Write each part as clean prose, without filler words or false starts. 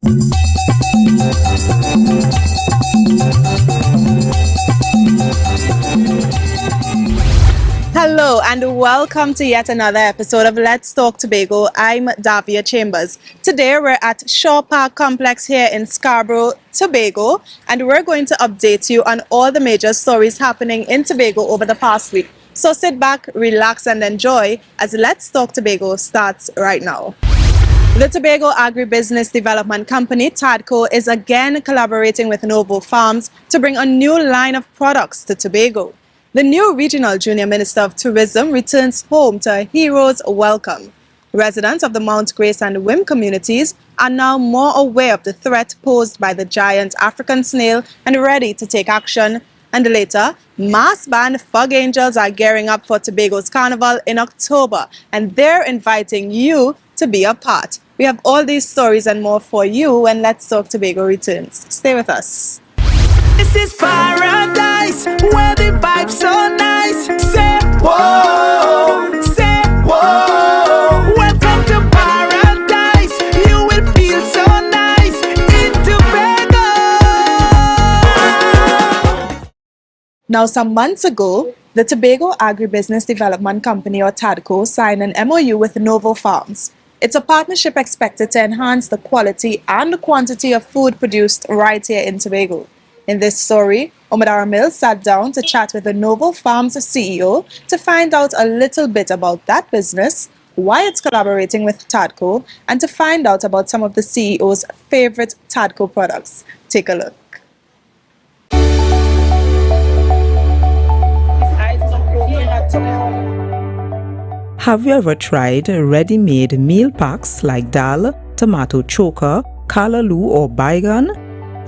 Hello and welcome to yet another episode of Let's Talk Tobago. I'm Davia Chambers. Today we're at Shaw Park Complex here in Scarborough, Tobago, and we're going to update you on all the major stories happening in Tobago over the past week. So sit back, relax and enjoy as Let's Talk Tobago starts right now. The Tobago Agribusiness Development Company, Tadco, is again collaborating with Novo Farms to bring a new line of products to Tobago. The new Regional Junior Minister of Tourism returns home to a hero's welcome. Residents of the Mount Grace and Wim communities are now more aware of the threat posed by the giant African snail and ready to take action. And later, mass band Fog Angels are gearing up for Tobago's Carnival in October, and they're inviting you to be a part. We have all these stories and more for you when Let's Talk Tobago returns. Stay with us. This is paradise, where the vibe's so nice. Say whoa, say whoa. Welcome to paradise, you will feel so nice in Tobago. Now, some months ago, the Tobago Agribusiness Development Company, or Tadco, signed an MOU with Novo Farms. It's a partnership expected to enhance the quality and the quantity of food produced right here in Tobago. In this story, Omadara Mills sat down to chat with the Novo Farms CEO to find out a little bit about that business, why it's collaborating with Tadco, and to find out about some of the CEO's favorite Tadco products. Take a look. Have you ever tried ready-made meal packs like dal, tomato choker, kalaloo or baigan?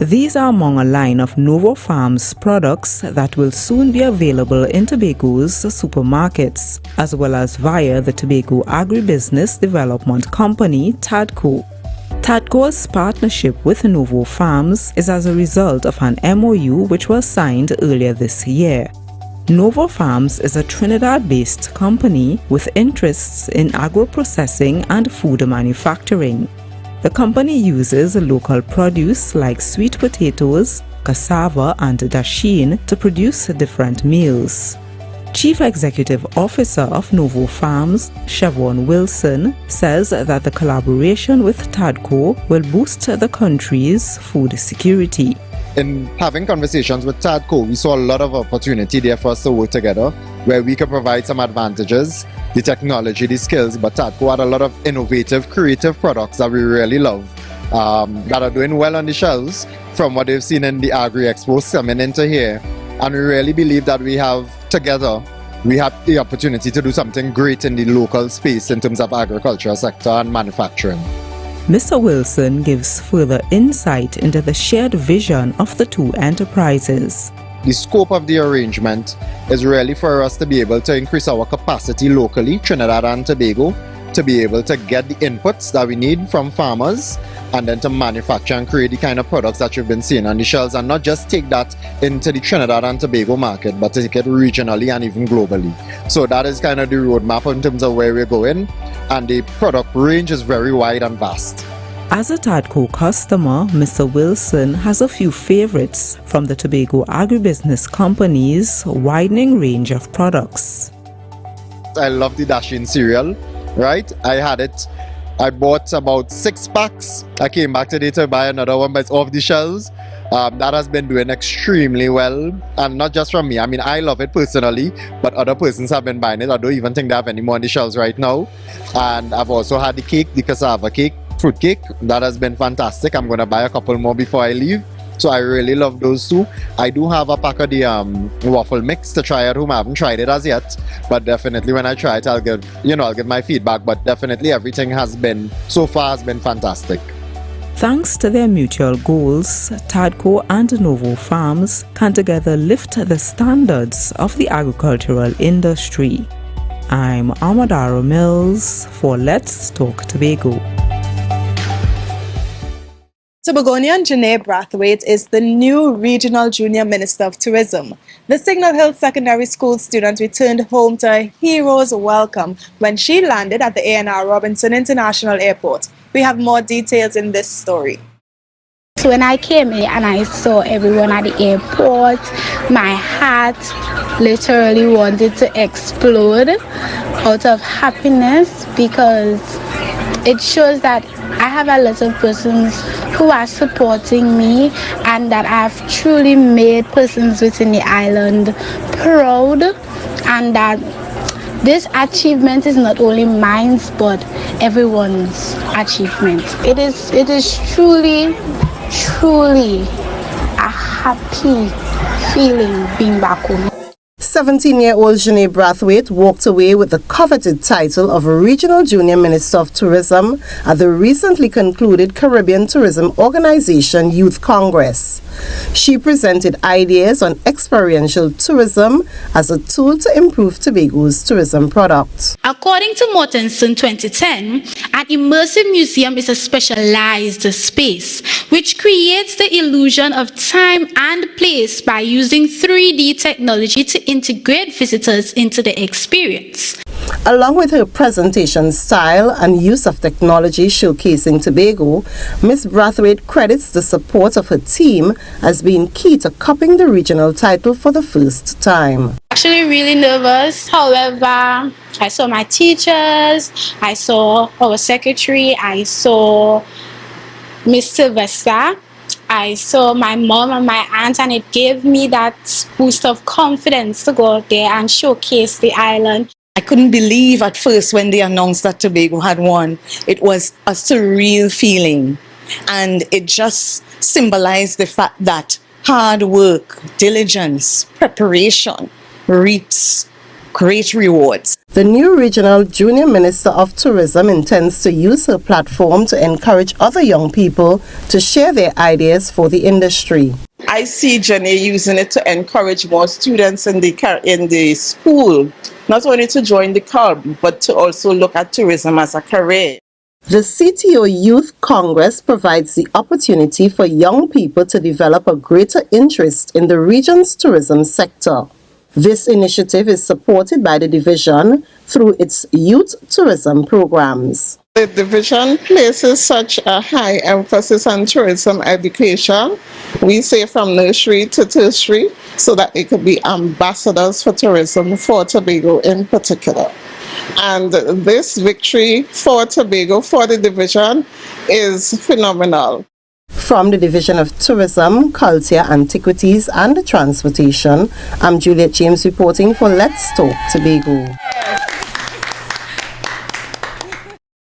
These are among a line of Novo Farms products that will soon be available in Tobago's supermarkets, as well as via the Tobago Agribusiness Development Company, Tadco. Tadco's partnership with Novo Farms is as a result of an MOU which was signed earlier this year. Novo Farms is a Trinidad-based company with interests in agro-processing and food manufacturing. The company uses local produce like sweet potatoes, cassava and dasheen to produce different meals. Chief Executive Officer of Novo Farms, Siobhan Wilson, says that the collaboration with Tadco will boost the country's food security. In having conversations with Tadco, we saw a lot of opportunity there for us to work together, where we could provide some advantages, the technology, the skills, but Tadco had a lot of innovative, creative products that we really love, that are doing well on the shelves from what they've seen in the Agri-Expos coming into here. And we really believe that we have the opportunity to do something great in the local space in terms of agriculture sector and manufacturing. Mr. Wilson gives further insight into the shared vision of the two enterprises. The scope of the arrangement is really for us to be able to increase our capacity locally, Trinidad and Tobago, to be able to get the inputs that we need from farmers and then to manufacture and create the kind of products that you've been seeing on the shelves, and not just take that into the Trinidad and Tobago market, but to take it regionally and even globally. So that is kind of the roadmap in terms of where we're going, and the product range is very wide and vast. As a Tadco customer, Mr. Wilson has a few favorites from the Tobago Agribusiness Company's widening range of products. I love the dasheen cereal, right? I bought about 6 packs. I came back today to buy another one, but it's off the shelves. That has been doing extremely well, and not just from me. I mean, I love it personally, but other persons have been buying it. I don't even think they have any more on the shelves right now. And I've also had the cake, the cassava cake, fruit cake. That has been fantastic. I'm going to buy a couple more before I leave. So I really love those two. I do have a pack of the waffle mix to try at home. I haven't tried it as yet, but definitely when I try it, I'll give my feedback. But definitely everything so far has been fantastic. Thanks to their mutual goals, Tadco and Novo Farms can together lift the standards of the agricultural industry. I'm Omadara Mills for Let's Talk Tobago. Tobagonian Janae Brathwaite is the new Regional Junior Minister of Tourism. The Signal Hill Secondary School student returned home to a hero's welcome when she landed at the A&R Robinson International Airport. We have more details in this story. So when I came in and I saw everyone at the airport, my heart literally wanted to explode out of happiness, because it shows that I have a lot of persons who are supporting me, and that I've truly made persons within the island proud, and that this achievement is not only mine but everyone's achievement. It is truly a happy feeling being back home. 17-year-old Janae Brathwaite walked away with the coveted title of Regional Junior Minister of Tourism at the recently concluded Caribbean Tourism Organization Youth Congress. She presented ideas on experiential tourism as a tool to improve Tobago's tourism product. According to Mortensen 2010, an immersive museum is a specialized space which creates the illusion of time and place by using 3D technology to integrate visitors into the experience. Along with her presentation style and use of technology showcasing Tobago, Ms. Brathwaite credits the support of her team as being key to cupping the regional title for the first time. Actually really nervous. However, I saw my teachers, I saw our secretary, I saw Miss Sylvester, I saw my mom and my aunt, and it gave me that boost of confidence to go out there and showcase the island. I couldn't believe at first when they announced that Tobago had won. It was a surreal feeling, and it just symbolized the fact that hard work, diligence, preparation reaps great rewards. The new Regional Junior Minister of Tourism intends to use her platform to encourage other young people to share their ideas for the industry. I see Jenny using it to encourage more students in the school, not only to join the club, but to also look at tourism as a career. The CTO Youth Congress provides the opportunity for young people to develop a greater interest in the region's tourism sector. This initiative is supported by the division through its youth tourism programs. The division places such a high emphasis on tourism education. We say from nursery to tertiary, so that they could be ambassadors for tourism for Tobago in particular. And this victory for Tobago, for the division, is phenomenal. From the Division of Tourism, Culture, Antiquities and Transportation, I'm Juliet James reporting for Let's Talk Tobago.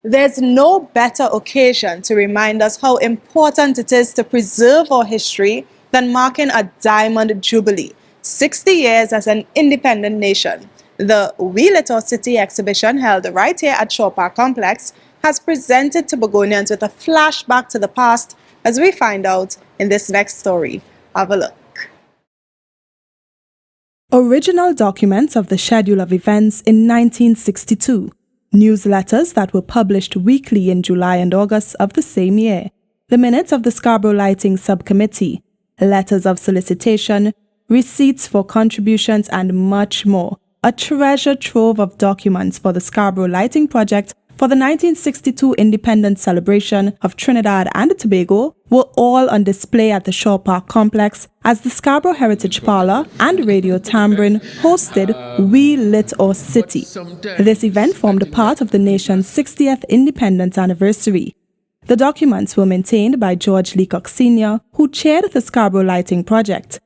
There's no better occasion to remind us how important it is to preserve our history than marking a Diamond Jubilee, 60 years as an independent nation. The We Lit Our City exhibition held right here at Shaw Park Complex has presented Tobagonians with a flashback to the past, as we find out in this next story. Have a look. Original documents of the schedule of events in 1962. Newsletters that were published weekly in July and August of the same year. The minutes of the Scarborough Lighting Subcommittee. Letters of solicitation, receipts for contributions, and much more. A treasure trove of documents for the Scarborough Lighting Project for the 1962 Independence Celebration of Trinidad and Tobago were all on display at the Shaw Park Complex as the Scarborough Heritage Parlour and Radio Tambrin hosted We Lit Our City. This event formed a part of the nation's 60th independence anniversary. The documents were maintained by George Leacock Sr., who chaired the Scarborough Lighting Project.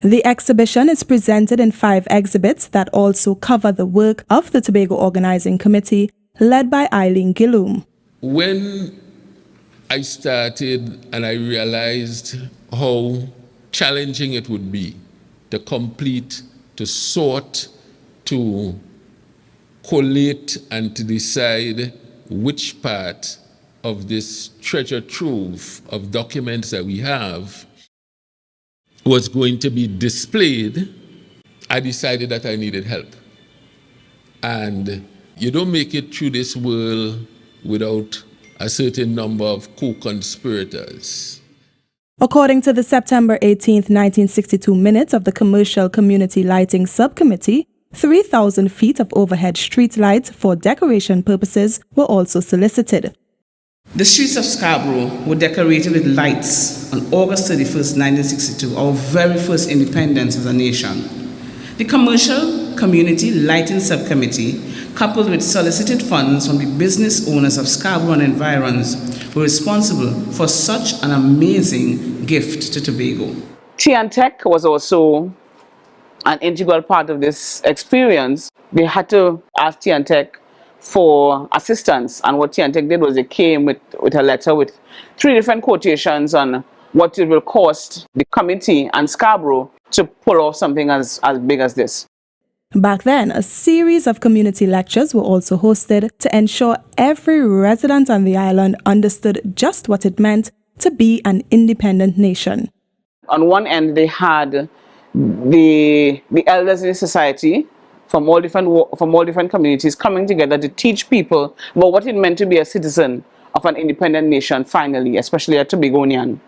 The exhibition is presented in 5 exhibits that also cover the work of the Tobago Organizing Committee, led by Eileen Gillum. When I started and I realized how challenging it would be to complete, to sort, to collate, and to decide which part of this treasure trove of documents that we have was going to be displayed, I decided that I needed help. And you don't make it through this world without a certain number of co-conspirators. According to the September 18, 1962 minutes of the Commercial Community Lighting Subcommittee, 3,000 feet of overhead street lights for decoration purposes were also solicited. The streets of Scarborough were decorated with lights on August 31st, 1962, our very first independence as a nation. The Commercial Community Lighting Subcommittee, coupled with solicited funds from the business owners of Scarborough and environs, were responsible for such an amazing gift to Tobago. Tech was also an integral part of this experience. We had to ask Tech for assistance, and what Tech did was they came with a letter with 3 different quotations on what it will cost the committee and Scarborough to pull off something as big as this. Back then, a series of community lectures were also hosted to ensure every resident on the island understood just what it meant to be an independent nation. On one end, they had the elders in the society from all different communities coming together to teach people about what it meant to be a citizen of an independent nation, finally, especially a Tobagonian.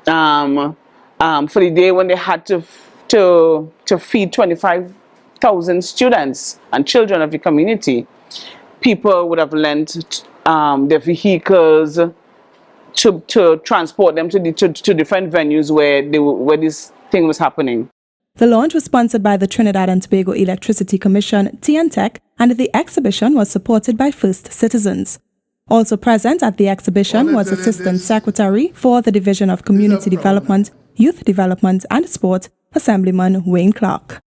For the day when they had to feed 25,000 students and children of the community, people would have lent their vehicles to transport them to different venues where this thing was happening. The launch was sponsored by the Trinidad and Tobago Electricity Commission, TNTEC, and the exhibition was supported by First Citizens. Also present at the exhibition was Assistant Secretary for the Division of Community Development, Youth Development and Sport, Assemblyman Wayne Clark.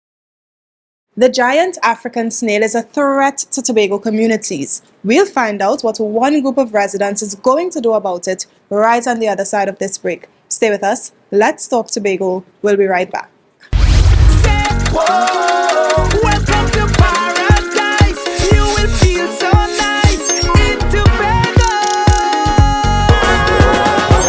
The giant African snail is a threat to Tobago communities. We'll find out what one group of residents is going to do about it right on the other side of this break. Stay with us. Let's Talk Tobago. We'll be right back. Whoa, welcome to paradise. You will feel so nice in Tobago.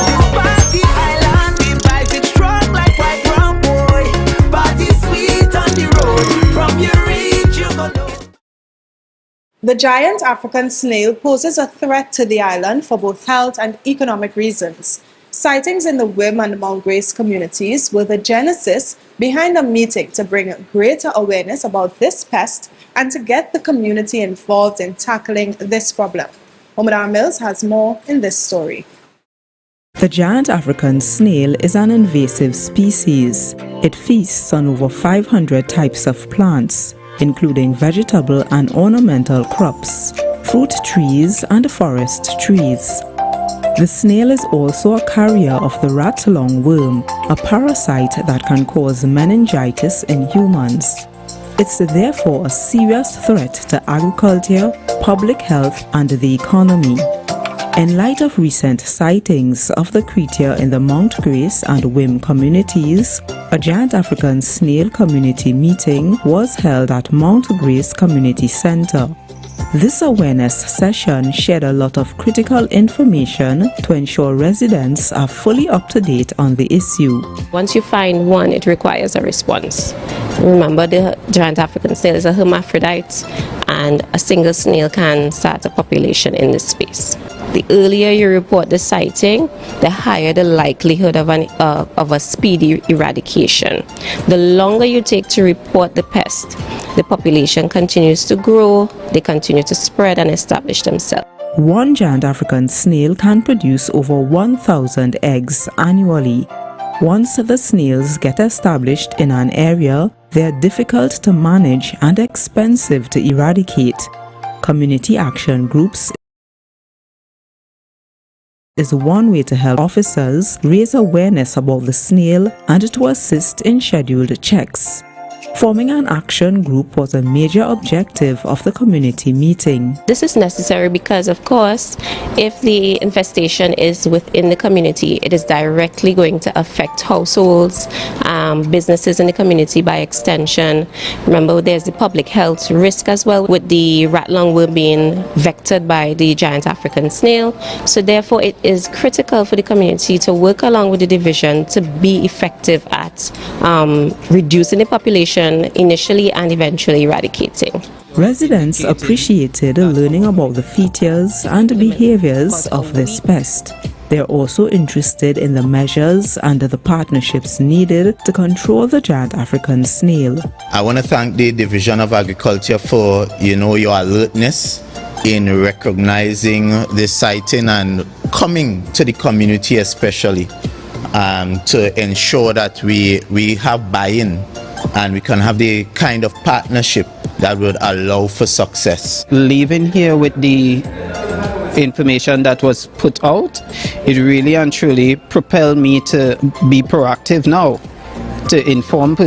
This party island, the vibe is strong like white rum, boy. Party sweet on the road. From your reach, you go know. The giant African snail poses a threat to the island for both health and economic reasons. Sightings in the Wim and Mount Grace communities were the genesis behind a meeting to bring greater awareness about this pest and to get the community involved in tackling this problem. Omar Mills has more in this story. The giant African snail is an invasive species. It feasts on over 500 types of plants, including vegetable and ornamental crops, fruit trees and forest trees. The snail is also a carrier of the rat-lung worm, a parasite that can cause meningitis in humans. It's therefore a serious threat to agriculture, public health and the economy. In light of recent sightings of the creature in the Mount Grace and Wim communities, a giant African snail community meeting was held at Mount Grace Community Center. This awareness session shared a lot of critical information to ensure residents are fully up to date on the issue. Once you find one, it requires a response. Remember, the giant African snail is a hermaphrodite, and a single snail can start a population in this space. The earlier you report the sighting, the higher the likelihood of a speedy eradication. The longer you take to report the pest, the population continues to grow, they continue to spread and establish themselves. One giant African snail can produce over 1,000 eggs annually. Once the snails get established in an area, they are difficult to manage and expensive to eradicate. Community action groups is one way to help officers raise awareness about the snail and to assist in scheduled checks. Forming an action group was a major objective of the community meeting. This is necessary because, of course, if the infestation is within the community, it is directly going to affect households, businesses in the community by extension. Remember, there's the public health risk as well with the rat-lung worm being vectored by the giant African snail. So therefore, it is critical for the community to work along with the division to be effective at reducing the population initially and eventually eradicating. Residents appreciated learning about the features and behaviors of this pest. They are also interested in the measures and the partnerships needed to control the giant African snail. I want to thank the Division of Agriculture for, your alertness, in recognizing the sighting and coming to the community especially to ensure that we have buy-in and we can have the kind of partnership that would allow for success. Leaving here with the information that was put out, it really and truly propelled me to be proactive now, to inform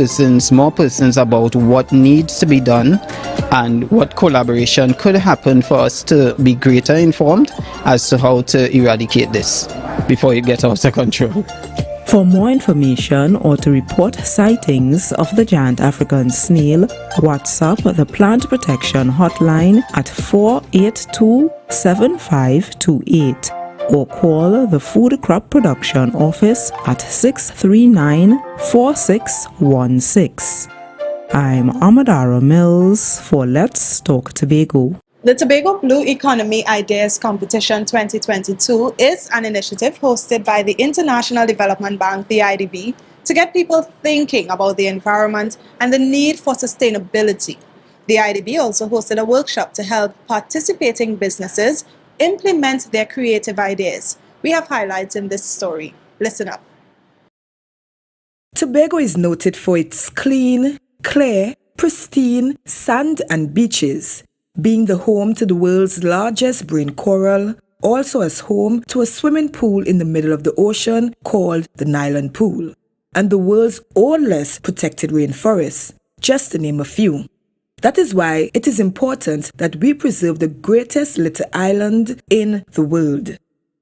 more persons about what needs to be done and what collaboration could happen for us to be greater informed as to how to eradicate this before it gets out of control. For more information or to report sightings of the giant African snail, WhatsApp the Plant Protection Hotline at 482-7528 or call the Food Crop Production Office at 639-4616. I'm Amadara Mills for Let's Talk Tobago. The Tobago Blue Economy Ideas Competition 2022 is an initiative hosted by the International Development Bank, the IDB, to get people thinking about the environment and the need for sustainability. The IDB also hosted a workshop to help participating businesses implement their creative ideas. We have highlights in this story. Listen up. Tobago is noted for its clean, clear, pristine sand and beaches, being the home to the world's largest marine coral, also as home to a swimming pool in the middle of the ocean called the Nylon Pool, and the world's oldest protected rainforest, just to name a few. That is why it is important that we preserve the greatest little island in the world.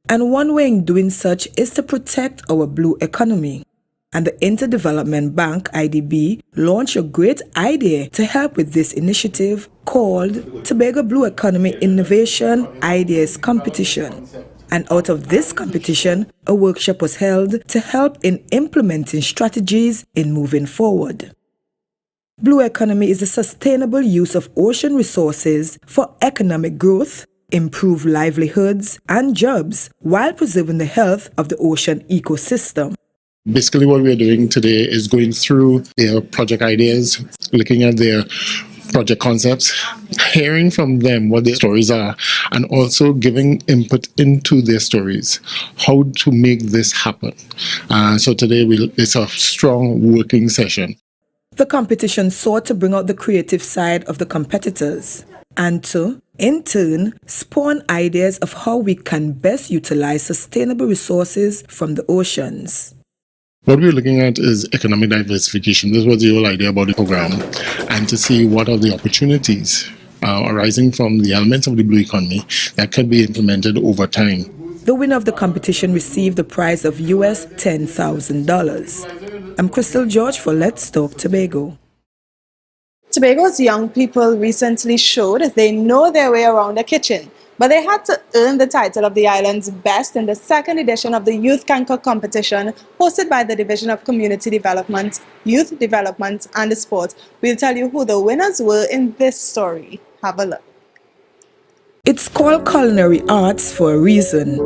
And one way in doing such is to protect our blue economy. And the Interdevelopment Bank, IDB, launched a great idea to help with this initiative called Tobago Blue Economy Innovation Ideas Competition. And out of this competition, a workshop was held to help in implementing strategies in moving forward. Blue economy is the sustainable use of ocean resources for economic growth, improve livelihoods and jobs while preserving the health of the ocean ecosystem. Basically what we're doing today is going through their project ideas, looking at their project concepts, hearing from them what their stories are, and also giving input into their stories, how to make this happen. So today it's a strong working session. The competition sought to bring out the creative side of the competitors and to, in turn, spawn ideas of how we can best utilize sustainable resources from the oceans. What we're looking at is economic diversification. This was the whole idea about the program, and to see what are the opportunities arising from the elements of the blue economy that could be implemented over time. The winner of the competition received the prize of US $10,000. I'm Crystal George for Let's Talk Tobago. Tobago's young people recently showed they know their way around the kitchen, but they had to earn the title of the island's best in the second edition of the Youth Canker competition hosted by the Division of Community Development, Youth Development and Sport. We'll tell you who the winners were in this story. Have a look. It's called culinary arts for a reason.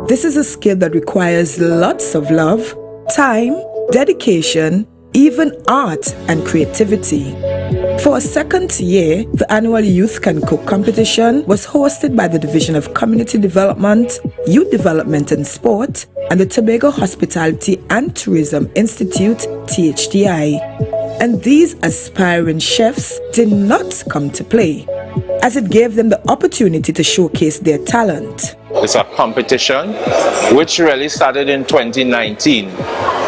This is a skill that requires lots of love, time, dedication, even art and creativity. For a second year, the annual Youth Can Cook competition was hosted by the Division of Community Development, Youth Development and Sport, and the Tobago Hospitality and Tourism Institute, THDI. And these aspiring chefs did not come to play, as it gave them the opportunity to showcase their talent. It's a competition which really started in 2019.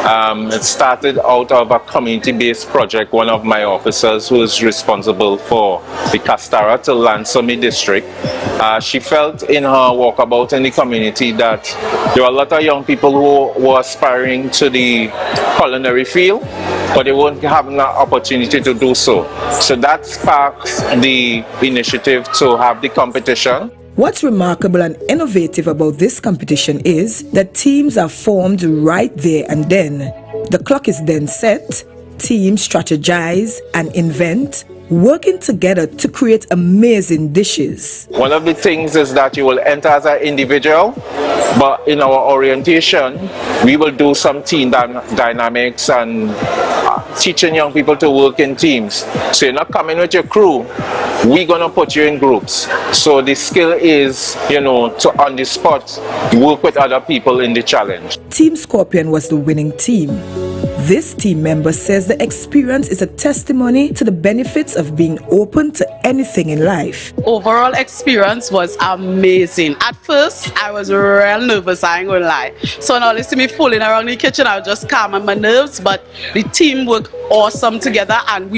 It started out of a community-based project. One of my officers who is responsible for the Castara to Lansome district, she felt in her walkabout in the community that there were a lot of young people who were aspiring to the culinary field, but they weren't having an opportunity to do so. So that sparked the initiative to have the competition. What's remarkable and innovative about this competition is that teams are formed right there and then. The clock is then set, Teams strategize and invent, working together to create amazing dishes. One of the things is that you will enter as an individual, but in our orientation, we will do some team dynamics and teaching young people to work in teams. So you're not coming with your crew, we're gonna put you in groups. So the skill is, to on the spot, work with other people in the challenge. Team Scorpion was the winning team. This team member says the experience is a testimony to the benefits of being open to anything in life. Overall experience was amazing. At first, I was real nervous, I ain't gonna lie. So now they see me fooling around the kitchen, I was just calm my nerves, but the team worked awesome together and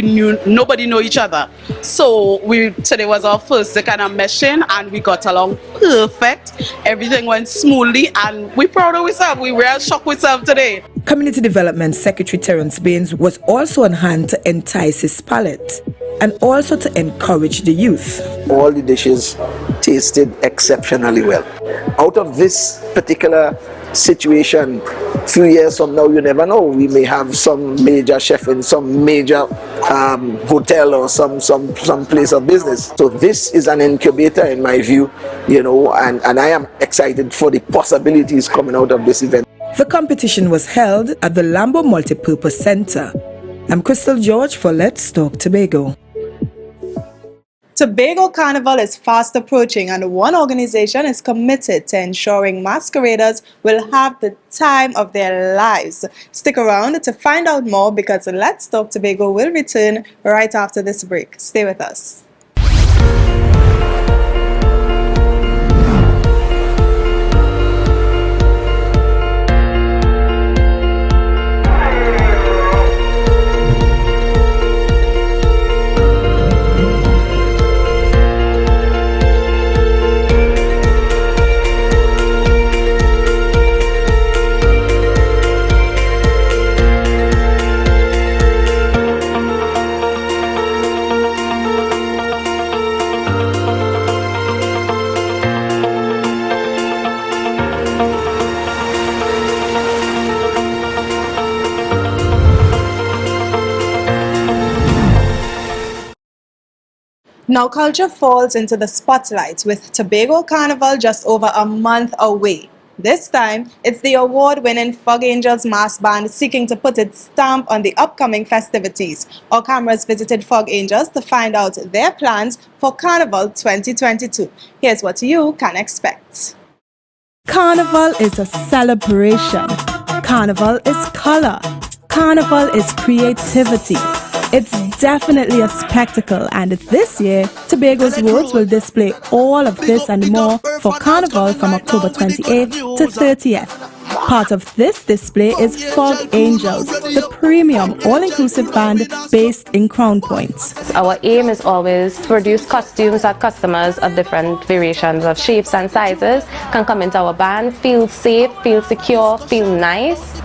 nobody knew each other. So today was our first kind of meshing and we got along perfect. Everything went smoothly and we proud of ourselves. We were shocked with ourselves today. Community Development Secretary Terence Baines was also on hand to entice his palate and also to encourage the youth. All the dishes tasted exceptionally well. Out of this particular situation, a few years from now, you never know, we may have some major chef in some major hotel or some place of business. So this is an incubator in my view, and I am excited for the possibilities coming out of this event. The competition was held at the Lambo Multipurpose Center. I'm Crystal George for Let's Talk Tobago. Tobago Carnival is fast approaching and one organization is committed to ensuring masqueraders will have the time of their lives. Stick around to find out more because Let's Talk Tobago will return right after this break. Stay with us. Now culture falls into the spotlight with Tobago Carnival just over a month away. This time, it's the award-winning Fog Angels Mass Band seeking to put its stamp on the upcoming festivities. Our cameras visited Fog Angels to find out their plans for Carnival 2022. Here's what you can expect. Carnival is a celebration. Carnival is color. Carnival is creativity. It's definitely a spectacle, and this year, Tobago's roads will display all of this and more for Carnival from October 28th to 30th. Part of this display is Fog Angels, the premium all-inclusive band based in Crown Point. Our aim is always to produce costumes that customers of different variations of shapes and sizes can come into our band, feel safe, feel secure, feel nice.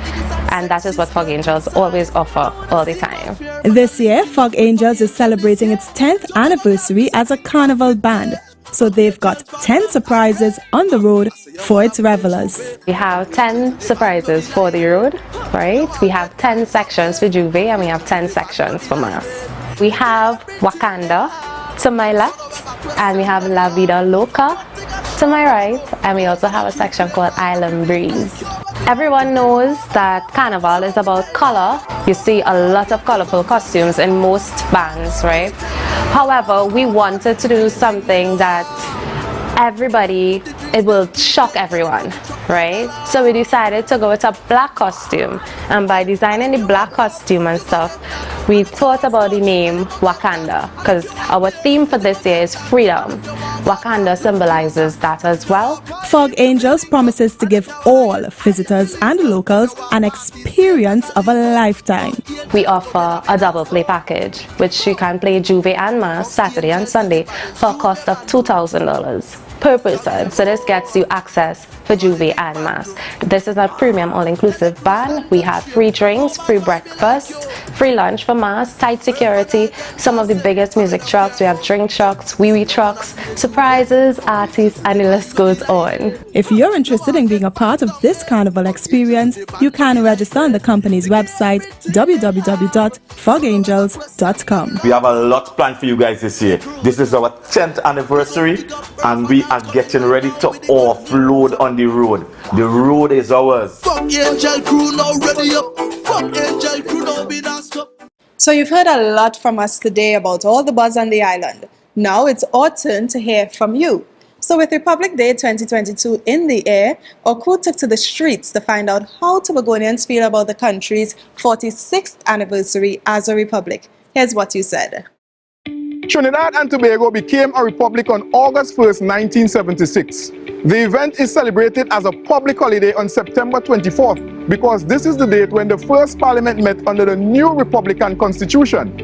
And that is what Fog Angels always offer all the time. This year, Fog Angels is celebrating its 10th anniversary as a carnival band. So they've got 10 surprises on the road for its revelers. We have 10 surprises for the road, right? We have 10 sections for Juve and we have 10 sections for Mass. We have Wakanda to my left and we have La Vida Loca to my right, and we also have a section called Island Breeze. Everyone knows that Carnival is about color. You see a lot of colorful costumes in most bands, right? However, we wanted to do something that it will shock everyone, right? So we decided to go with a black costume, and by designing the black costume and stuff, we thought about the name Wakanda, because our theme for this year is freedom. Wakanda symbolizes that as well. Fog Angels promises to give all visitors and locals an experience of a lifetime. We offer a double play package, which you can play Juve and Mass Saturday and Sunday for a cost of $2,000. per person. So this gets you access for Juve and Mass. This is a premium all-inclusive band. We have free drinks, free breakfast, free lunch for Mass, tight security, some of the biggest music trucks. We have drink trucks, wee-wee trucks, surprises, artists, and the list goes on. If you're interested in being a part of this carnival experience, you can register on the company's website, www.fogangels.com. We have a lot planned for you guys this year. This is our 10th anniversary and we are getting ready to offload on the road. The road is ours. So you've heard a lot from us today about all the buzz on the island. Now it's our turn to hear from you. So with Republic Day 2022 in the air, our crew took to the streets to find out how Tobagonians feel about the country's 46th anniversary as a republic. Here's what you said. Trinidad and Tobago became a republic on August 1st, 1976. The event is celebrated as a public holiday on September 24th because this is the date when the first parliament met under the new Republican Constitution.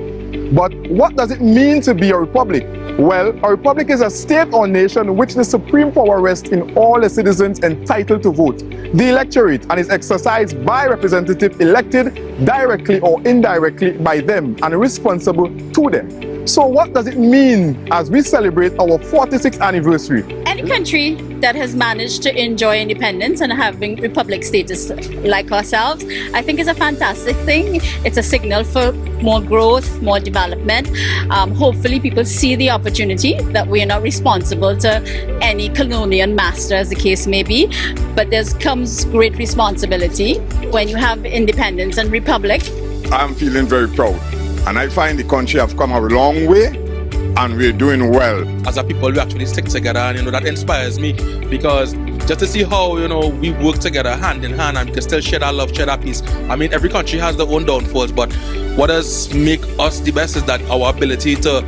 But what does it mean to be a republic? Well, a republic is a state or nation in which the supreme power rests in all the citizens entitled to vote, the electorate, and is exercised by representatives elected directly or indirectly by them and responsible to them. So what does it mean as we celebrate our 46th anniversary? Any country that has managed to enjoy independence and having republic status like ourselves, I think is a fantastic thing. It's a signal for more growth, more development. Hopefully people see the opportunity that we are not responsible to any colonial master, as the case may be, but there comes great responsibility when you have independence and republic. I'm feeling very proud. And I find the country have come a long way and we're doing well. As a people, we actually stick together and that inspires me because just to see how, we work together hand in hand and we can still share that love, share that peace. I mean, every country has their own downfalls, but what does make us the best is that our ability to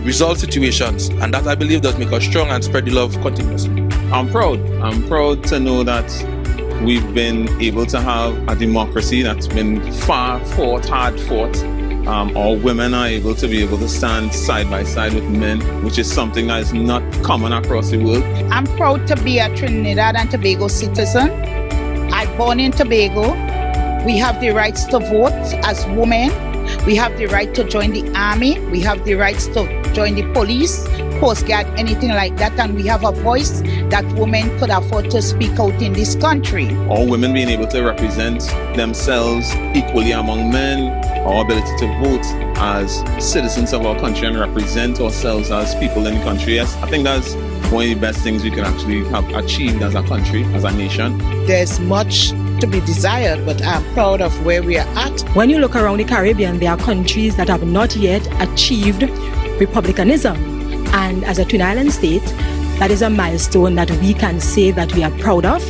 resolve situations, and that I believe does make us strong and spread the love continuously. I'm proud to know that we've been able to have a democracy that's been hard fought. All women are able to stand side by side with men, which is something that is not common across the world. I'm proud to be a Trinidad and Tobago citizen. I'm born in Tobago. We have the rights to vote as women. We have the right to join the army. We have the rights to join the police, Coast Guard, anything like that. And we have a voice that women could afford to speak out in this country. All women being able to represent themselves equally among men, our ability to vote as citizens of our country and represent ourselves as people in the country. Yes, I think that's one of the best things we can actually have achieved as a country, as a nation. There's much to be desired, but I'm proud of where we are at. When you look around the Caribbean, there are countries that have not yet achieved republicanism. And as a Twin Island state, that is a milestone that we can say that we are proud of.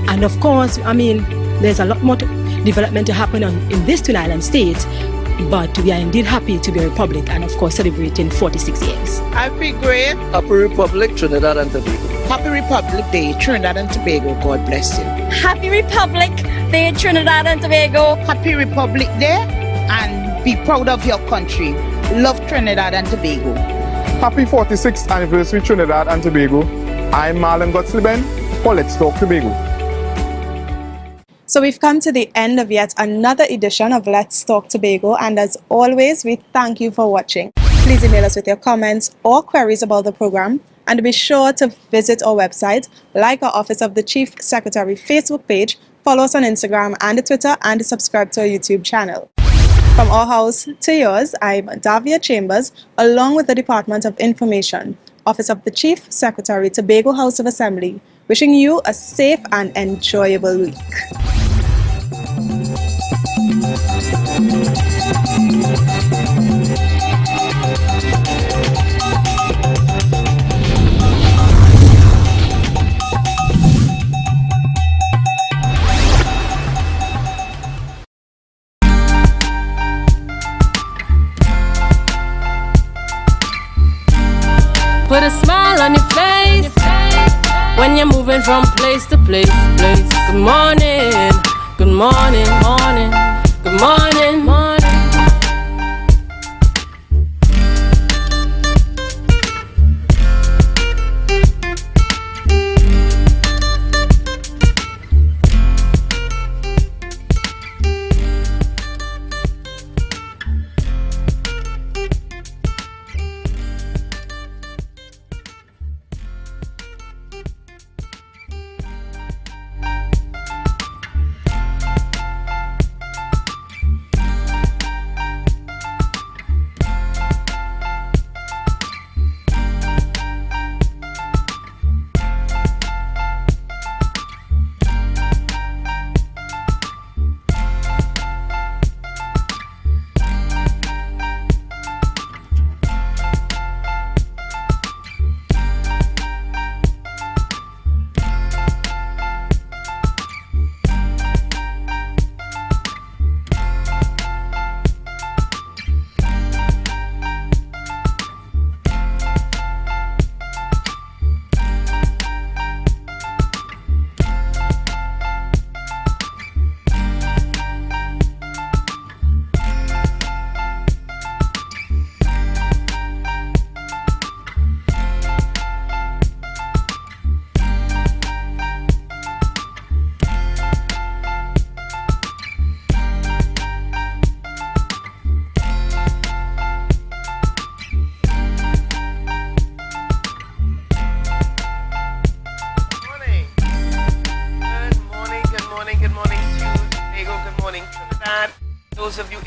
And of course, I mean, there's a lot more development to happen in this Twin Island state, but we are indeed happy to be a republic and of course celebrating 46 years. I feel great. Happy Republic, Trinidad and Tobago. Happy Republic Day, Trinidad and Tobago. God bless you. Happy Republic Day, Trinidad and Tobago. Happy Republic Day and be proud of your country. Love Trinidad and Tobago. Happy 46th anniversary Trinidad and Tobago. I'm Marlon Gottsliben for Let's Talk Tobago. So we've come to the end of yet another edition of Let's Talk Tobago, and as always, we thank you for watching. Please email us with your comments or queries about the program, and be sure to visit our website, like our Office of the Chief Secretary Facebook page, follow us on Instagram and Twitter, and subscribe to our YouTube channel. From our house to yours, I'm Davia Chambers, along with the Department of Information, Office of the Chief Secretary, Tobago House of Assembly, wishing you a safe and enjoyable week. Put a smile on your face when you're moving from place to place. Good morning, good morning, morning, good morning, morning.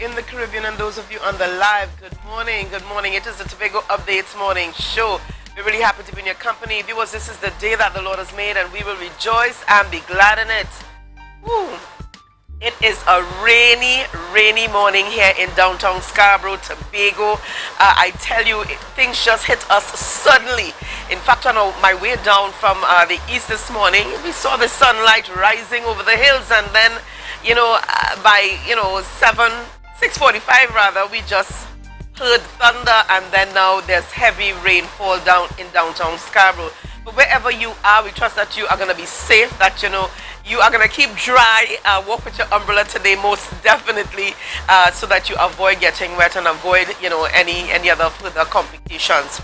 in the Caribbean and those of you on the live, good morning, good morning. It is the Tobago Updates morning show. We're really happy to be in your company. Viewers, this is the day that the Lord has made and we will rejoice and be glad in it. Woo. It is a rainy morning here in downtown Scarborough, Tobago. I tell you, things just hit us suddenly. In fact, on my way down from the east this morning, we saw the sunlight rising over the hills, and then, by 6:45 rather, we just heard thunder, and then now there's heavy rainfall down in downtown Scarborough. But wherever you are, we trust that you are going to be safe, that you are going to keep dry, walk with your umbrella today most definitely, so that you avoid getting wet and avoid any other further complications.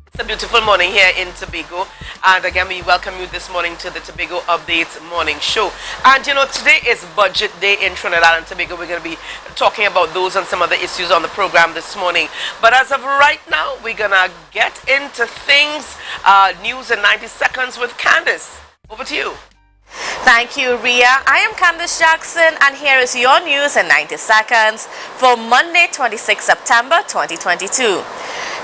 It's a beautiful morning here in Tobago, and again we welcome you this morning to the Tobago Updates morning show. And today is budget day in Trinidad and Tobago. We're going to be talking about those and some other issues on the program this morning. But as of right now, we're going to get into things, news in 90 seconds with Candice. Over to you. Thank you, Ria. I am Candice Jackson, and here is your news in 90 seconds for Monday, 26 September 2022.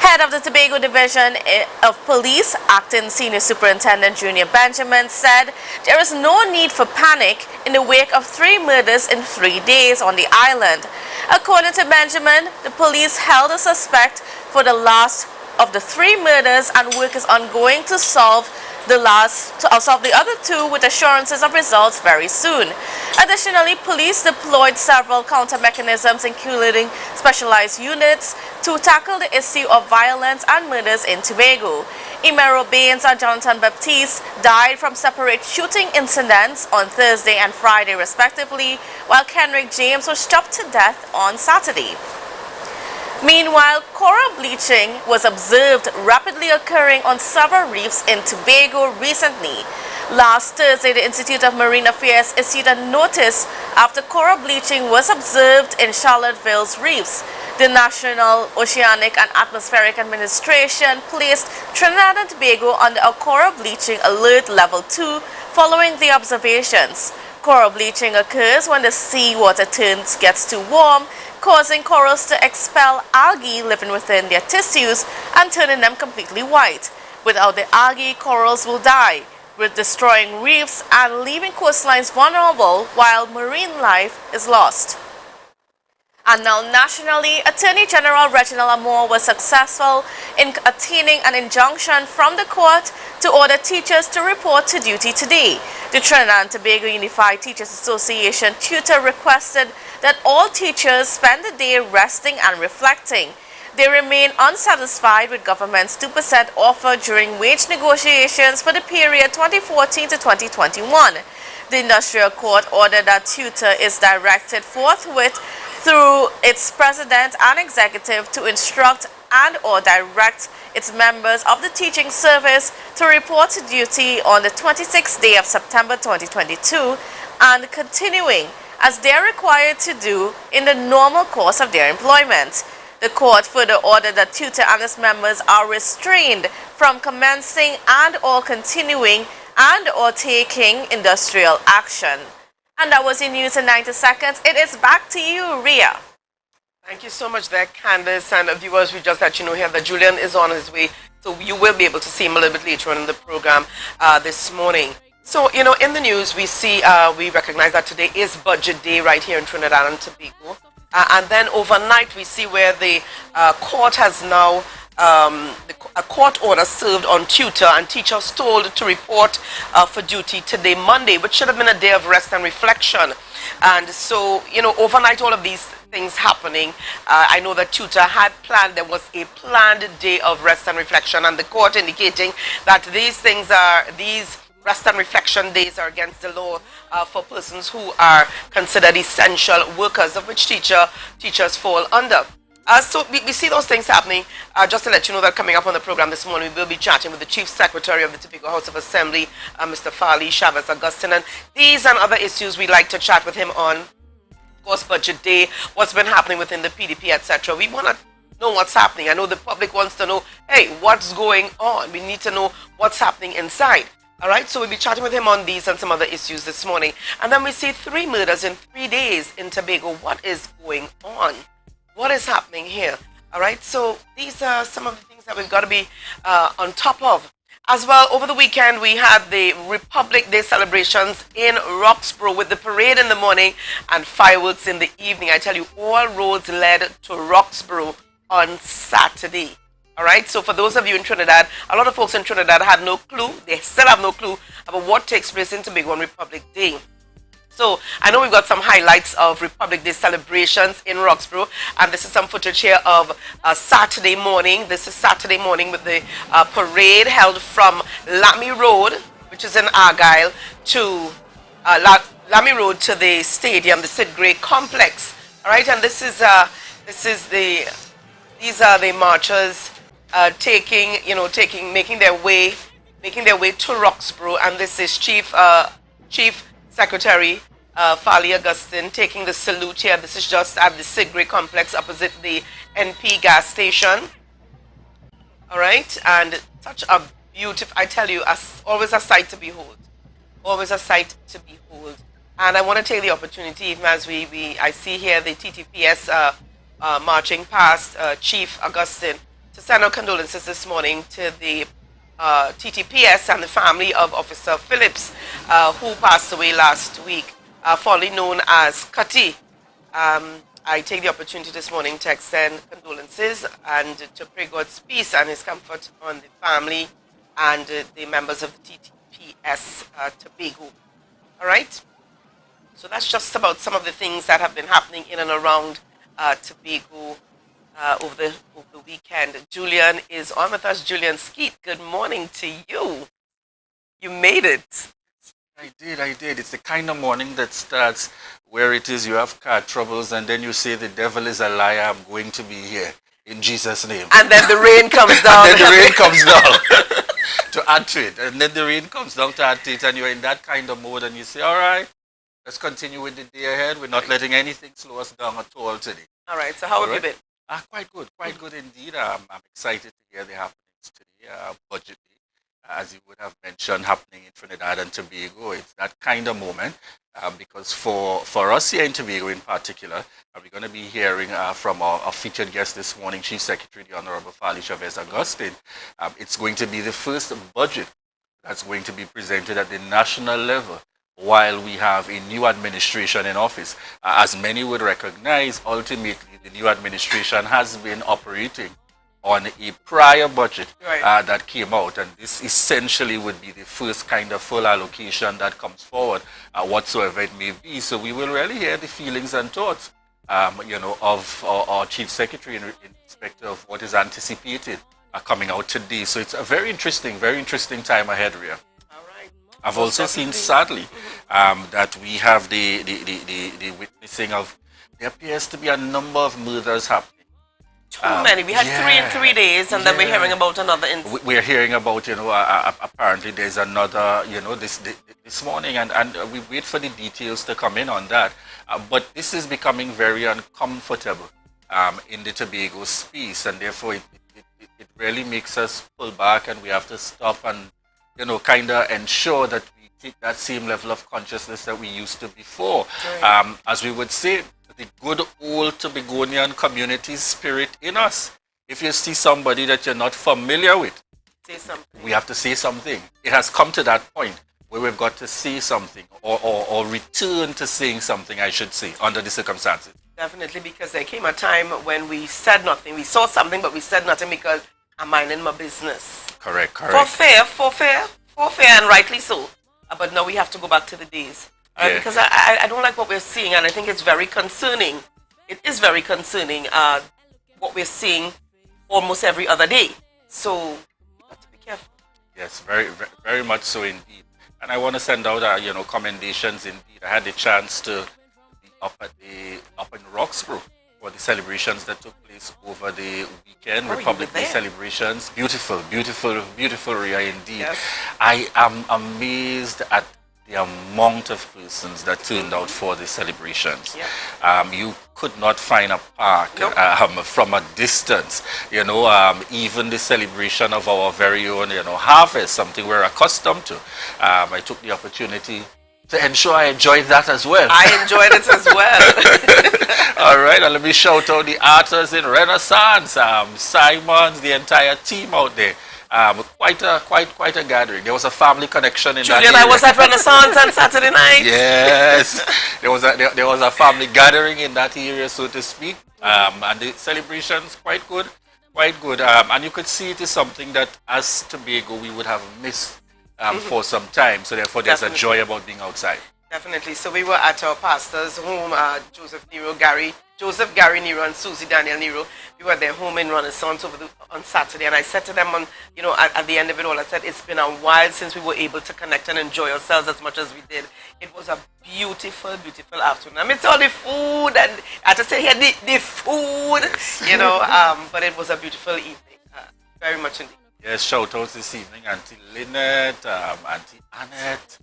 Head of the Tobago Division of Police, Acting Senior Superintendent Junior Benjamin, said there is no need for panic in the wake of 3 murders in 3 days on the island. According to Benjamin, the police held a suspect for the last of the 3 murders, and work is ongoing to solve the other 2 with assurances of results very soon. Additionally, police deployed several counter mechanisms, including specialized units, to tackle the issue of violence and murders in Tobago. Imero Baines and Jonathan Baptiste died from separate shooting incidents on Thursday and Friday respectively, while Kenrick James was shot to death on Saturday. Meanwhile, coral bleaching was observed rapidly occurring on several reefs in Tobago recently. Last Thursday, the Institute of Marine Affairs issued a notice after coral bleaching was observed in Charlottesville's reefs. The National Oceanic and Atmospheric Administration placed Trinidad and Tobago under a coral bleaching alert level 2 following the observations. Coral bleaching occurs when the seawater gets too warm, causing corals to expel algae living within their tissues and turning them completely white. Without the algae, corals will die, with destroying reefs and leaving coastlines vulnerable while marine life is lost. And now nationally, Attorney General Reginald Amor was successful in attaining an injunction from the court to order teachers to report to duty today. The Trinidad and Tobago Unified Teachers Association tutor requested that all teachers spend the day resting and reflecting. They remain unsatisfied with government's 2% offer during wage negotiations for the period 2014 to 2021. The Industrial Court ordered that tutor is directed forthwith through its president and executive to instruct and or direct its members of the teaching service to report to duty on the 26th day of September 2022 and continuing as they are required to do in the normal course of their employment. The court further ordered that tutor and its members are restrained from commencing and or continuing and or taking industrial action. And that was your news in 90 seconds. It is back to you, Ria. Thank you so much there, Candice. And viewers, we just let you know here that Julian is on his way, so you will be able to see him a little bit later on in the program this morning. So, in the news, we see, we recognize that today is budget day right here in Trinidad and Tobago. And then overnight, we see where the court has now, a court order served on tutor and teachers told to report for duty today, Monday, which should have been a day of rest and reflection. And so, overnight, all of these things happening, I know that tutor had planned, there was a planned day of rest and reflection, and the court indicating that these rest and reflection days are against the law for persons who are considered essential workers, of which teachers fall under. So we see those things happening. Just to let you know that coming up on the program this morning, we will be chatting with the Chief Secretary of the Tobago House of Assembly, Mr. Farley Chavez Augustine, and these and other issues we'd like to chat with him on. Of course, budget day, what's been happening within the PDP, etc. We want to know what's happening. I know the public wants to know, hey, what's going on? We need to know what's happening inside. All right, so we'll be chatting with him on these and some other issues this morning. And then we see 3 murders in 3 days in Tobago. What is going on? What is happening here? All right, so these are some of the things that we've got to be on top of. As well, over the weekend, we had the Republic Day celebrations in Roxborough with the parade in the morning and fireworks in the evening. I tell you, all roads led to Roxborough on Saturday. All right, so for those of you in Trinidad, a lot of folks in Trinidad had no clue. They still have no clue about what takes place in Tobago on Republic Day. So I know we've got some highlights of Republic Day celebrations in Roxborough, and this is some footage here of Saturday morning. This is Saturday morning with the parade held from Lamy Road, which is in Argyle, to Lamy Road to the stadium, the Sid Gray complex. All right, and these are the marchers making their way to Roxborough, and this is Chief Secretary Fali Augustine taking the salute here. This is just at the Sid Gray complex opposite the NP gas station. All right, and such a beautiful, I tell you, always a sight to behold. Always a sight to behold. And I want to take the opportunity, even as I see here the TTPS marching past Chief Augustine, to send our condolences this morning to the TTPS and the family of Officer Phillips, who passed away last week, formerly known as Kati. I take the opportunity this morning to extend condolences and to pray God's peace and his comfort on the family and the members of the TTPS Tobago. All right? So that's just about some of the things that have been happening in and around Tobago over the weekend. Julian is on with us. Julian Skeet, good morning to you. You made it. I did. It's the kind of morning that starts where it is you have car troubles and then you say the devil is a liar, I'm going to be here in Jesus' name. And then the rain comes down. And then the rain comes down to add to it. And then the rain comes down to add to it and you're in that kind of mode and you say, all right, let's continue with the day ahead. We're not letting anything slow us down at all today. All right, so how have you been? Quite good indeed. I'm excited to hear the happenings today. Budget day, as you would have mentioned, happening in Trinidad and Tobago. It's that kind of moment because for us here in Tobago in particular, we're going to be hearing from our featured guest this morning, Chief Secretary, the Honorable Fali Chavez Augustine. It's going to be the first budget that's going to be presented at the national level while we have a new administration in office. As many would recognize, ultimately the new administration has been operating on a prior budget that came out, and this essentially would be the first kind of full allocation that comes forward, whatsoever it may be. So we will really hear the feelings and thoughts of our Chief Secretary in respect of what is anticipated coming out today. So it's a very interesting time ahead, Ria. I've also seen, sadly, that we have the witnessing of, there appears to be a number of murders happening. Too many. We had 3 in 3 days, and then we're hearing about another incident. We're hearing about, apparently there's another, this morning, and we wait for the details to come in on that. But this is becoming very uncomfortable in the Tobago space, and therefore it really makes us pull back, and we have to stop and kind of ensure that we take that same level of consciousness that we used to before. As we would say, the good old Tobagonian community spirit in us. If you see somebody that you're not familiar with, say something. We have to say something. It has come to that point where we've got to say something or return to saying something, I should say, under the circumstances. Definitely, because there came a time when we said nothing. We saw something, but we said nothing because I'm minding my business. Correct. For fair, and rightly so. But now we have to go back to the days. Because I don't like what we're seeing, and I think it's very concerning. It is very concerning what we're seeing almost every other day. So we have to be careful. Yes, very, very much so indeed. And I want to send out commendations indeed. I had the chance to be up in Roxborough for the celebrations that took place over the weekend, Republic Day celebrations. Beautiful, Ria, indeed. Yes. I am amazed at the amount of persons that turned out for the celebrations. You could not find a park from a distance. You know, even the celebration of our very own, you know, harvest, something we're accustomed to. I took the opportunity to ensure I enjoyed that as well. I enjoyed it as well. All right, and let me shout out the artists in Renaissance, Simons, the entire team out there. Quite a gathering. There was a family connection in Julian, that area. I was at Renaissance on Saturday night. Yes, there was a family gathering in that area, so to speak. And the celebrations quite good. And you could see it is something that as Tobago we would have missed for some time. So therefore, there's a joy about being outside. Definitely. So we were at our pastor's home, Joseph, Gary Nero, and Susie Daniel Nero. We were at their home in Renaissance on Saturday, and I said to them, at the end of it all, I said, it's been a while since we were able to connect and enjoy ourselves as much as we did. It was a beautiful, beautiful afternoon. I mean, it's all the food, and I had to say here, the food, but it was a beautiful evening, very much indeed. Yes, shout outs this evening, Auntie Lynette, Auntie Annette,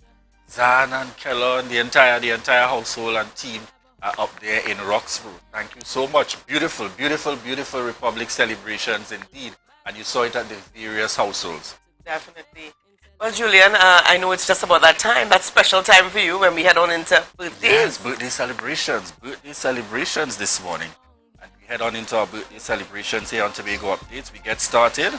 Zan and Kellon, the entire household and team up there in Roxborough. Thank you so much. Beautiful, beautiful, beautiful Republic celebrations indeed. And you saw it at the various households. Definitely. Well, Julian, I know it's just about that time, that special time for you when we head on into birthdays. Yes, birthday celebrations this morning. And we head on into our birthday celebrations here on Tobago Updates. We get started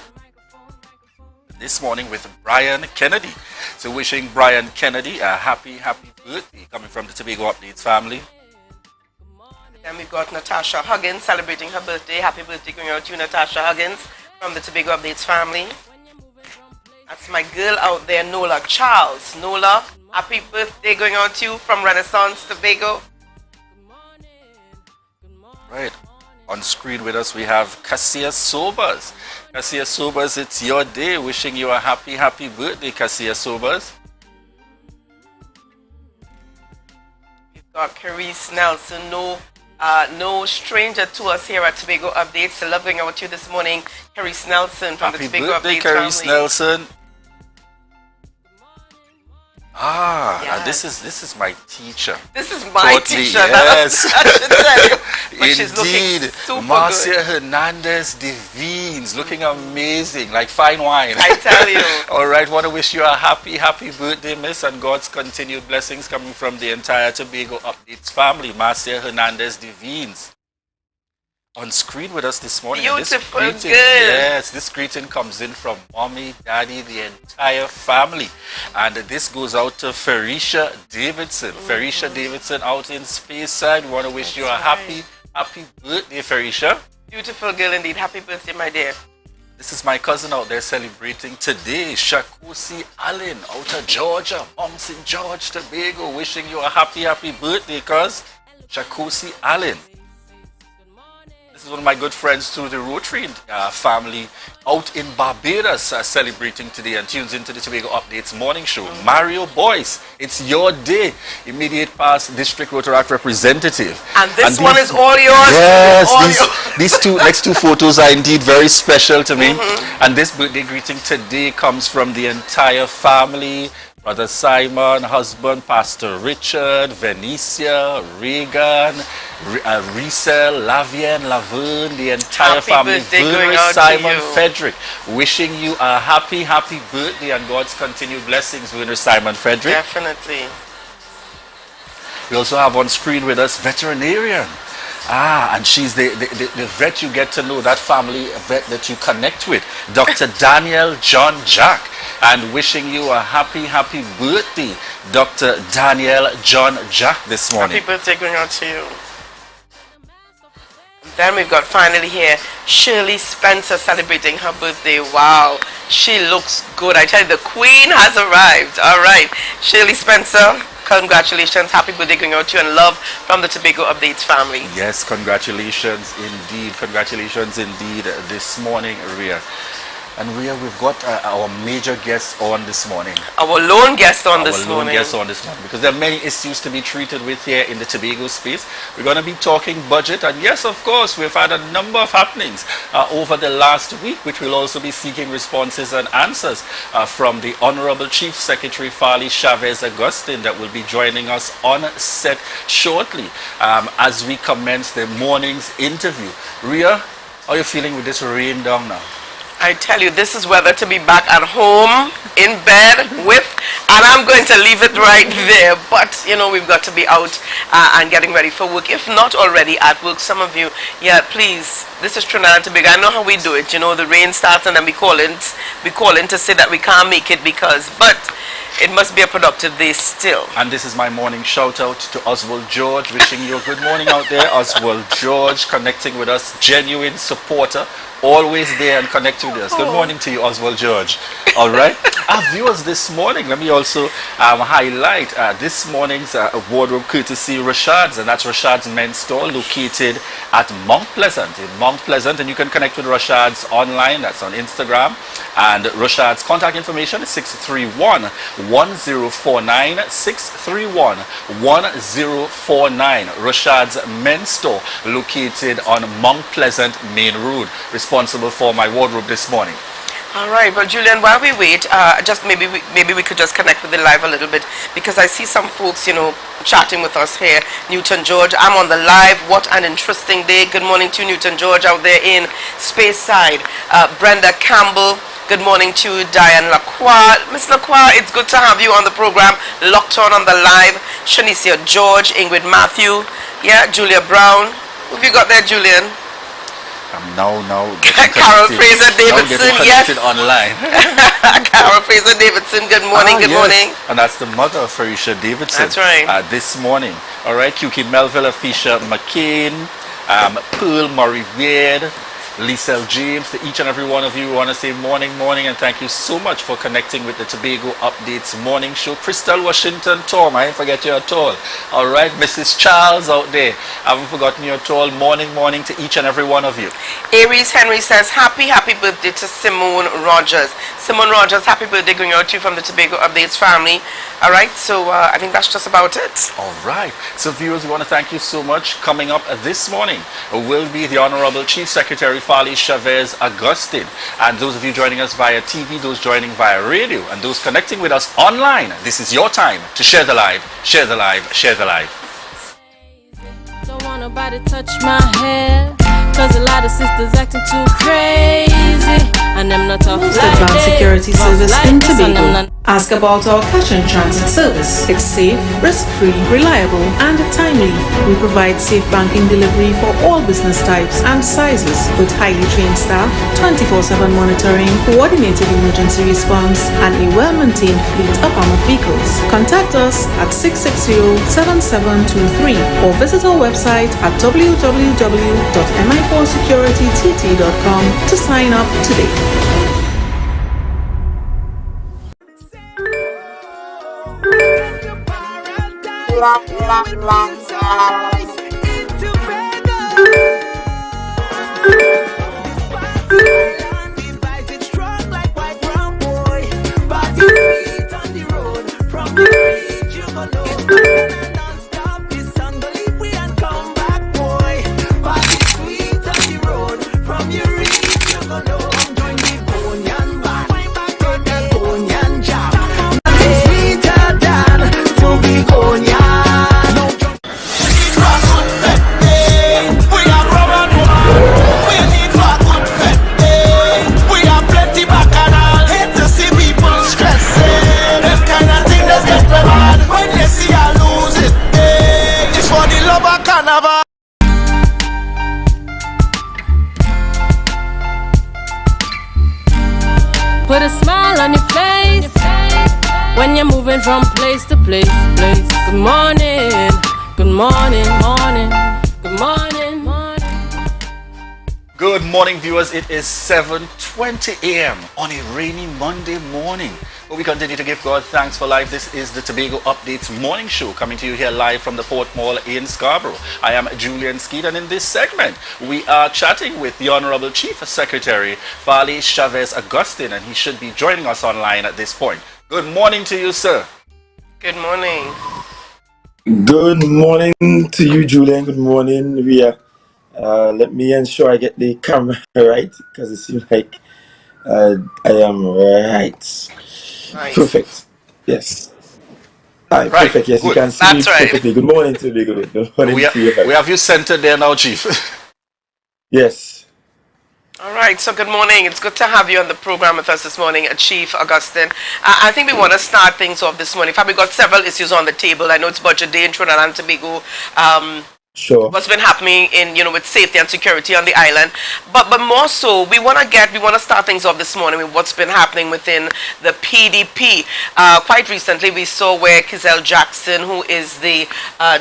this morning with Brian Kennedy. So wishing Brian Kennedy a happy birthday coming from the Tobago Updates family. Then we've got Natasha Huggins celebrating her birthday. Happy birthday going out to you, Natasha Huggins, from the Tobago Updates family. That's my girl out there, Nola Charles. Nola, happy birthday going out to you from Renaissance, Tobago. Right. On screen with us we have Cassia Sobers. Cassia Sobers, it's your day. Wishing you a happy birthday, Cassia Sobers. We've got Carice Nelson, no stranger to us here at Tobago Updates. Love going out to you this morning, Carice Nelson from the Tobago Updates Carice family. Nelson. Yes. This is my teacher. This is my teacher. Yes. I should tell you. But she's looking Indeed, super Marcia good. Hernandez Devines, looking amazing, like fine wine. I tell you. All right, want to wish you a happy birthday, miss, and God's continued blessings coming from the entire Tobago Updates family. Marcia Hernandez Devines on screen with us this morning. Beautiful girl. Yes, this greeting comes in from mommy, daddy, the entire family. And this goes out to Ferisha Davidson. Ferisha Davidson out in Speyside. We want to wish you a happy birthday, Ferisha. Beautiful girl indeed. Happy birthday, my dear. This is my cousin out there celebrating today, Shakusi Allen out of Georgia, Mom St. George, Tobago. Wishing you a happy birthday, cuz Shakusi Allen. This is one of my good friends through the Rotary family out in Barbados celebrating today and tunes into the Tobago Updates morning show. Mario Boyce, it's your day. Immediate past District Rotaract representative. And this one is all yours. Yes, these two next two photos are indeed very special to me. And this birthday greeting today comes from the entire family. Brother Simon, husband, Pastor Richard, Venicia, Reagan, Riesel, Lavian, Laverne, the entire family. Verna, Simon, Frederick, wishing you a happy birthday and God's continued blessings, Verna, Simon, Frederick. Definitely. We also have on screen with us veterinarian. And she's the vet you get to know, that family vet that you connect with, Dr. Daniel John Jack. And wishing you a happy birthday, Dr. Daniel John Jack, this morning. Happy birthday going out to you. Then we've got finally here Shirley Spencer celebrating her birthday. Wow, she looks good. I tell you, the queen has arrived. All right, Shirley Spencer, congratulations. Happy birthday going out to you and love from the Tobago Updates family. Yes, congratulations indeed. Congratulations indeed this morning, Rhea. And we've got our major guest on this morning. Our lone guest on this morning. Because there are many issues to be treated with here in the Tobago space. We're going to be talking budget, and yes, of course, we've had a number of happenings over the last week, which we'll also be seeking responses and answers from the Honorable Chief Secretary Farley Chavez Augustine, that will be joining us on set shortly as we commence the morning's interview. Ria, how are you feeling with this rain down now? I tell you, this is weather to be back at home, in bed with, and I'm going to leave it right there. But, you know, we've got to be out and getting ready for work. If not already at work, some of you, yeah, please, this is Trinidad and Tobago. I know how we do it. You know, the rain starts and then we call in to say that we can't make it because, but it must be a productive day still. And this is my morning shout out to Oswald George, wishing you a good morning out there. Oswald George connecting with us, genuine supporter, always there and connecting with us. Good morning to you, Oswald George. All right. Our viewers this morning, let me also highlight this morning's wardrobe courtesy Rashad's, and that's Rashad's men's store located at Mount Pleasant. In Mount Pleasant, and you can connect with Rashad's online, that's on Instagram. And Rashad's contact information is 631-1049, 631-1049. Rashad's men's store located on Mount Pleasant Main Road. Responsible for my wardrobe this morning. All right, well, Julian, while we wait, just maybe we could just connect with the live a little bit, because I see some folks, you know, chatting with us here. Newton George, I'm on the live. What an interesting day. Good morning to Newton George out there in Speyside. Brenda Campbell, good morning to Diane Lacroix. Miss Lacroix, it's good to have you on the program, locked on the live. Shanicia George, Ingrid Matthew, yeah, Julia Brown. Who have you got there, Julian? Now Carol Fraser Davidson, yes. Online. Carol Fraser Davidson, good morning, good morning. And that's the mother of Farisha Davidson. That's right. This morning. All right, Kuki Melville, Fisher McCain, Pearl Murray Weird, Lisa James, to each and every one of you, we want to say morning, and thank you so much for connecting with the Tobago Updates morning show. Crystal Washington Tom, I didn't forget you at all. All right, Mrs. Charles out there, I haven't forgotten you at all. Morning to each and every one of you. Aries Henry says, happy birthday to Simone Rogers. Simone Rogers, happy birthday going out to you from the Tobago Updates family. All right, so I think that's just about it. All right, so viewers, we want to thank you so much. Coming up this morning will be the Honorable Chief Secretary Farley Chavez Augustine. And those of you joining us via TV, those joining via radio, and those connecting with us online, this is your time to share the live, share the live, share the live. Don't want nobody touch my hair, cause a lot of sisters acting too crazy, and I'm not tough like Advanced Security Service in Tobago. Ask about our cash and transit service. It's safe, risk-free, reliable, and timely. We provide safe banking delivery for all business types and sizes with highly trained staff, 24/7 monitoring, coordinated emergency response, and a well-maintained fleet of armored vehicles. Contact us at 660-7723 or visit our website at www.mi4securitytt.com to sign up today. Put a smile on your face when you're moving from place to place. Good morning, good morning, good morning. Good morning, viewers. It is 7:20 a.m. on a rainy Monday morning. Well, we continue to give God thanks for life. This is the Tobago Updates morning show coming to you here live from the Port Mall in Scarborough. I am Julian Skeet, and in this segment, we are chatting with the Honorable Chief Secretary, Fali Chavez Agustin, and he should be joining us online at this point. Good morning to you, sir. Good morning. Good morning to you, Julian. Good morning, Ria. Let me ensure I get the camera right, because it seems like I am right. Nice. Perfect. Yes. Right. Perfect. Yes, Good. you can see That's me right. perfectly. Good morning to you. Good morning We to you. have you centered there now, Chief. Yes. All right, so good morning. It's good to have you on the program with us this morning, Chief Augustine. I think we want to start things off this morning. In fact, we've got several issues on the table. I know it's budget day in Trinidad and Tobago. Sure. What's been happening in, with safety and security on the island. But more so, we want to start things off this morning with what's been happening within the PDP. Quite recently, we saw where Kizelle Jackson, who is the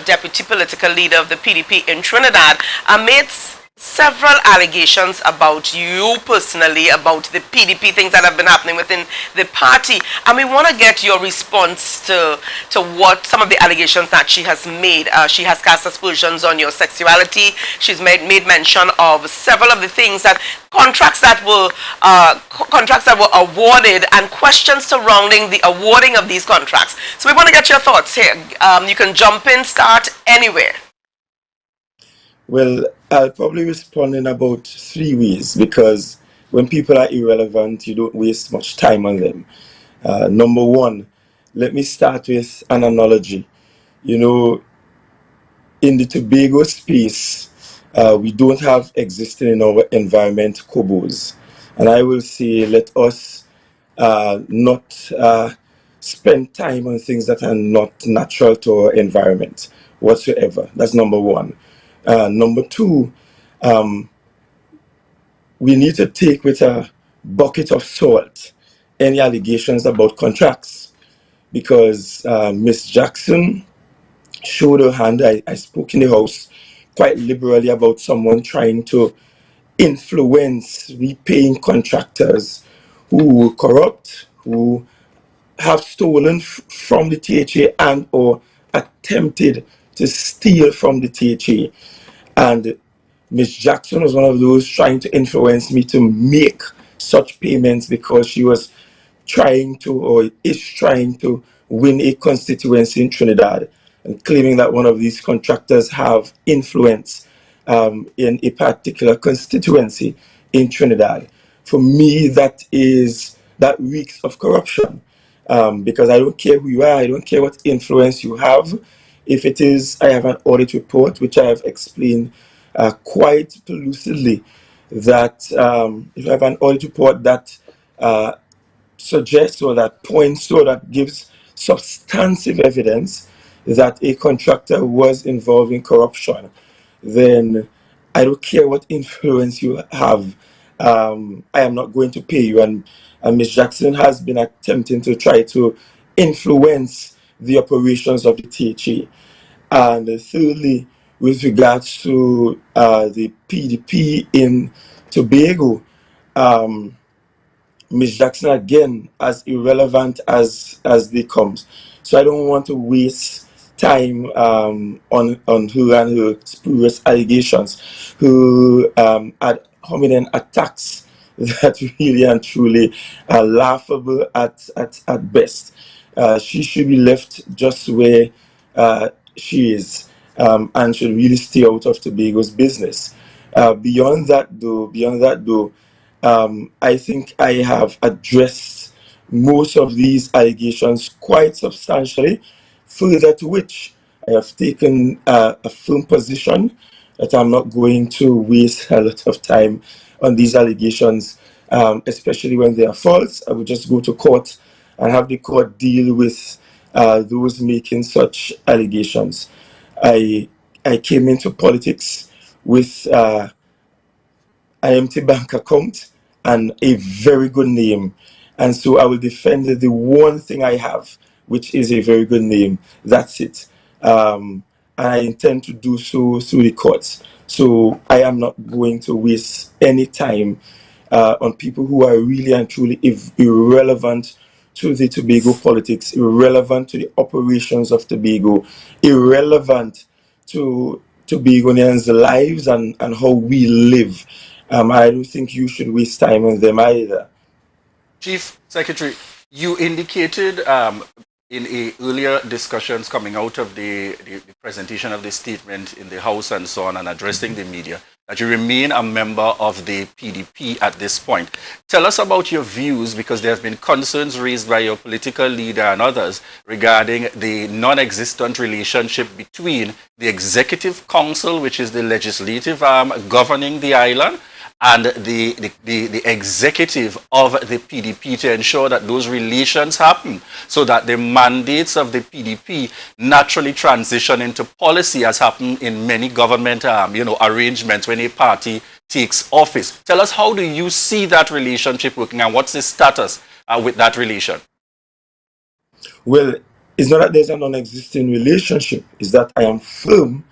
deputy political leader of the PDP in Trinidad, made several allegations about you personally, about the PDP, things that have been happening within the party, and we want to get your response to what some of the allegations that she has made. She has cast aspersions on your sexuality. She's made mention of several of the things that contracts that were awarded and questions surrounding the awarding of these contracts. So we want to get your thoughts here. You can jump in, start anywhere. Well, I'll probably respond in about 3 ways, because when people are irrelevant, you don't waste much time on them. Number one, let me start with an analogy. In the Tobago space, we don't have existing in our environment kobos. And I will say, let us not spend time on things that are not natural to our environment whatsoever. That's number one. Number two, we need to take with a bucket of salt any allegations about contracts, because Miss Jackson showed her hand. I spoke in the House quite liberally about someone trying to influence repaying contractors who were corrupt, who have stolen from the THA and or attempted to steal from the THA. And Miss Jackson was one of those trying to influence me to make such payments, because she was trying to, or is trying to, win a constituency in Trinidad, and claiming that one of these contractors have influence in a particular constituency in Trinidad. For me, that reeks of corruption, because I don't care who you are, I don't care what influence you have. If it is, I have an audit report which I have explained quite lucidly, that if I have an audit report that suggests, or that points, or that gives substantive evidence that a contractor was involved in corruption, then I don't care what influence you have. I am not going to pay you. And Ms. Jackson has been attempting to try to influence the operations of the THA. And thirdly, with regards to the PDP in Tobago, Ms. Jackson, again, as irrelevant as they comes. So I don't want to waste time on her and her spurious allegations, her ad hominem attacks that really and truly are laughable at best. She should be left just where she is, and should really stay out of Tobago's business. Beyond that, though, I think I have addressed most of these allegations quite substantially, further to which I have taken a firm position that I'm not going to waste a lot of time on these allegations, especially when they are false. I would just go to court and have the court deal with those making such allegations. I came into politics with an empty bank account and a very good name, and so I will defend the one thing I have, which is a very good name. That's it. And I intend to do so through the courts. So I am not going to waste any time on people who are really and truly irrelevant to the Tobago politics, irrelevant to the operations of Tobago, irrelevant to Tobagonians' lives and how we live. I don't think you should waste time on them either. Chief Secretary, you indicated in earlier discussions coming out of the presentation of the statement in the House and so on and addressing the media that you remain a member of the PDP at this point. Tell us about your views, because there have been concerns raised by your political leader and others regarding the non-existent relationship between the Executive Council, which is the legislative arm governing the island, and the executive of the PDP, to ensure that those relations happen, so that the mandates of the PDP naturally transition into policy, as happened in many government arrangements when a party takes office. Tell us, how do you see that relationship working, and what's the status with that relation? Well, it's not that there's a non-existing relationship, it's that I am firm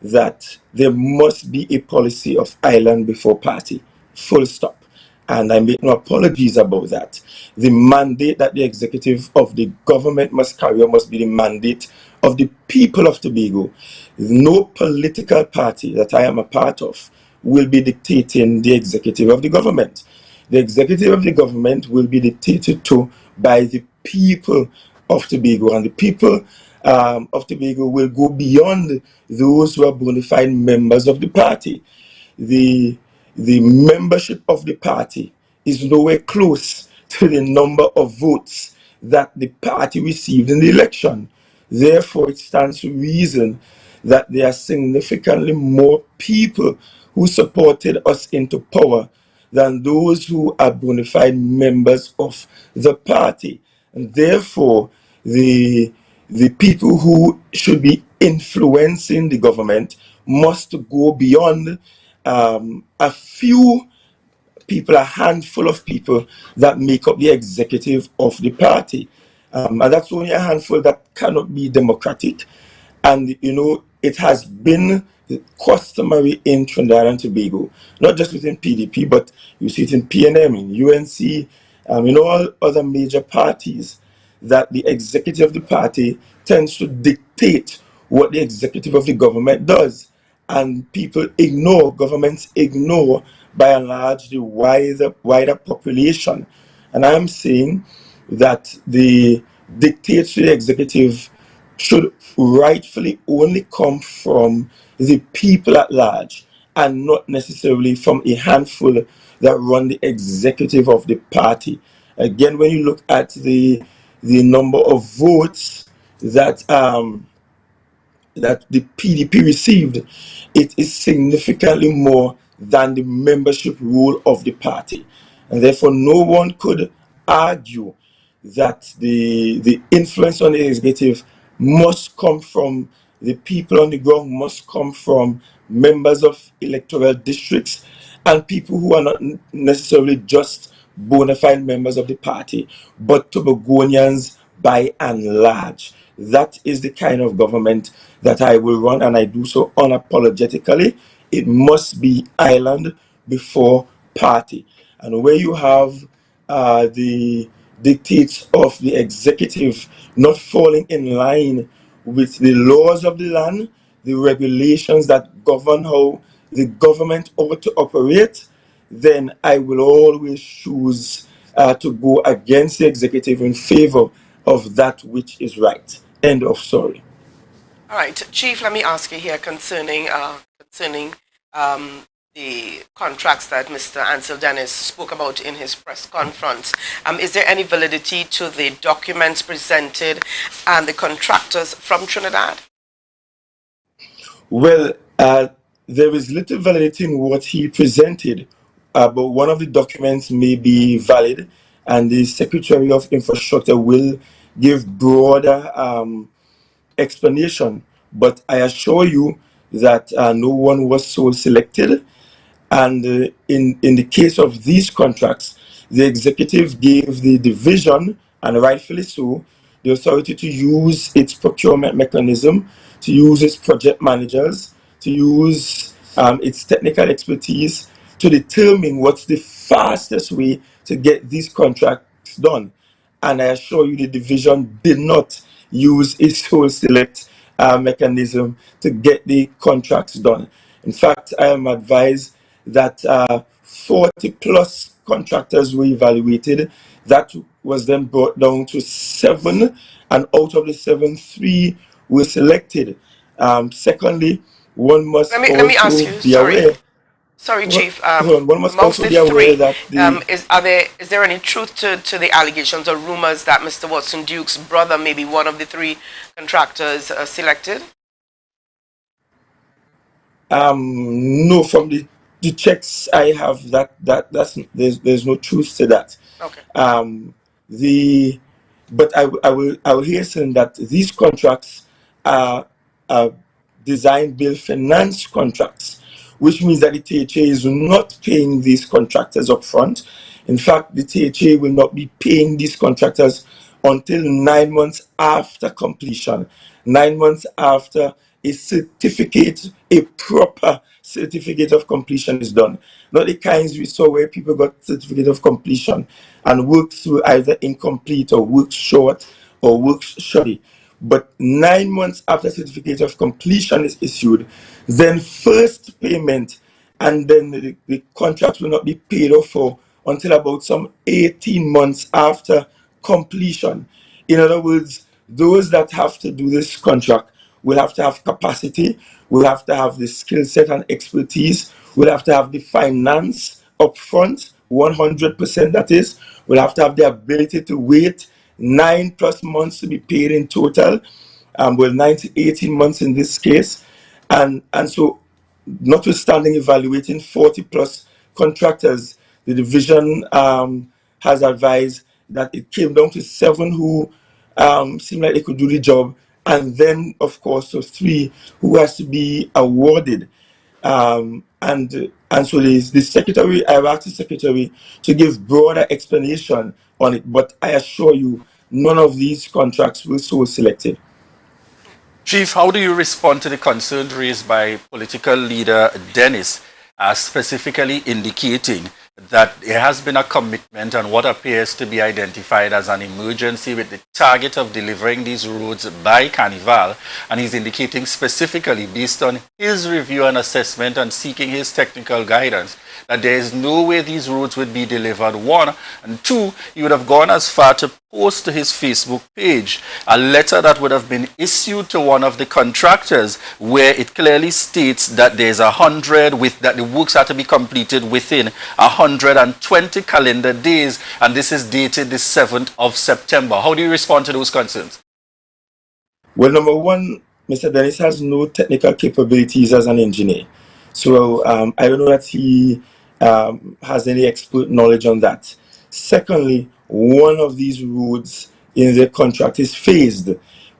that there must be a policy of island before party, full stop. And I make no apologies about that. The mandate that the executive of the government must carry out must be the mandate of the people of Tobago. No political party that I am a part of will be dictating the executive of the government. The executive of the government will be dictated to by the people of Tobago, and the people of Tobago will go beyond those who are bona fide members of the party. The membership of the party is nowhere close to the number of votes that the party received in the election. Therefore, it stands to reason that there are significantly more people who supported us into power than those who are bona fide members of the party. And therefore, the people who should be influencing the government must go beyond a few people, a handful of people that make up the executive of the party. And that's only a handful that cannot be democratic. And, it has been customary in Trinidad and Tobago, not just within PDP, but you see it in PNM, in UNC, in all other major parties, that the executive of the party tends to dictate what the executive of the government does. And people ignore, governments ignore, by and large, the wider population. And I'm saying that the dictates to the executive should rightfully only come from the people at large, and not necessarily from a handful that run the executive of the party. Again, when you look at the number of votes that that the PDP received, it is significantly more than the membership roll of the party. And therefore, no one could argue that the influence on the executive must come from the people on the ground, must come from members of electoral districts, and people who are not necessarily just bona fide members of the party, but Tobagonians by and large. That is the kind of government that I will run, and I do so unapologetically. It must be island before party. And where you have the dictates of the executive not falling in line with the laws of the land, the regulations that govern how the government ought to operate, then I will always choose to go against the executive in favor of that which is right. End of story. All right, Chief, let me ask you here concerning the contracts that Mr. Ansel Dennis spoke about in his press conference. Is there any validity to the documents presented and the contractors from Trinidad? Well, there is little validity in what he presented, but one of the documents may be valid, and the Secretary of Infrastructure will give broader explanation. But I assure you that no one was so selected. And in the case of these contracts, the executive gave the division, and rightfully so, the authority to use its procurement mechanism, to use its project managers, to use its technical expertise to determine what's the fastest way to get these contracts done. and I assure you the division did not use its sole select mechanism to get the contracts done. In fact, I am advised that 40 plus contractors were evaluated. That was then brought down to 7, and out of the 7, 3 were selected. Secondly, one must Let me ask also you. be Sorry, aware. sorry, Chief. Hold on, one must Amongst also the be aware three, that the is there any truth to the allegations or rumors that Mr. Watson Duke's brother may be one of the 3 contractors selected? No, from the checks I have, that's there's no truth to that. Okay. The but I will hasten that these contracts are design build finance contracts, which means that the THA is not paying these contractors up front. In fact, the THA will not be paying these contractors until 9 months after completion, 9 months after a certificate, a proper certificate of completion is done. Not the kinds we saw where people got certificate of completion and worked through either incomplete or worked short or worked shoddy. But 9 months after certificate of completion is issued, then first payment, and then the contract will not be paid off for until about some 18 months after completion. In other words, those that have to do this contract will have to have capacity, will have to have the skill set and expertise, will have to have the finance upfront, 100% that is, will have to have the ability to wait 9+ months to be paid in total, well, 9 to 18 months in this case. And so, notwithstanding evaluating 40 plus contractors, the division has advised that it came down to 7 who seemed like they could do the job, and then, of course, so 3 who has to be awarded. And so the secretary, I've asked the secretary to give broader explanation on it, but I assure you, none of these contracts were so selected. Chief, how do you respond to the concerns raised by political leader Dennis, specifically indicating that there has been a commitment on what appears to be identified as an emergency with the target of delivering these roads by Carnival, and he's indicating specifically based on his review and assessment and seeking his technical guidance that there is no way these roads would be delivered, 1, and 2, he would have gone as far to post to his Facebook page a letter that would have been issued to one of the contractors where it clearly states that there's 100 with that the works are to be completed within 120 calendar days, and this is dated the 7th of September. How do you respond to those concerns? Well, number one, Mr. Dennis has no technical capabilities as an engineer. So I don't know that he has any expert knowledge on that. Secondly, one of these roads in the contract is phased,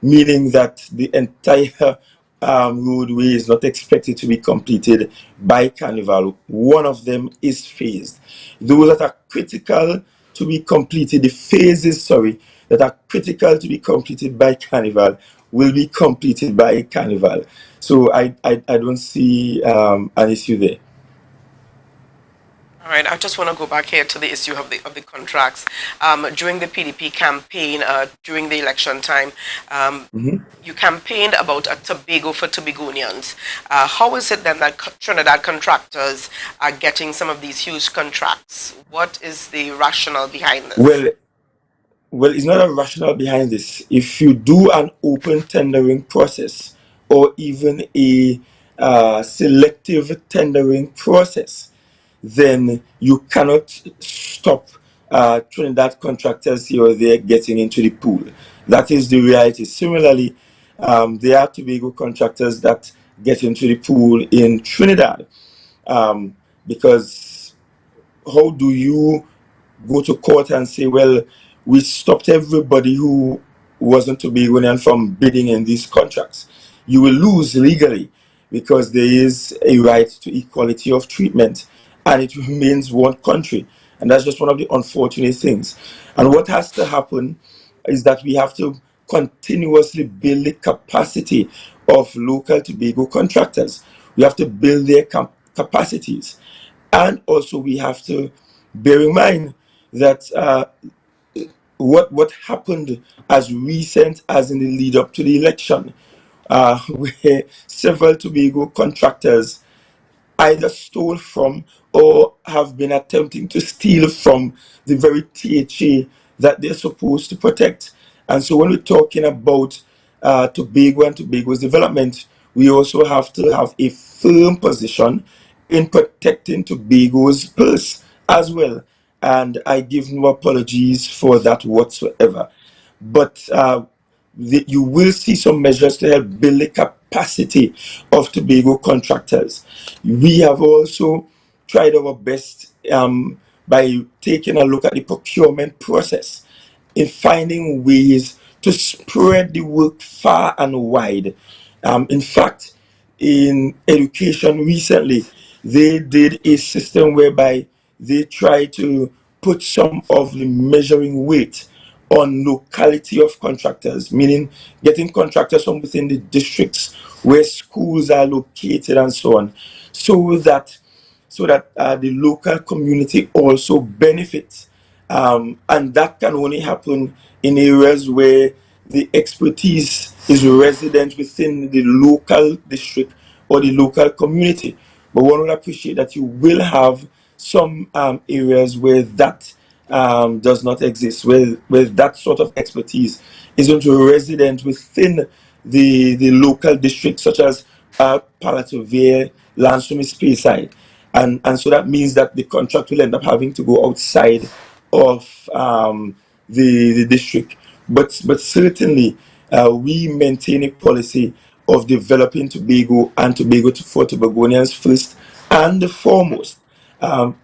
meaning that the entire roadway is not expected to be completed by Carnival. One of them is phased. Those that are critical to be completed, the phases, sorry, that are critical to be completed by Carnival will be completed by Carnival. So I don't see an issue there. All right, I just want to go back here to the issue of the contracts. During the PDP campaign, during the election time, you campaigned about a Tobago for Tobagonians. How is it then that Trinidad contractors are getting some of these huge contracts? What is the rationale behind this? Well, it's not a rationale behind this. If you do an open tendering process or even a selective tendering process, then you cannot stop Trinidad contractors here or there getting into the pool. That is the reality. Similarly, there are Tobago contractors that get into the pool in Trinidad, because how do you go to court and say, well, we stopped everybody who wasn't Tobagonian from bidding in these contracts? You will lose legally because there is a right to equality of treatment, and it remains one country. And that's just one of the unfortunate things. And what has to happen is that we have to continuously build the capacity of local Tobago contractors. We have to build their capacities. And also we have to bear in mind that what happened as recent as in the lead up to the election, where several Tobago contractors either stole from or have been attempting to steal from the very THA that they're supposed to protect. And so when we're talking about Tobago and Tobago's development, we also have to have a firm position in protecting Tobago's purse as well. And I give no apologies for that whatsoever. But you will see some measures to help build the capacity of Tobago contractors. We have also tried our best by taking a look at the procurement process in finding ways to spread the work far and wide. In fact, in education recently, they did a system whereby they tried to put some of the measuring weight on locality of contractors, meaning getting contractors from within the districts where schools are located and so on, so that the local community also benefits. And that can only happen in areas where the expertise is resident within the local district or the local community. But one would appreciate that you will have some areas where that does not exist, where that sort of expertise isn't resident within the local district, such as Palatavere, Lansome, Speyside. And so that means that the contract will end up having to go outside of the district. But certainly, we maintain a policy of developing Tobago and Tobago for Tobagonians first and foremost.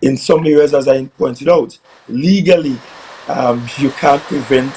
In some areas, as I pointed out, legally, you can't prevent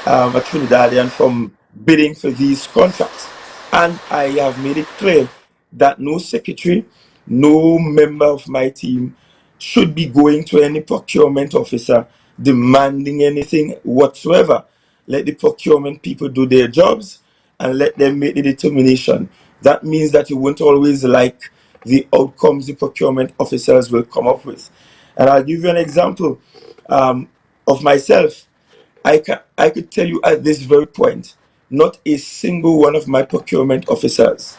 a Trinidadian from bidding for these contracts. And I have made it clear that no secretary, no member of my team should be going to any procurement officer demanding anything whatsoever. Let the procurement people do their jobs and let them make the determination. That means that you won't always like the outcomes the procurement officers will come up with. And I'll give you an example of myself. I could tell you at this very point, not a single one of my procurement officers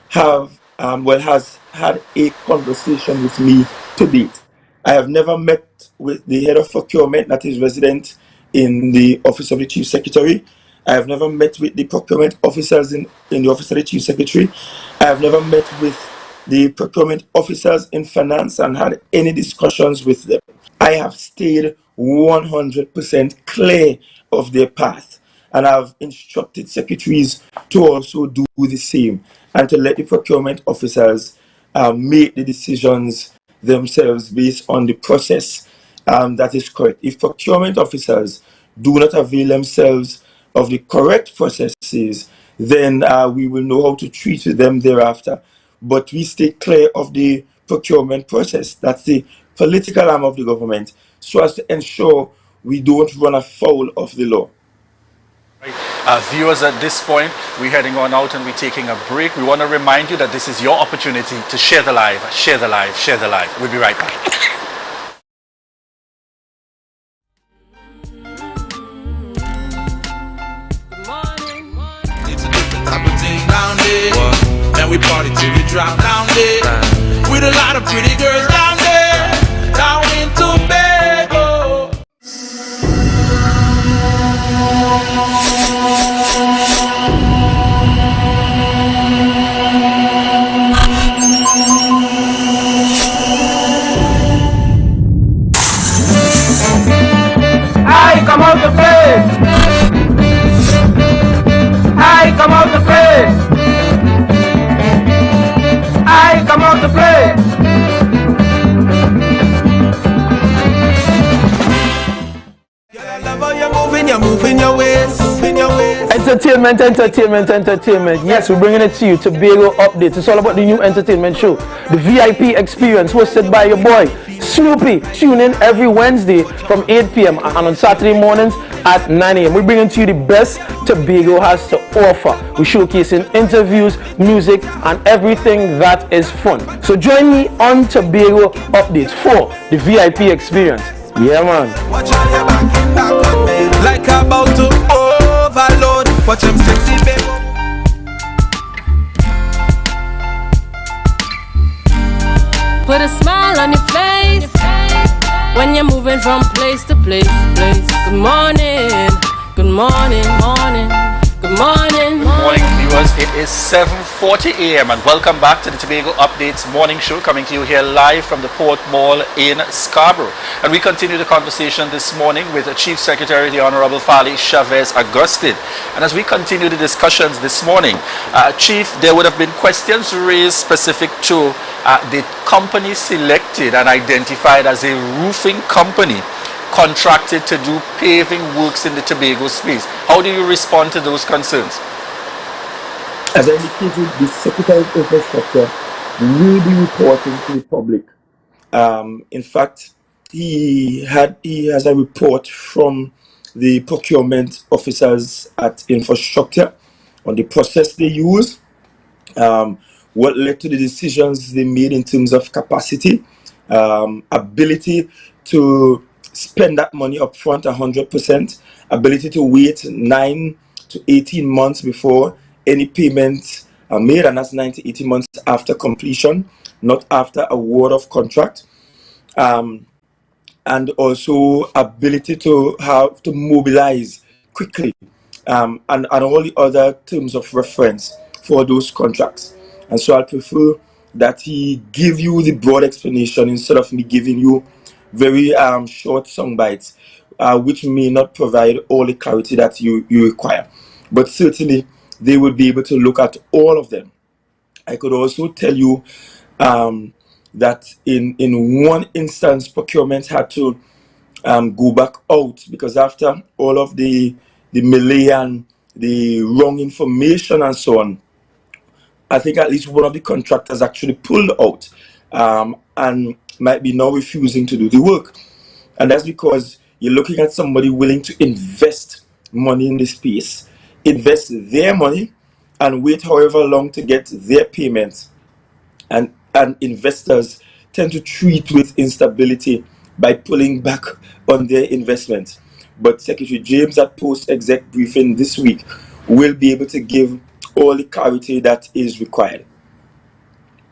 has had a conversation with me to date. I have never met with the head of procurement that is resident in the office of the chief secretary. I have never met with the procurement officers in the office of the chief secretary. I have never met with the procurement officers in finance and had any discussions with them. I have stayed 100% clear of their path, and I've instructed secretaries to also do the same and to let the procurement officers make the decisions themselves based on the process that is correct. If procurement officers do not avail themselves of the correct processes, then we will know how to treat them thereafter. But we stay clear of the procurement process. That's the political arm of the government, so as to ensure we don't run afoul of the law. Viewers, at this point, we're heading on out and we're taking a break. We want to remind you that this is your opportunity to share the live, share the live, share the live. We'll be right back. It's a different type of thing down there. And we party till we drop down there. With a lot of pretty girls down there. Down in Tobago. I come out to play. I come out to play. I come out to play. You're moving your ways. Entertainment. Yes, we're bringing it to you. Tobago Updates. It's all about the new entertainment show, the VIP Experience, hosted by your boy Snoopy. Tune in every Wednesday from 8 p.m. and on Saturday mornings at 9 a.m. We're bringing to you the best Tobago has to offer. We're showcasing interviews, music, and everything that is fun. So join me on Tobago Updates for the VIP Experience. Yeah, man. Watch out, you're back in back on me. Like place. Good morning, good morning, morning, good morning. Morning viewers, it is 7:40 a.m. and welcome back to the Tobago Updates morning show, coming to you here live from the Port Mall in Scarborough. And we continue the conversation this morning with the Chief Secretary, the Honorable Fali Chavez Agustin. And as we continue the discussions this morning, Chief, there would have been questions raised specific to the company selected and identified as a roofing company contracted to do paving works in the Tobago space. How do you respond to those concerns? As I indicated, the Secretary of Infrastructure will be reporting to the public. In fact, he has a report from the procurement officers at Infrastructure on the process they use, what led to the decisions they made in terms of capacity, ability to spend that money up front 100%, ability to wait 9 to 18 months before any payments are made, and that's 9 to 18 months after completion, not after award of contract. And also ability to have to mobilize quickly, and all the other terms of reference for those contracts. And so I prefer that he give you the broad explanation instead of me giving you very short sound bites, which may not provide all the clarity that you require. But certainly they will be able to look at all of them. I could also tell you that in one instance, procurement had to go back out because after all of the melee and the wrong information and so on, I think at least one of the contractors actually pulled out and might be now refusing to do the work. And that's because you're looking at somebody willing to invest money in the space, invest their money, and wait however long to get their payments. And investors tend to treat with instability by pulling back on their investment. But Secretary James at post-exec briefing this week will be able to give all the clarity that is required.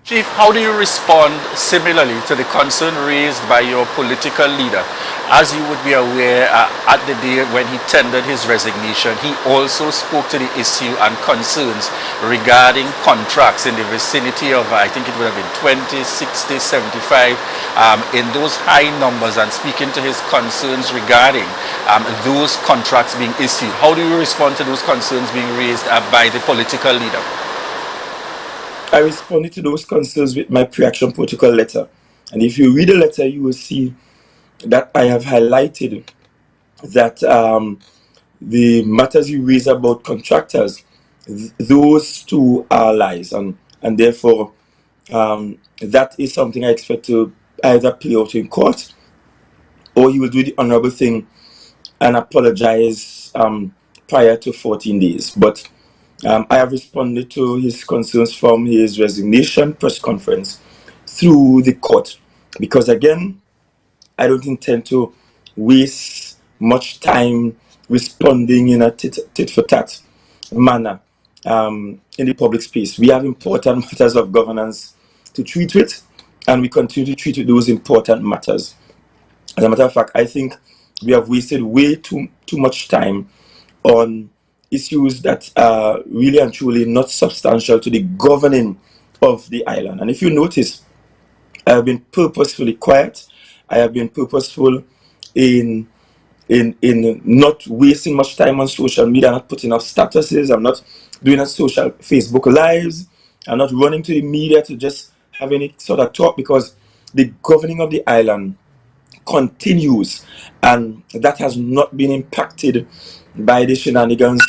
Chief, how do you respond similarly to the concern raised by your political leader? As you would be aware, at the day when he tendered his resignation, he also spoke to the issue and concerns regarding contracts in the vicinity of, I think it would have been 20, 60, 75, in those high numbers, and speaking to his concerns regarding those contracts being issued. How do you respond to those concerns being raised by the political leader? I responded to those concerns with my pre-action protocol letter. And if you read the letter, you will see that I have highlighted that the matters you raise about contractors, those two are lies. And therefore, that is something I expect to either play out in court, or he will do the honorable thing and apologize prior to 14 days. But I have responded to his concerns from his resignation press conference through the court, because again, I don't intend to waste much time responding in a tit-for-tat manner in the public space. We have important matters of governance to treat with, and we continue to treat with those important matters. As a matter of fact, I think we have wasted way too much time on issues that are really and truly not substantial to the governing of the island. And if you notice, I have been purposefully quiet. I have been purposeful in not wasting much time on social media, not putting up statuses. I'm not doing a social Facebook lives. I'm not running to the media to just have any sort of talk, because the governing of the island continues, and that has not been impacted by the shenanigans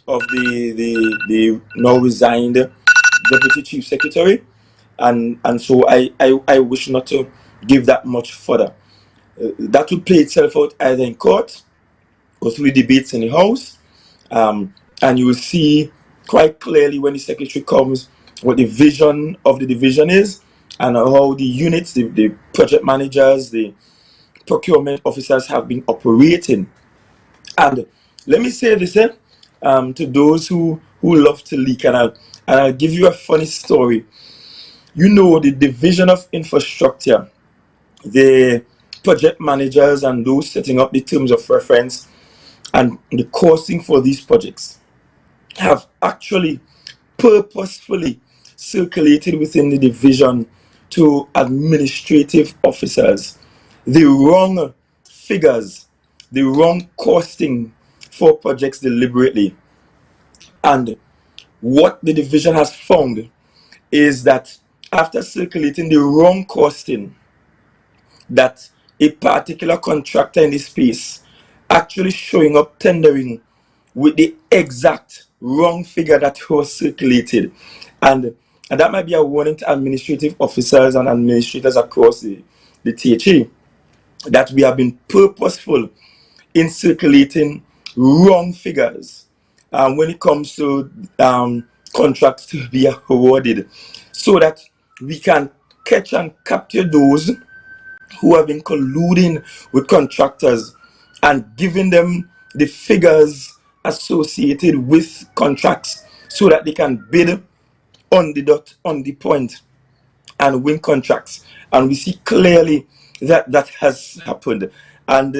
of the now resigned Deputy Chief Secretary, and so I wish not to give that much further. That will play itself out either in court or through debates in the House, and you will see quite clearly when the Secretary comes what the vision of the division is, and how the units, the project managers, the procurement officers have been operating. And let me say this to those who love to leak, and I'll give you a funny story. You know, the Division of Infrastructure, they project managers and those setting up the terms of reference and the costing for these projects have actually purposefully circulated within the division to administrative officers the wrong figures, the wrong costing for projects deliberately. And what the division has found is that after circulating the wrong costing, that a particular contractor in the space actually showing up tendering with the exact wrong figure that was circulated. And that might be a warning to administrative officers and administrators across the THA that we have been purposeful in circulating wrong figures when it comes to contracts to be awarded, so that we can catch and capture those who have been colluding with contractors and giving them the figures associated with contracts so that they can bid on the dot, on the point, and win contracts. And we see clearly that that has happened. And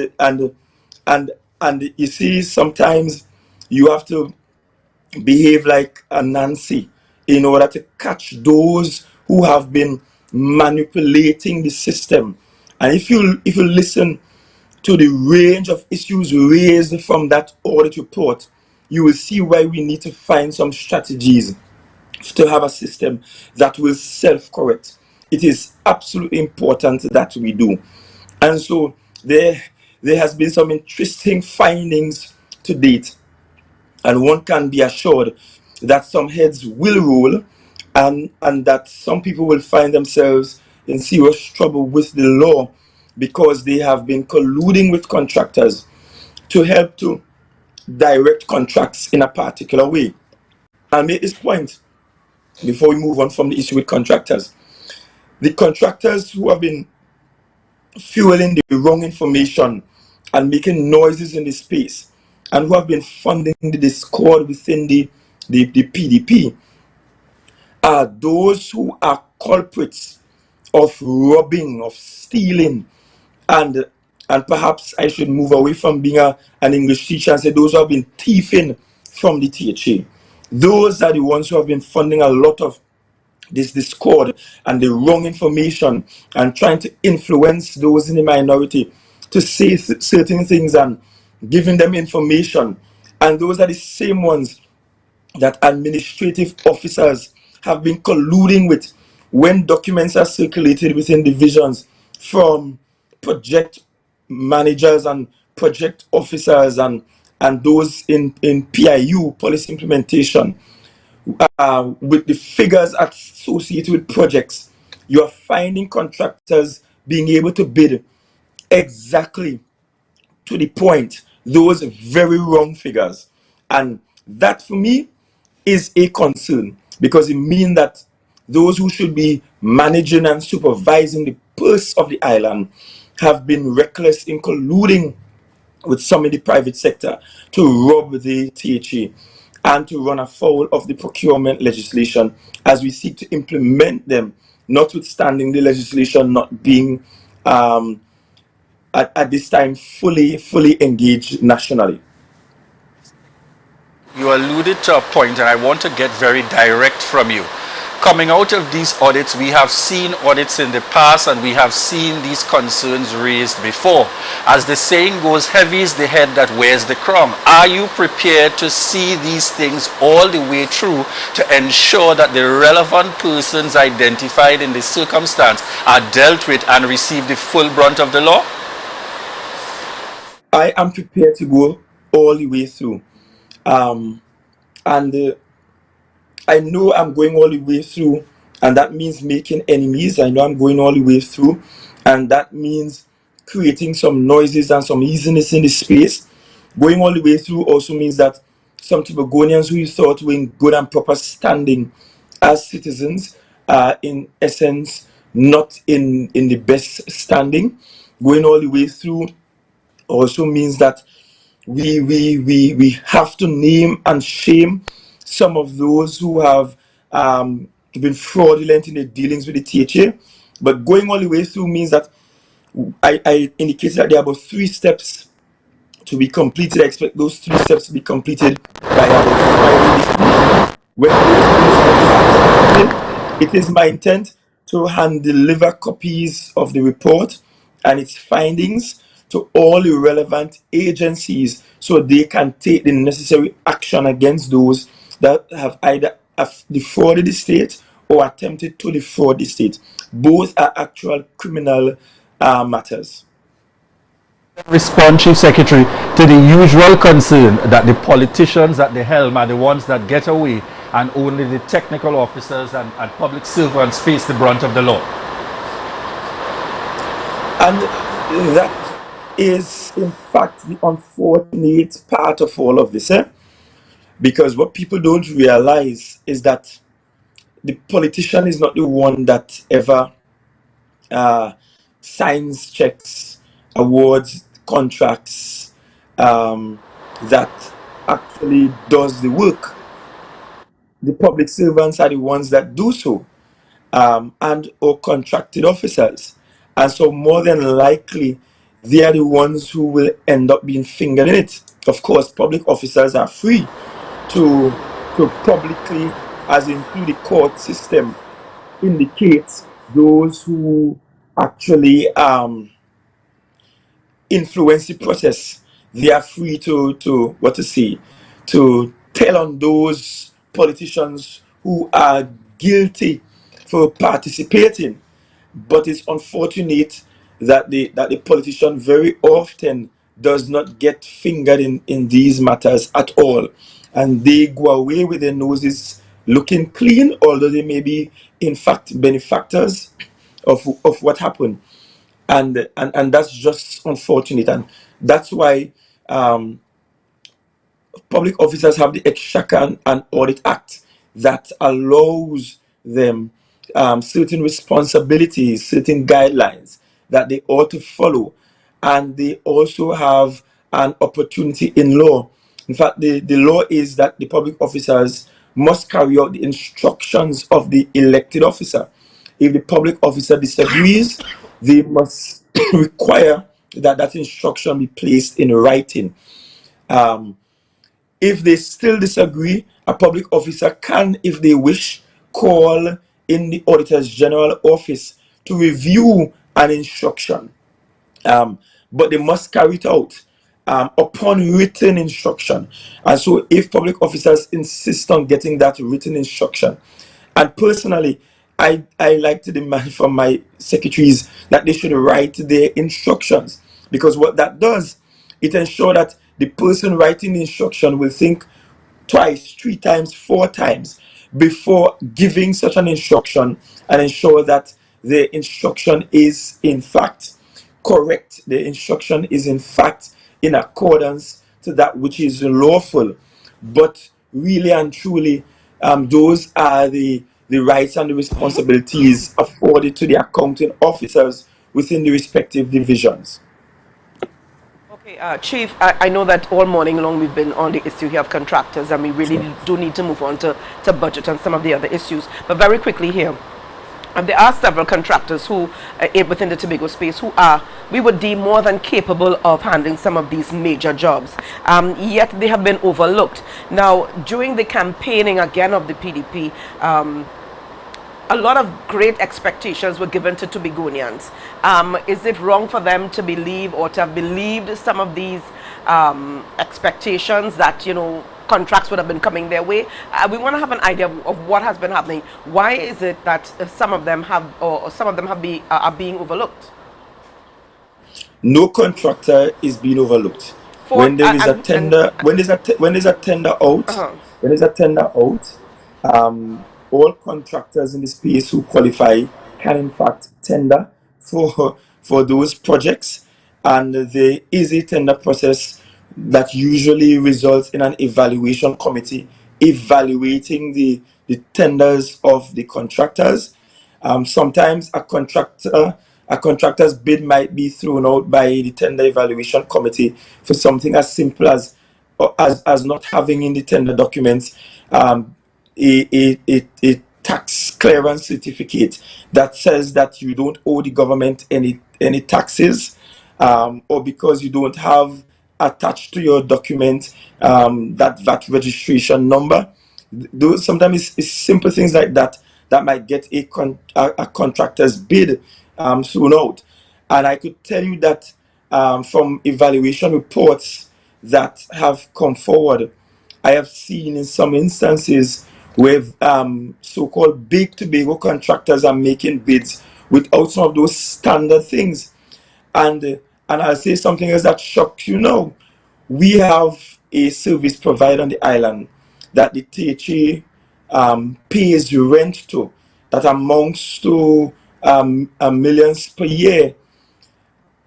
you see, sometimes you have to behave like a Nancy in order to catch those who have been manipulating the system. And if you listen to the range of issues raised from that audit report, you will see why we need to find some strategies to have a system that will self-correct. It is absolutely important that we do. And so there has been some interesting findings to date, and one can be assured that some heads will roll, and that some people will find themselves in serious trouble with the law because they have been colluding with contractors to help to direct contracts in a particular way. I'll make this point before we move on from the issue with contractors. The contractors who have been fueling the wrong information and making noises in the space, and who have been funding the discord within the PDP, are those who are culprits of robbing, of stealing, and perhaps I should move away from being an English teacher and say those who have been thieving from the THA. Those are the ones who have been funding a lot of this discord and the wrong information, and trying to influence those in the minority to say certain things and giving them information. And those are the same ones that administrative officers have been colluding with when documents are circulated within divisions from project managers and project officers and those in PIU, policy implementation, with the figures associated with projects. You are finding contractors being able to bid exactly to the point those very wrong figures. And that for me is a concern, because it means that those who should be managing and supervising the purse of the island have been reckless in colluding with some in the private sector to rob the THA and to run afoul of the procurement legislation as we seek to implement them, notwithstanding the legislation not being at this time fully engaged nationally. You alluded to a point, and I want to get very direct from you. Coming out of these audits, we have seen audits in the past, and we have seen these concerns raised before. As the saying goes, heavy is the head that wears the crown. Are you prepared to see these things all the way through to ensure that the relevant persons identified in the circumstance are dealt with and receive the full brunt of the law? I am prepared to go all the way through. I know I'm going all the way through, and that means making enemies. I know I'm going all the way through, and that means creating some noises and some easiness in the space. Going all the way through also means that some Tobagonians who you thought were in good and proper standing as citizens are in essence not in the best standing. Going all the way through also means that we have to name and shame some of those who have been fraudulent in their dealings with the THA. But going all the way through means that I indicated that there are about 3 steps to be completed. I expect those 3 steps to be completed by about Friday this week. When those 3 steps are completed, it is my intent to hand deliver copies of the report and its findings to all the relevant agencies so they can take the necessary action against those that have either defrauded the state or attempted to defraud the state. Both are actual criminal matters. Respond, Chief Secretary, to the usual concern that the politicians at the helm are the ones that get away and only the technical officers and public servants face the brunt of the law. And that is, in fact, the unfortunate part of all of this. Because what people don't realize is that the politician is not the one that ever signs checks, awards, contracts, that actually does the work. The public servants are the ones that do so, and or contracted officers. And so more than likely, they are the ones who will end up being fingered in it. Of course, public officers are free to publicly, as in through the court system, indicate those who actually influence the process. They are free to tell on those politicians who are guilty for participating. But it's unfortunate that the politician very often does not get fingered in these matters at all, and they go away with their noses looking clean, although they may be in fact benefactors of what happened. And that's just unfortunate, and that's why public officers have the Exchequer and Audit Act that allows them certain responsibilities, certain guidelines that they ought to follow, and they also have an opportunity in law. In fact, the law is that the public officers must carry out the instructions of the elected officer. If the public officer disagrees, they must require that that instruction be placed in writing. If they still disagree, a public officer can, if they wish, call in the Auditor's General Office to review an instruction. But they must carry it out upon written instruction. And so if public officers insist on getting that written instruction, and personally, I like to demand from my secretaries that they should write their instructions, because what that does, it ensures that the person writing the instruction will think twice, 3 times, 4 times before giving such an instruction, and ensure that the instruction is in fact correct. The instruction is in fact in accordance to that which is lawful. But really and truly, those are the rights and the responsibilities afforded to the accounting officers within the respective divisions. Okay, Chief, I know that all morning long we've been on the issue here of contractors, and we really do need to move on to budget and some of the other issues. But very quickly here, there are several contractors who, within the Tobago space, who are, we would deem, more than capable of handling some of these major jobs, yet they have been overlooked. Now, during the campaigning again of the PDP, a lot of great expectations were given to Tobagonians. Is it wrong for them to believe, or to have believed some of these expectations that, you know, contracts would have been coming their way? We want to have an idea of what has been happening. Why is it that some of them have, or some of them have are being overlooked? No contractor is being overlooked. When there is a tender, when there's a tender out, when there's a tender out, all contractors in the space who qualify can in fact tender for those projects, and there is a tender process that usually results in an evaluation committee evaluating the tenders of the contractors. Sometimes a contractor's bid might be thrown out by the tender evaluation committee for something as simple as not having in the tender documents a tax clearance certificate that says that you don't owe the government any taxes, or because you don't have attached to your document that VAT registration number. Those sometimes it's simple things like that that might get a contractor's bid thrown out. And I could tell you that from evaluation reports that have come forward, I have seen in some instances where so-called big Tobago contractors are making bids without some of those standard things. And I'll say something else that shocks you now. We have a service provider on the island that the THA pays rent to, that amounts to millions per year.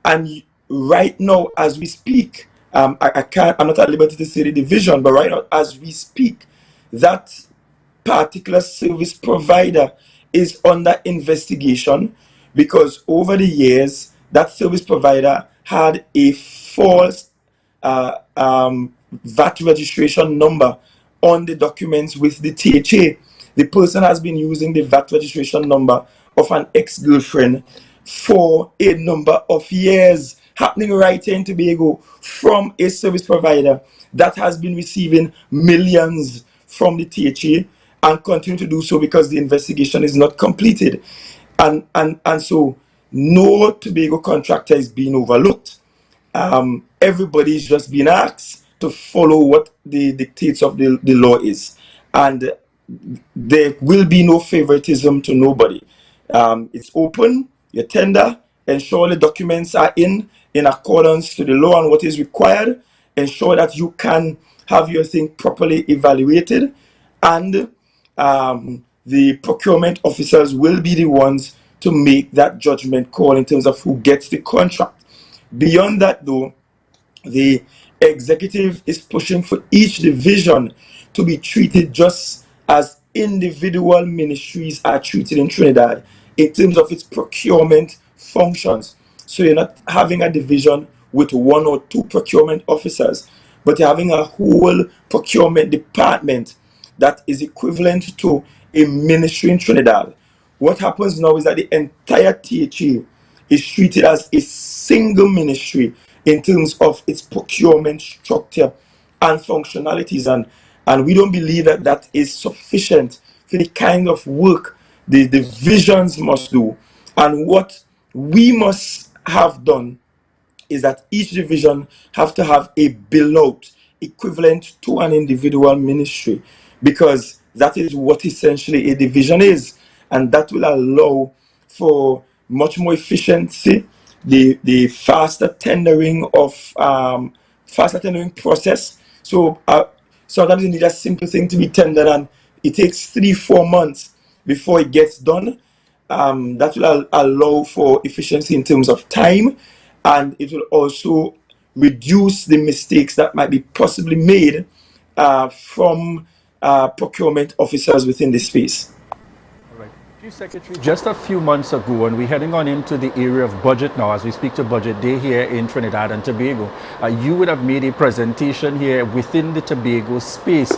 And right now, as we speak, I'm not at liberty to say the division, but right now, as we speak, that particular service provider is under investigation because over the years, that service provider had a false VAT registration number on the documents with the THA. The person has been using the VAT registration number of an ex-girlfriend for a number of years, happening right here in Tobago from a service provider that has been receiving millions from the THA and continue to do so because the investigation is not completed. And so no Tobago contractor is being overlooked. Everybody is just being asked to follow what the dictates of the law is. And there will be no favoritism to nobody. It's open, you tender, ensure the documents are in accordance to the law and what is required, ensure that you can have your thing properly evaluated, and the procurement officers will be the ones to make that judgment call in terms of who gets the contract. Beyond that, though, the executive is pushing for each division to be treated just as individual ministries are treated in Trinidad in terms of its procurement functions. So you're not having a division with one or two procurement officers, but you're having a whole procurement department that is equivalent to a ministry in Trinidad. What happens now is that the entire THA is treated as a single ministry in terms of its procurement structure and functionalities, and we don't believe that that is sufficient for the kind of work the divisions must do. And what we must have done is that each division have to have a bill-out equivalent to an individual ministry, because that is what essentially a division is, and that will allow for much more efficiency, the faster tendering of faster tendering process. So sometimes you need a simple thing to be tendered and it takes 3-4 months before it gets done. That will allow for efficiency in terms of time, and it will also reduce the mistakes that might be possibly made from procurement officers within the space. Chief Secretary, just a few months ago, and we're heading on into the area of budget now as we speak to Budget Day here in Trinidad and Tobago, you would have made a presentation here within the Tobago space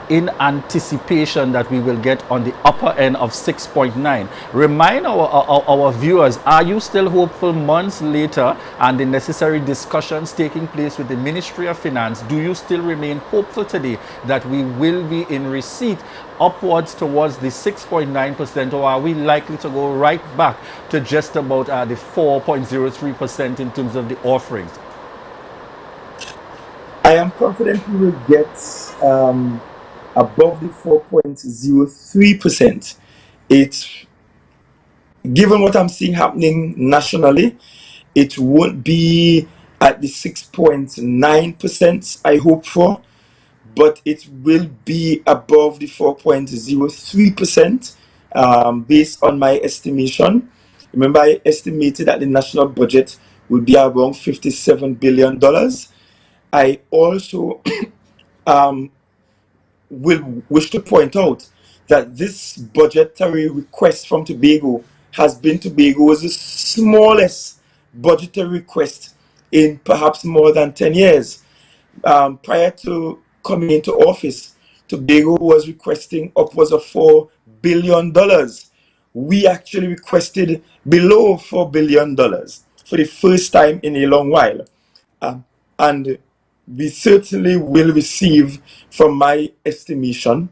in anticipation that we will get on the upper end of 6.9. Remind our viewers, are you still hopeful months later and the necessary discussions taking place with the Ministry of Finance? Do you still remain hopeful today that we will be in receipt upwards towards the 6.9%, or are we likely to go right back to just about the 4.03% in terms of the offerings? I am confident we will get above the 4.03%. It's, given what I'm seeing happening nationally, it won't be at the 6.9% I hope for, but it will be above the 4.03% based on my estimation. Remember, I estimated that the national budget would be around $57 billion. I also will wish to point out that this budgetary request from Tobago has been Tobago's smallest budgetary request in perhaps more than 10 years. Prior to coming into office, Tobago was requesting upwards of $4 billion. We actually requested below $4 billion for the first time in a long while. And we certainly will receive, from my estimation,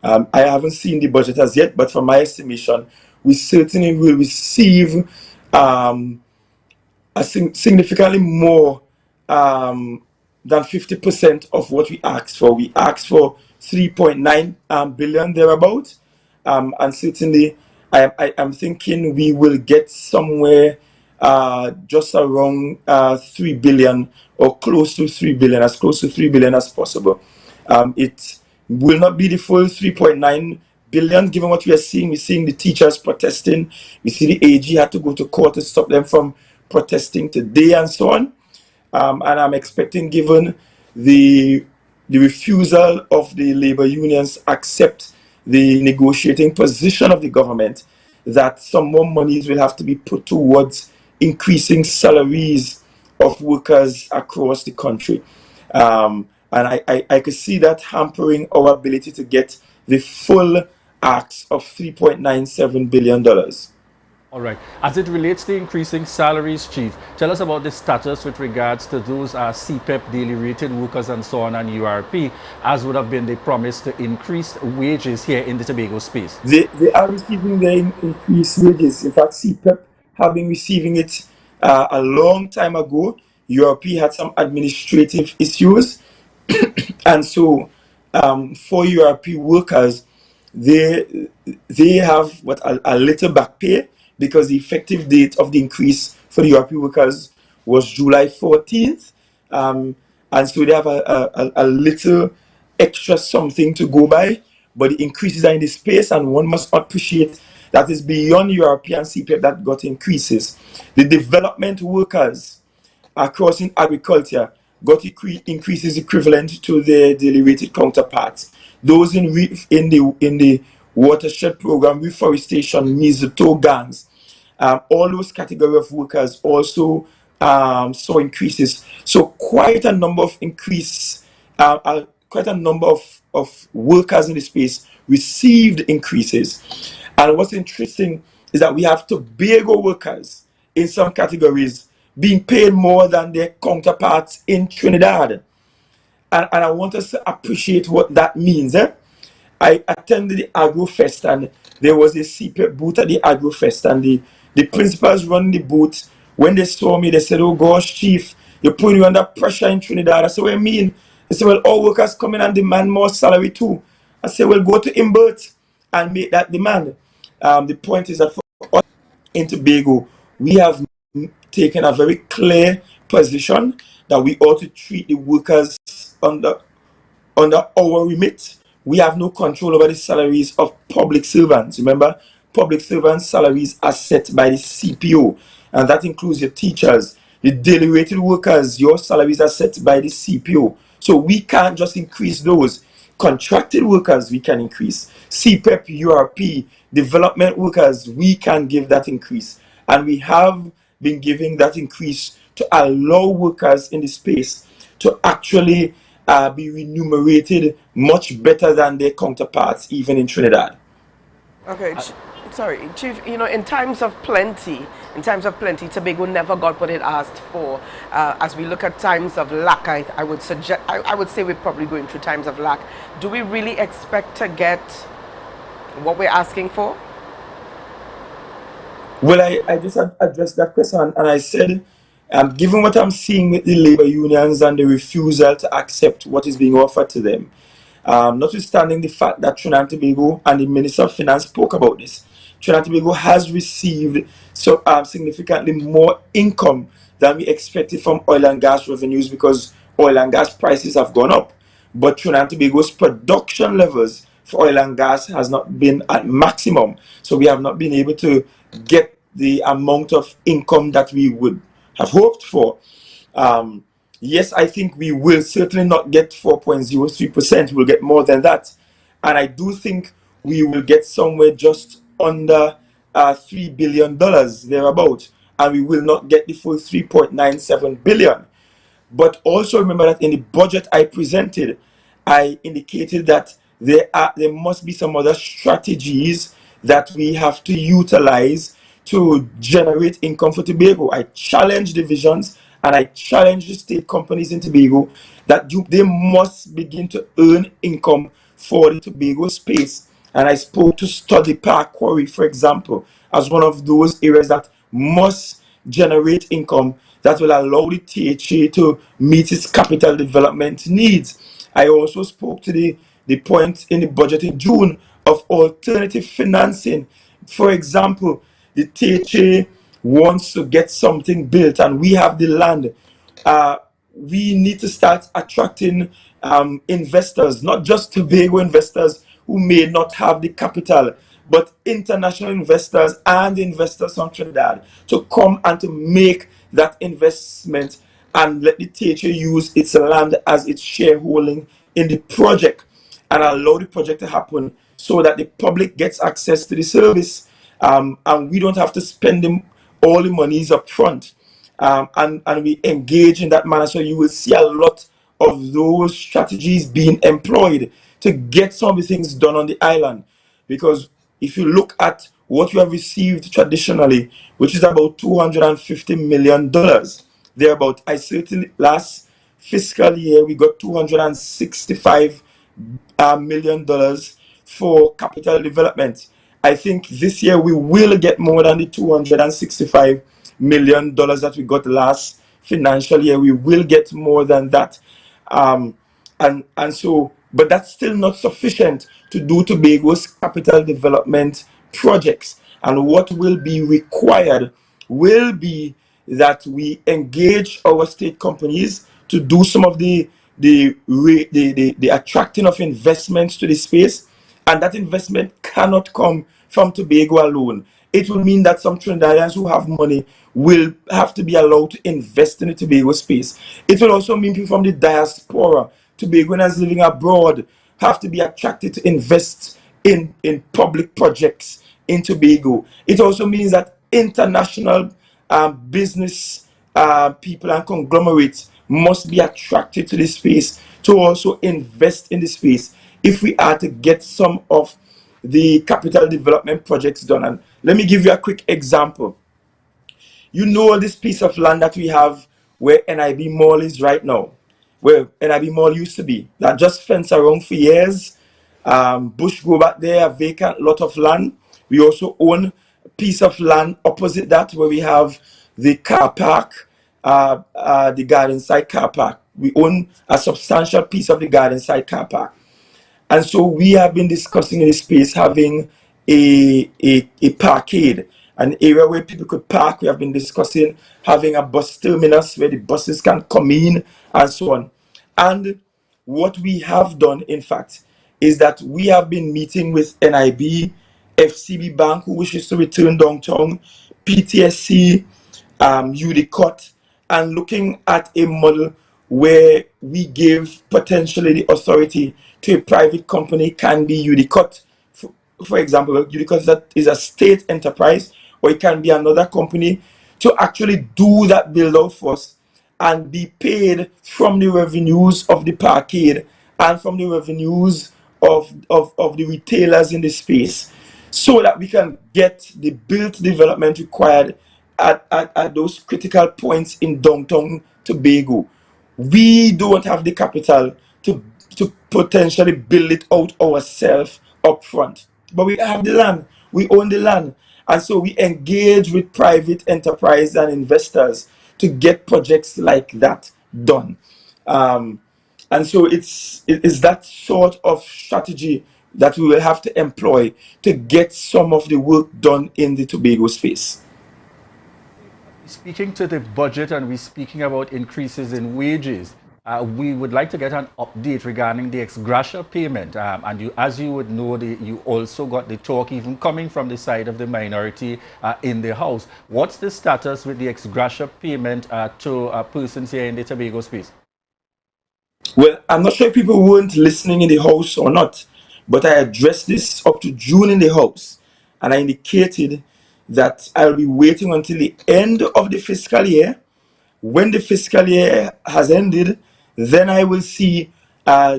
I haven't seen the budget as yet, but from my estimation, we certainly will receive significantly more than 50% of what we asked for. We asked for 3.9 billion thereabout, and certainly I'm thinking we will get somewhere just around 3 billion or close to 3 billion, as close to 3 billion as possible. It will not be the full 3.9 billion given what we are seeing. We're seeing the teachers protesting. We see the AG had to go to court to stop them from protesting today and so on. And I'm expecting, given the refusal of the labor unions accept the negotiating position of the government, that some more monies will have to be put towards increasing salaries of workers across the country. And I could see that hampering our ability to get the full ask of $3.97 billion. All right. As it relates to increasing salaries, Chief, tell us about the status with regards to those CPEP daily rated workers and so on, and URP, as would have been the promise to increase wages here in the Tobago space. They are receiving their increased wages. In fact, CPEP have been receiving it a long time ago. URP had some administrative issues. And so for URP workers, they have a little back pay, because the effective date of the increase for the URP workers was July 14th. And so they have a little extra something to go by, but the increases are in the space, and one must appreciate that is beyond URP and CPF that got increases. The development workers across in agriculture got increases equivalent to their daily rated counterparts. Those in the watershed program, reforestation, Mizuto gangs, all those category of workers also saw increases. So quite a number of quite a number of workers in the space received increases. And what's interesting is that we have Tobago workers in some categories being paid more than their counterparts in Trinidad. And I want us to appreciate what that means. I attended the Agro Fest, and there was a CPEP booth at the Agro Fest, and the principals running the booth, when they saw me, they said, "Oh gosh, Chief, you're putting you under pressure in Trinidad." I said, "What do you mean?" They said, "Well, all workers come in and demand more salary too." I said, "Well, go to Imbert and make that demand." The point is that for us in Tobago, we have taken a very clear position that we ought to treat the workers under our remit. We have no control over the salaries of public servants. Remember, public servants' salaries are set by the CPO, and that includes your teachers, the daily rated workers. Your salaries are set by the CPO. So we can't just increase those. Contracted workers, we can increase. CPEP, URP, development workers, we can give that increase. And we have been giving that increase to allow workers in the space to actually be remunerated much better than their counterparts, even in Trinidad. Okay, sorry, Chief. You know, in times of plenty, Tobago never got what it asked for. As we look at times of lack, I would say we're probably going through times of lack. Do we really expect to get what we're asking for? Well, I just addressed that question, and I said, given what I'm seeing with the labor unions and the refusal to accept what is being offered to them, notwithstanding the fact that Trinidad and Tobago and the Minister of Finance spoke about this, Trinidad and Tobago has received significantly more income than we expected from oil and gas revenues, because oil and gas prices have gone up. But Trinidad and Tobago's production levels for oil and gas has not been at maximum. So we have not been able to get the amount of income that we would have hoped for. Yes, I think we will certainly not get 4.03%. We'll get more than that. And I do think we will get somewhere just under $3 billion thereabout. And we will not get the full 3.97 billion. But also remember that in the budget I presented, I indicated that there must be some other strategies that we have to utilize to generate income for Tobago. I challenge divisions and I challenge the state companies in Tobago that they must begin to earn income for the Tobago space. And I spoke to Study Park Quarry, for example, as one of those areas that must generate income that will allow the THA to meet its capital development needs. I also spoke to the point in the budget in June of alternative financing. For example, the THA wants to get something built and we have the land. We need to start attracting investors, not just Tobago investors who may not have the capital, but international investors and investors from Trinidad to come and to make that investment and let the THA use its land as its shareholding in the project and allow the project to happen so that the public gets access to the service, and we don't have to spend all the monies up front, and we engage in that manner. So you will see a lot of those strategies being employed to get some of the things done on the island. Because if you look at what we have received traditionally, which is about $250 million, thereabout, I certainly, last fiscal year, we got $265 million for capital development. I think this year we will get more than the $265 million that we got last financial year. We will get more than that. And so, but that's still not sufficient to do Tobago's capital development projects. And what will be required will be that we engage our state companies to do some of the attracting of investments to the space, and that investment cannot come from Tobago alone. It will mean that some Trinidadians who have money will have to be allowed to invest in the Tobago space. It will also mean people from the diaspora, Tobagoans living abroad, have to be attracted to invest in public projects in Tobago. It also means that international business people and conglomerates must be attracted to this space to also invest in the space if we are to get some of the capital development projects done. And let me give you a quick example. You know this piece of land that we have where NIB Mall is right now, where NIB Mall used to be, that just fenced around for years. Bush go back there, a vacant lot of land. We also own a piece of land opposite that where we have the car park, the garden side car park. We own a substantial piece of the garden side car park. And so we have been discussing in this space having a parkade, an area where people could park. We have been discussing having a bus terminus where the buses can come in and so on. And what we have done, in fact, is that we have been meeting with NIB, FCB Bank, who wishes to return downtown, PTSC, UDCOT, and looking at a model where we give potentially the authority to a private company, can be UDCOT. For example, UDCOT is a state enterprise, or it can be another company to actually do that build out for us and be paid from the revenues of the parkade and from the revenues of the retailers in the space, so that we can get the built development required at those critical points in downtown Tobago. We don't have the capital to potentially build it out ourselves up front, but we have the land, we own the land, and so we engage with private enterprise and investors to get projects like that done. And so it's that sort of strategy that we will have to employ to get some of the work done in the Tobago space. Speaking to the budget, and we're speaking about increases in wages, we would like to get an update regarding the ex gratia payment. And as you would know, you also got the talk even coming from the side of the minority in the House. What's the status with the ex gratia payment to persons here in the Tobago space? Well, I'm not sure if people weren't listening in the House or not, but I addressed this up to June in the House, and I indicated that I'll be waiting until the end of the fiscal year. When the fiscal year has ended, then I will see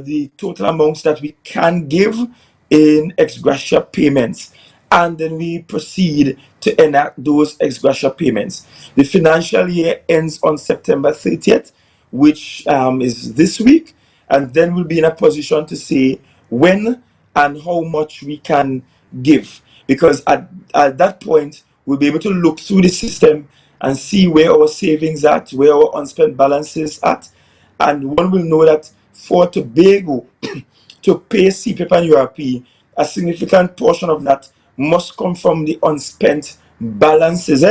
the total amounts that we can give in ex gratia payments, and then we proceed to enact those ex gratia payments. The financial year ends on September 30th, which is this week, and then we'll be in a position to say when and how much we can give, because at that point we'll be able to look through the system and see where our savings at, where our unspent balance is at, and one will know that for Tobago to pay CPEP and URP, a significant portion of that must come from the unspent balances,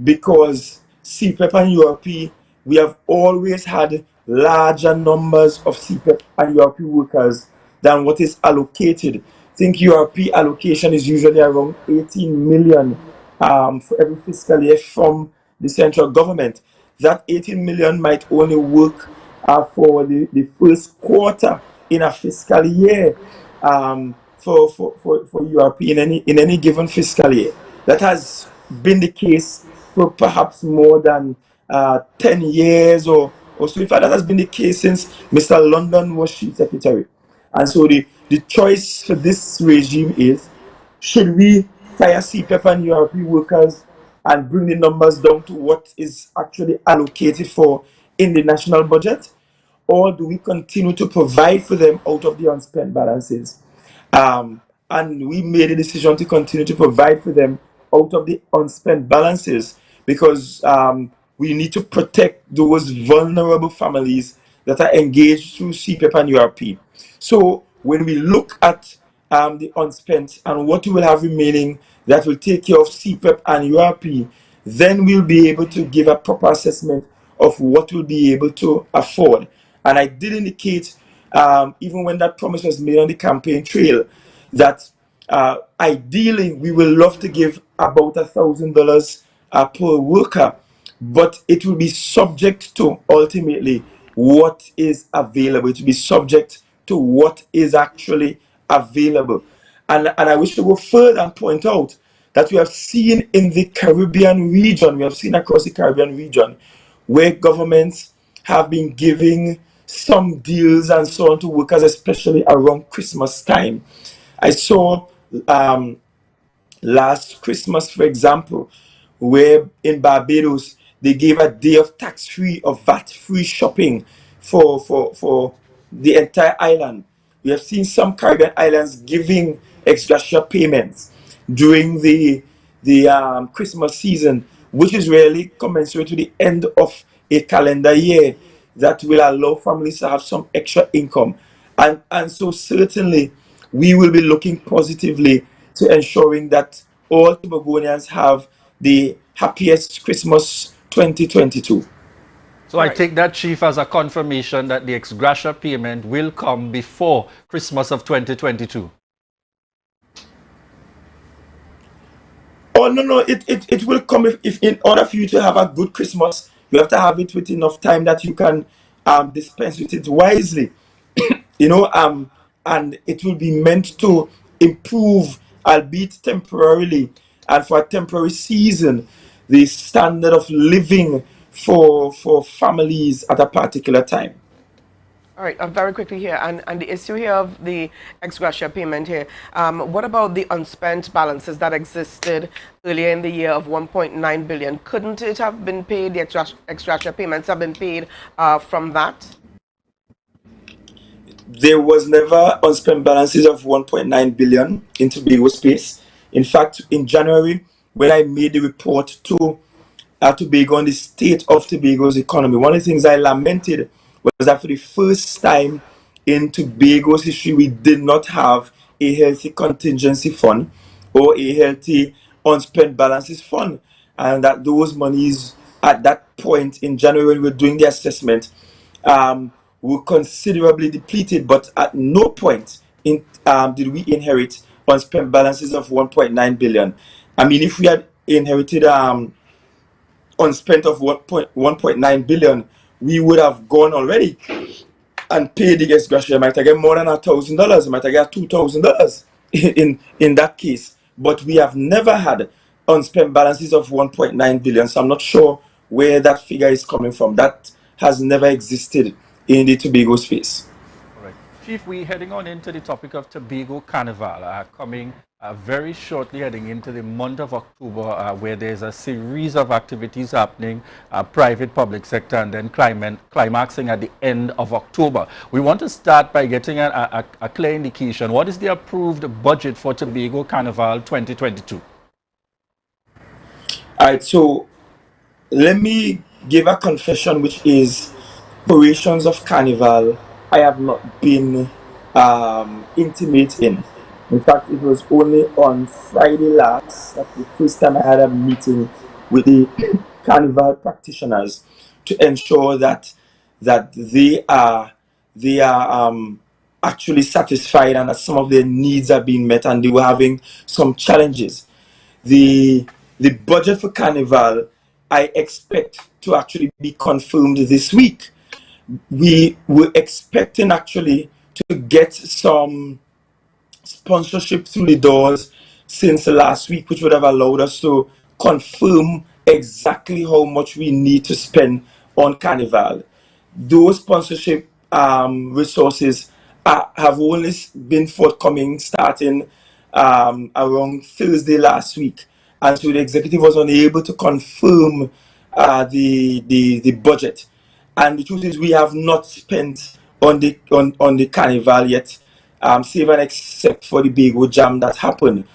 because CPEP and URP, we have always had larger numbers of CPEP and URP workers than what is allocated. I think URP allocation is usually around 18 million for every fiscal year from the central government. That 18 million might only work for the first quarter in a fiscal year for URP in any given fiscal year. That has been the case for perhaps more than 10 years or so. In fact, that has been the case since Mr. London was Chief Secretary. And so the choice for this regime is, should we fire CPEP and URP workers and bring the numbers down to what is actually allocated for in the national budget, or do we continue to provide for them out of the unspent balances? And we made a decision to continue to provide for them out of the unspent balances, because we need to protect those vulnerable families that are engaged through CPEP and URP. So when we look at the unspent and what we will have remaining that will take care of CPEP and URP, then we'll be able to give a proper assessment of what we'll be able to afford. And I did indicate, even when that promise was made on the campaign trail, that ideally we will love to give about $1,000 per worker, but it will be subject to ultimately what is available. It will be subject to what is actually available. And I wish to go further and point out that we have seen in the Caribbean region, we have seen across the Caribbean region, where governments have been giving some deals and so on to workers, especially around Christmas time. I saw last Christmas, for example, where in Barbados they gave a day of tax-free or VAT-free shopping for the entire island. We have seen some Caribbean islands giving ex gratia payments during the Christmas season, which is really commensurate to the end of a calendar year, that will allow families to have some extra income. And so certainly we will be looking positively to ensuring that all Tobagonians have the happiest Christmas 2022. So I take that, Chief, as a confirmation that the ex gratia payment will come before Christmas of 2022. Oh, no, it will come if in order for you to have a good Christmas, you have to have it with enough time that you can dispense with it wisely. And it will be meant to improve, albeit temporarily, and for a temporary season, the standard of living for families at a particular time. All right, very quickly here, and the issue here of the ex gratia payment here, what about the unspent balances that existed earlier in the year of 1.9 billion? Couldn't it have been paid, the ex gratia payments have been paid from that? There was never unspent balances of 1.9 billion in Tobago space. In fact, in January, when I made the report to Tobago on the state of Tobago's economy, one of the things I lamented was that for the first time in Tobago's history, we did not have a healthy contingency fund or a healthy unspent balances fund, and that those monies at that point in January when we were doing the assessment were considerably depleted, but at no point did we inherit unspent balances of 1.9 billion. I mean, if we had inherited unspent of 1.9 billion, we would have gone already and paid the ex gratia. I might have get more than $1,000. I might have get $2,000 in that case. But we have never had unspent balances of 1.9 billion. So I'm not sure where that figure is coming from. That has never existed in the Tobago space. Chief, we're heading on into the topic of Tobago Carnival, coming very shortly, heading into the month of October, where there's a series of activities happening, private, public sector, and then climaxing at the end of October. We want to start by getting a clear indication. What is the approved budget for Tobago Carnival 2022? All right, so let me give a confession, which is operations of Carnival I have not been intimate in. In fact, it was only on Friday last that the first time I had a meeting with the Carnival practitioners to ensure that they are actually satisfied and that some of their needs are being met, and they were having some challenges. The budget for Carnival I expect to actually be confirmed this week. We were expecting actually to get some sponsorship through the doors since last week, which would have allowed us to confirm exactly how much we need to spend on Carnival. Those sponsorship resources have only been forthcoming starting around Thursday last week, and so the executive was unable to confirm the budget. And the truth is, we have not spent on the Carnival yet, save and except for the Bago Jam that happened.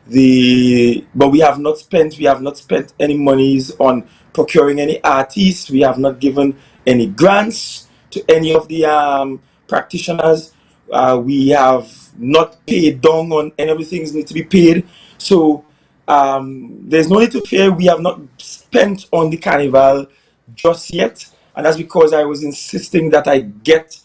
But we have not spent any monies on procuring any artists. We have not given any grants to any of the practitioners. We have not paid down on any of the things need to be paid. So there's no need to fear. We have not spent on the Carnival just yet, and that's because I was insisting that I get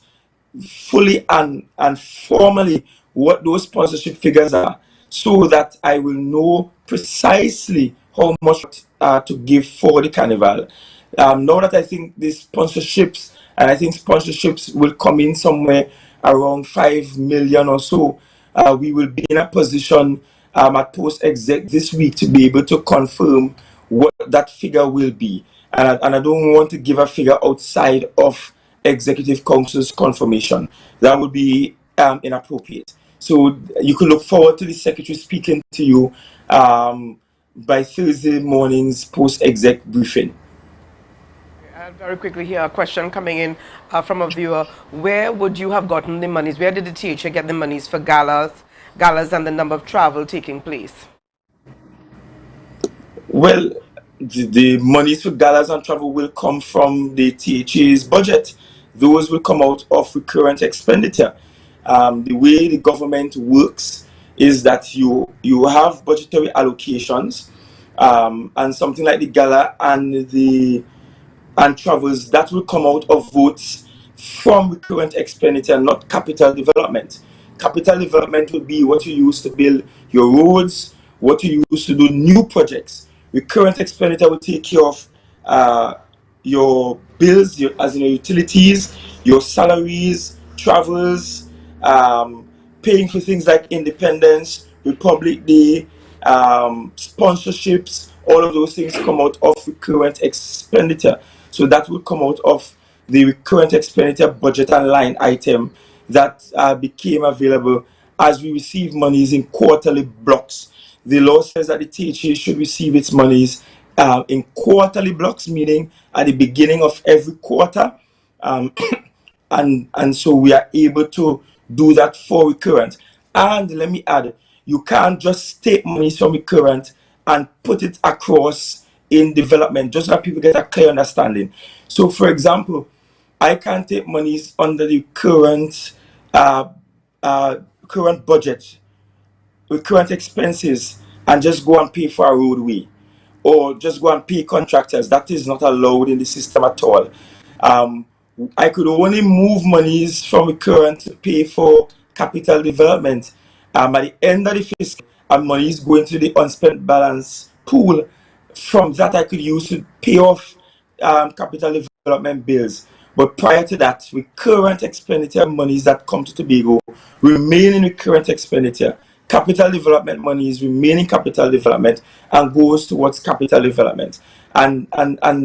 fully and formally what those sponsorship figures are, so that I will know precisely how much to give for the Carnival. Now that I think the sponsorships, and I think sponsorships will come in somewhere around 5 million or so, we will be in a position at post exec this week to be able to confirm what that figure will be. And I don't want to give a figure outside of Executive Council's confirmation. That would be inappropriate. So you can look forward to the Secretary speaking to you by Thursday morning's post-exec briefing. And very quickly here, a question coming in from a viewer. Where would you have gotten the monies? Where did the THA get the monies for galas and the number of travel taking place? Well, the monies for galas and travel will come from the THA's budget. Those will come out of recurrent expenditure. The way the government works is that you have budgetary allocations, and something like the gala and travels that will come out of votes from recurrent expenditure, not capital development. Capital development will be what you use to build your roads, what you use to do new projects. Recurrent expenditure will take care of your bills, as in your utilities, your salaries, travels, paying for things like Independence, Republic Day, sponsorships. All of those things come out of recurrent expenditure. So that will come out of the recurrent expenditure budget and line item that became available as we receive monies in quarterly blocks. The law says that the THA should receive its monies in quarterly blocks, meaning at the beginning of every quarter. And so we are able to do that for recurrent. And let me add, you can't just take monies from recurrent and put it across in development, just so that people get a clear understanding. So for example, I can't take monies under the current current budget, recurrent expenses, and just go and pay for a roadway, or just go and pay contractors. That is not allowed in the system at all. I could only move monies from recurrent to pay for capital development. At the end of the fiscal, and money is going to the unspent balance pool. From that, I could use to pay off capital development bills. But prior to that, recurrent expenditure monies that come to Tobago remain in recurrent expenditure. Capital development monies remain in capital development and goes towards capital development. And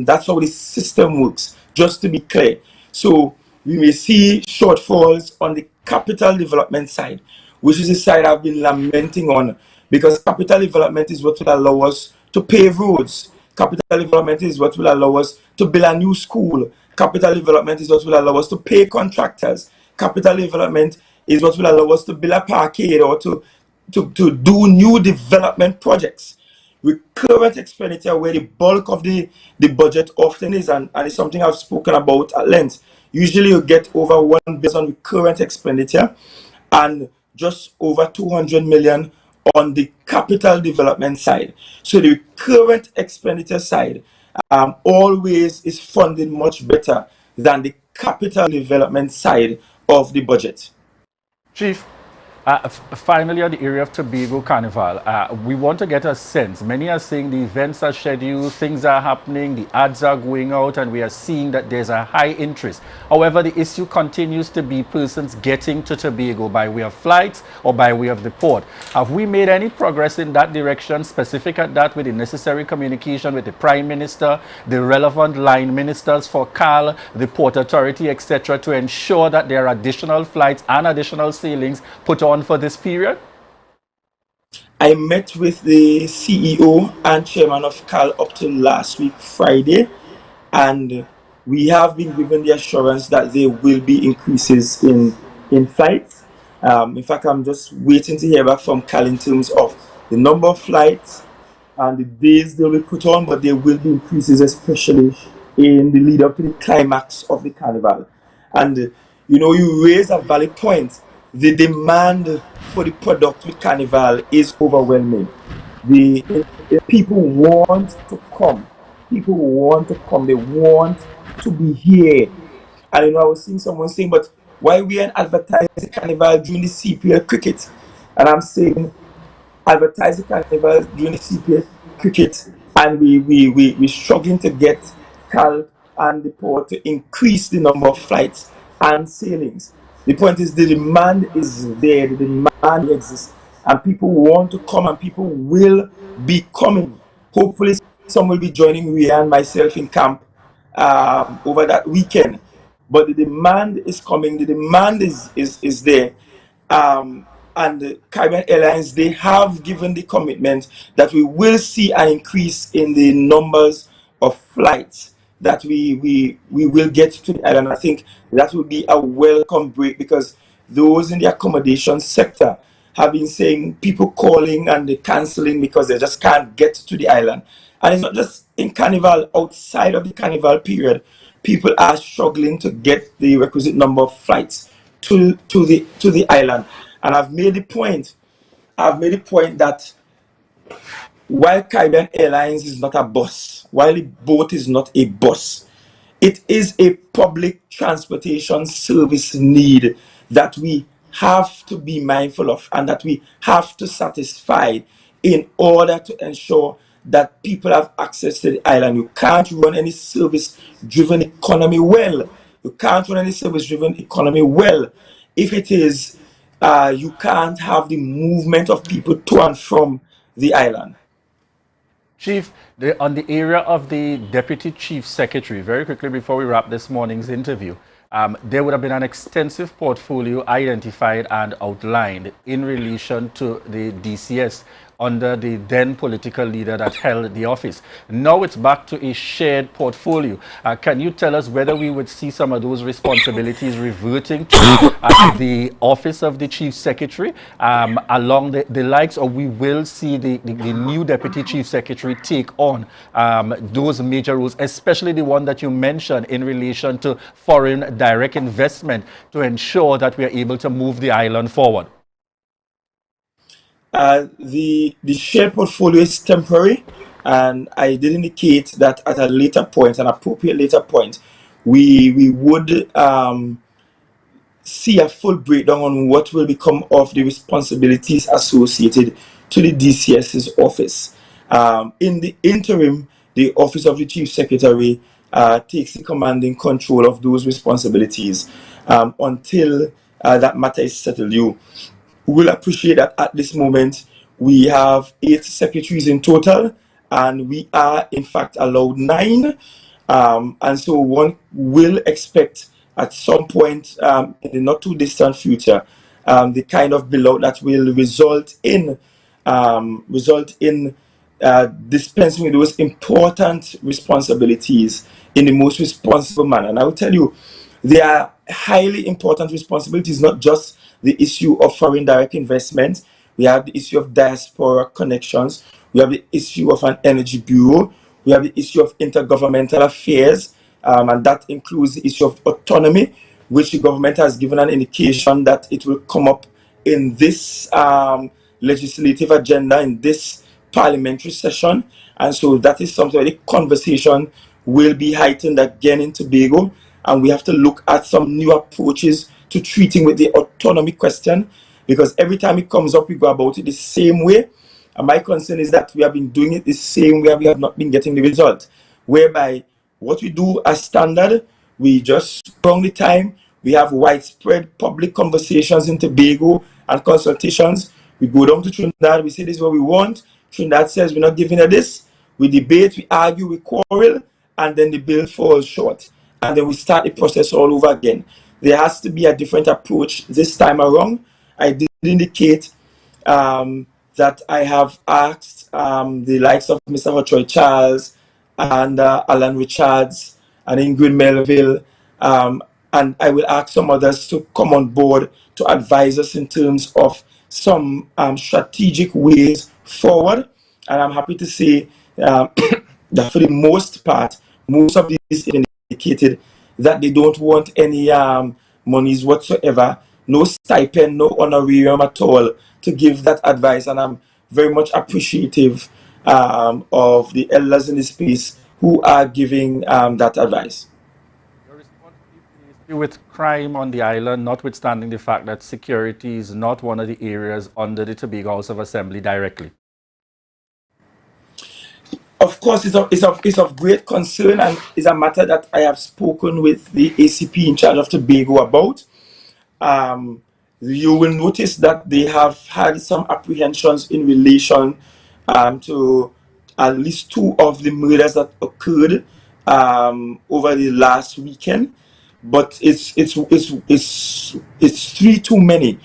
that's how the system works, just to be clear. So we may see shortfalls on the capital development side, which is the side I've been lamenting on, because capital development is what will allow us to pave roads. Capital development is what will allow us to build a new school. Capital development is what will allow us to pay contractors. Capital development is what will allow us to build a parkade or to do new development projects. Recurrent expenditure, where the bulk of the budget often is, and it's something I've spoken about at length. Usually you get over $1 billion on recurrent expenditure and just over 200 million on the capital development side. So the recurrent expenditure side always is funded much better than the capital development side of the budget. Chief, finally, on the area of Tobago Carnival, we want to get a sense. Many are saying the events are scheduled, things are happening, the ads are going out, and we are seeing that there's a high interest. However, the issue continues to be persons getting to Tobago by way of flights or by way of the port. Have we made any progress in that direction, specific at that, with the necessary communication with the Prime Minister, the relevant line ministers for CAL, the Port Authority, etc., to ensure that there are additional flights and additional sailings put on for this period? I met with the CEO and chairman of CAL up to last week, Friday, and we have been given the assurance that there will be increases in flights. In fact, I'm just waiting to hear back from CAL in terms of the number of flights and the days they will be put on, but there will be increases, especially in the lead up to the climax of the carnival. And you raise a valid point. The demand for the product with Carnival is overwhelming. The people want to come. People want to come. They want to be here. And I was seeing someone saying, but why we ain't advertising Carnival during the CPL cricket? And I'm saying, advertise the Carnival during the CPL cricket, and we're struggling to get CAL and the port to increase the number of flights and sailings. The point is, the demand is there, the demand exists, and people want to come, and people will be coming. Hopefully, some will be joining me and myself in camp over that weekend. But the demand is coming, the demand is there. And the Caribbean Airlines, they have given the commitment that we will see an increase in the numbers of flights that we will get to the island. I think that will be a welcome break, because those in the accommodation sector have been saying people calling and they cancelling because they just can't get to the island. And it's not just in Carnival, outside of the Carnival period, people are struggling to get the requisite number of flights to the island. And I've made the point that while Caribbean Airlines is not a bus, while the boat is not a bus, it is a public transportation service need that we have to be mindful of and that we have to satisfy in order to ensure that people have access to the island. You can't run any service-driven economy well. You can't run any service-driven economy well if it is you can't have the movement of people to and from the island. Chief, on the area of the Deputy Chief Secretary, very quickly before we wrap this morning's interview, there would have been an extensive portfolio identified and outlined in relation to the DCS under the then political leader that held the office. Now it's back to a shared portfolio. Can you tell us whether we would see some of those responsibilities reverting to the office of the Chief Secretary along the likes, or we will see the new Deputy Chief Secretary take on those major roles, especially the one that you mentioned in relation to foreign direct investment, to ensure that we are able to move the island forward? The shared portfolio is temporary, and I did indicate that at a later point, an appropriate later point, we would see a full breakdown on what will become of the responsibilities associated to the DCS's office. In the interim, the Office of the Chief Secretary takes the commanding control of those responsibilities until that matter is settled. You will appreciate that at this moment we have 8 secretaries in total, and we are in fact allowed 9, and so one will expect at some point in the not too distant future, the kind of build-out that will result in dispensing with those important responsibilities in the most responsible manner. And I will tell you, they are highly important responsibilities, not just the issue of foreign direct investment. We have the issue of diaspora connections. We have the issue of an energy bureau. We have the issue of intergovernmental affairs, and that includes the issue of autonomy, which the government has given an indication that it will come up in this legislative agenda, in this parliamentary session. And so that is something where the conversation will be heightened again in Tobago, and we have to look at some new approaches to treating with the autonomy question, because every time it comes up, we go about it the same way. And my concern is that we have been doing it the same way, we have not been getting the result, whereby what we do as standard, we just prolong the time, we have widespread public conversations in Tobago and consultations. We go down to Trinidad, we say this is what we want. Trinidad says we're not giving her this. We debate, we argue, we quarrel, and then the bill falls short. And then we start the process all over again. There has to be a different approach this time around. I did indicate that I have asked the likes of Mr. Hotroy Charles and Alan Richards and Ingrid Melville, and I will ask some others to come on board to advise us in terms of some strategic ways forward. And I'm happy to say that for the most part, most of these indicated that they don't want any monies whatsoever, no stipend, no honorarium at all to give that advice. And I'm very much appreciative of the elders in the space who are giving that advice. With crime on the island, notwithstanding the fact that security is not one of the areas under the Tobago House of Assembly directly? Of course, it's of great concern, and is a matter that I have spoken with the ACP in charge of Tobago about. You will notice that they have had some apprehensions in relation to at least 2 of the murders that occurred over the last weekend. But it's 3 too many,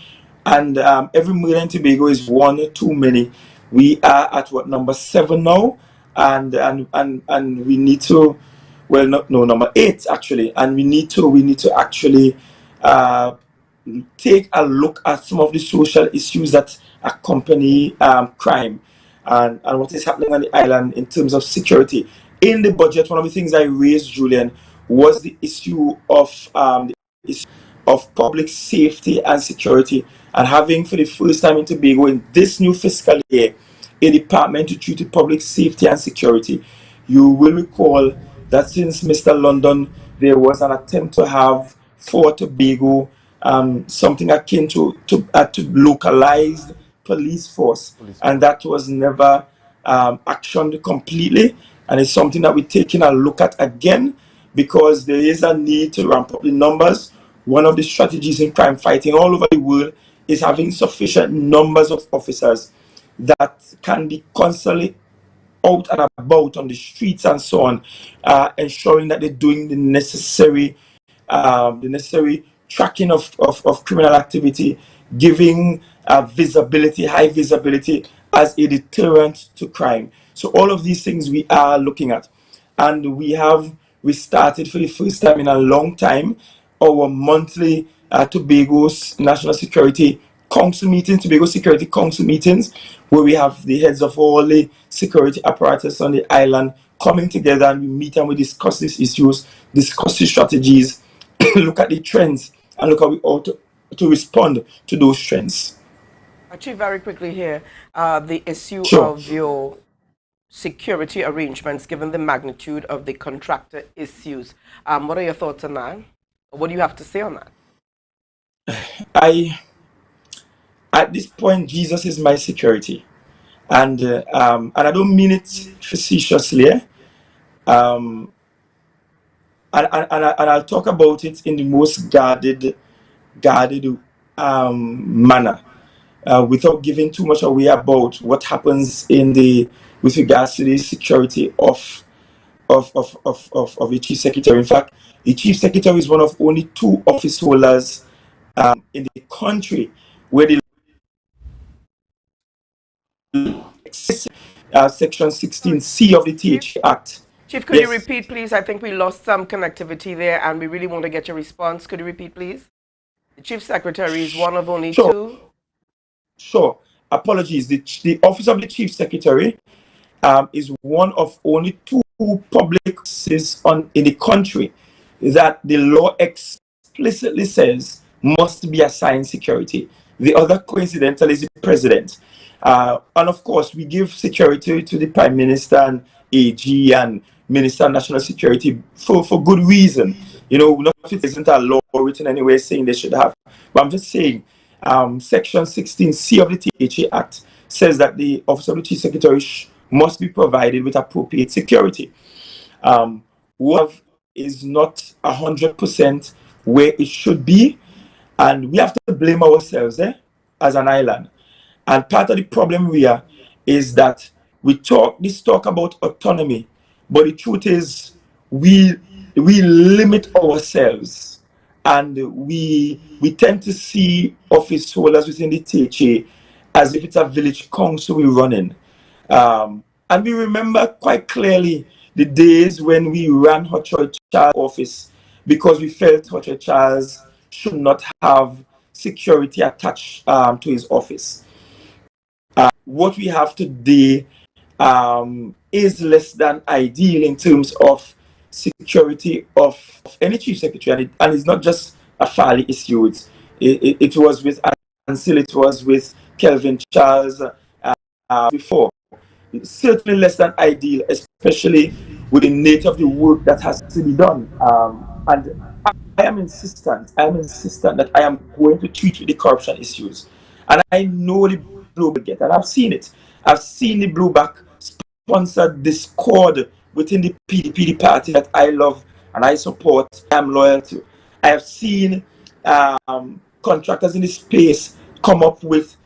and every murder in Tobago is 1 too many. We are at what, number 7 now, and we need to, well, no, number 8 actually, and we need to actually take a look at some of the social issues that accompany crime and what is happening on the island in terms of security. In the budget, one of the things I raised, Julian, was the issue of public safety and security, and having for the first time in Tobago in this new fiscal year a department to treat with public safety and security. You will recall that since Mr. London, there was an attempt to have for Tobago something akin to localized police force, and that was never actioned completely, and it's something that we're taking a look at again, because there is a need to ramp up the numbers. One of the strategies in crime fighting all over the world is having sufficient numbers of officers that can be constantly out and about on the streets and so on, ensuring that they're doing the necessary tracking of criminal activity, giving visibility, high visibility as a deterrent to crime. So all of these things we are looking at, and we started for the first time in a long time our monthly Tobago's National Security Council meetings, Tobago Security Council meetings, where we have the heads of all the security apparatus on the island coming together, and we meet and we discuss these issues, discuss the strategies, look at the trends, and look how we ought to respond to those trends. Actually, very quickly here, the issue Sure. of your security arrangements, given the magnitude of the contractor issues. What are your thoughts on that? What do you have to say on that? At this point, Jesus is my security, and I don't mean it facetiously. And I'll talk about it in the most guarded manner, without giving too much away about what happens with regards to the security of of the chief secretary. In fact, the chief secretary is one of only 2 office holders in the country where the section 16C of the THA Act. Chief, could you repeat, please? I think we lost some connectivity there, and we really want to get your response. Could you repeat, please? The chief secretary is one of only 2. Sure. Apologies. The office of the chief secretary is one of only 2 public offices in the country that the law explicitly says must be assigned security. The other, coincidentally, is the president. And of course, we give security to the Prime Minister and AG and Minister of National Security for good reason. You know, not if it isn't a law written anywhere saying they should have. But I'm just saying, Section 16C of the THA Act says that the Office of the Chief Secretary must be provided with appropriate security. What is not 100% where it should be, and we have to blame ourselves as an island. And part of the problem we are is that we talk about autonomy, but the truth is we limit ourselves, and we tend to see office holders within the THA as if it's a village council we're running. And we remember quite clearly the days when we ran Hochoi Charles' office because we felt Hochoi Charles should not have security attached to his office. What we have today is less than ideal in terms of security of any chief secretary, and it's not just a Farley issue. It was with Ansel, it was with Kelvin Charles before. It's certainly less than ideal, especially with the nature of the work that has to be done. And I am insistent that I am going to treat with the corruption issues. And I know the blowback get, and I've seen it. I've seen the blowback sponsored discord within the PDP, the party that I love and I support, I'm loyal to. I have seen contractors in the space come up with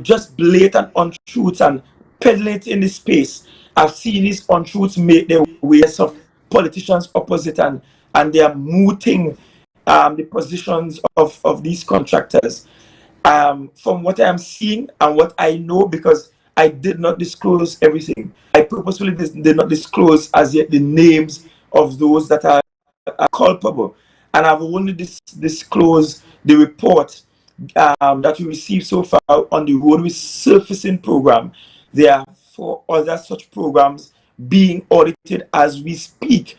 just blatant untruths and peddling it in the space. I've seen these untruths make their ways of politicians opposite, and they are mooting the positions of these contractors. From what I am seeing and what I know, because I did not disclose everything, I purposefully did not disclose as yet the names of those that are culpable, and I've only disclosed the report that we received so far on the road resurfacing program. There are 4 other such programs being audited as we speak,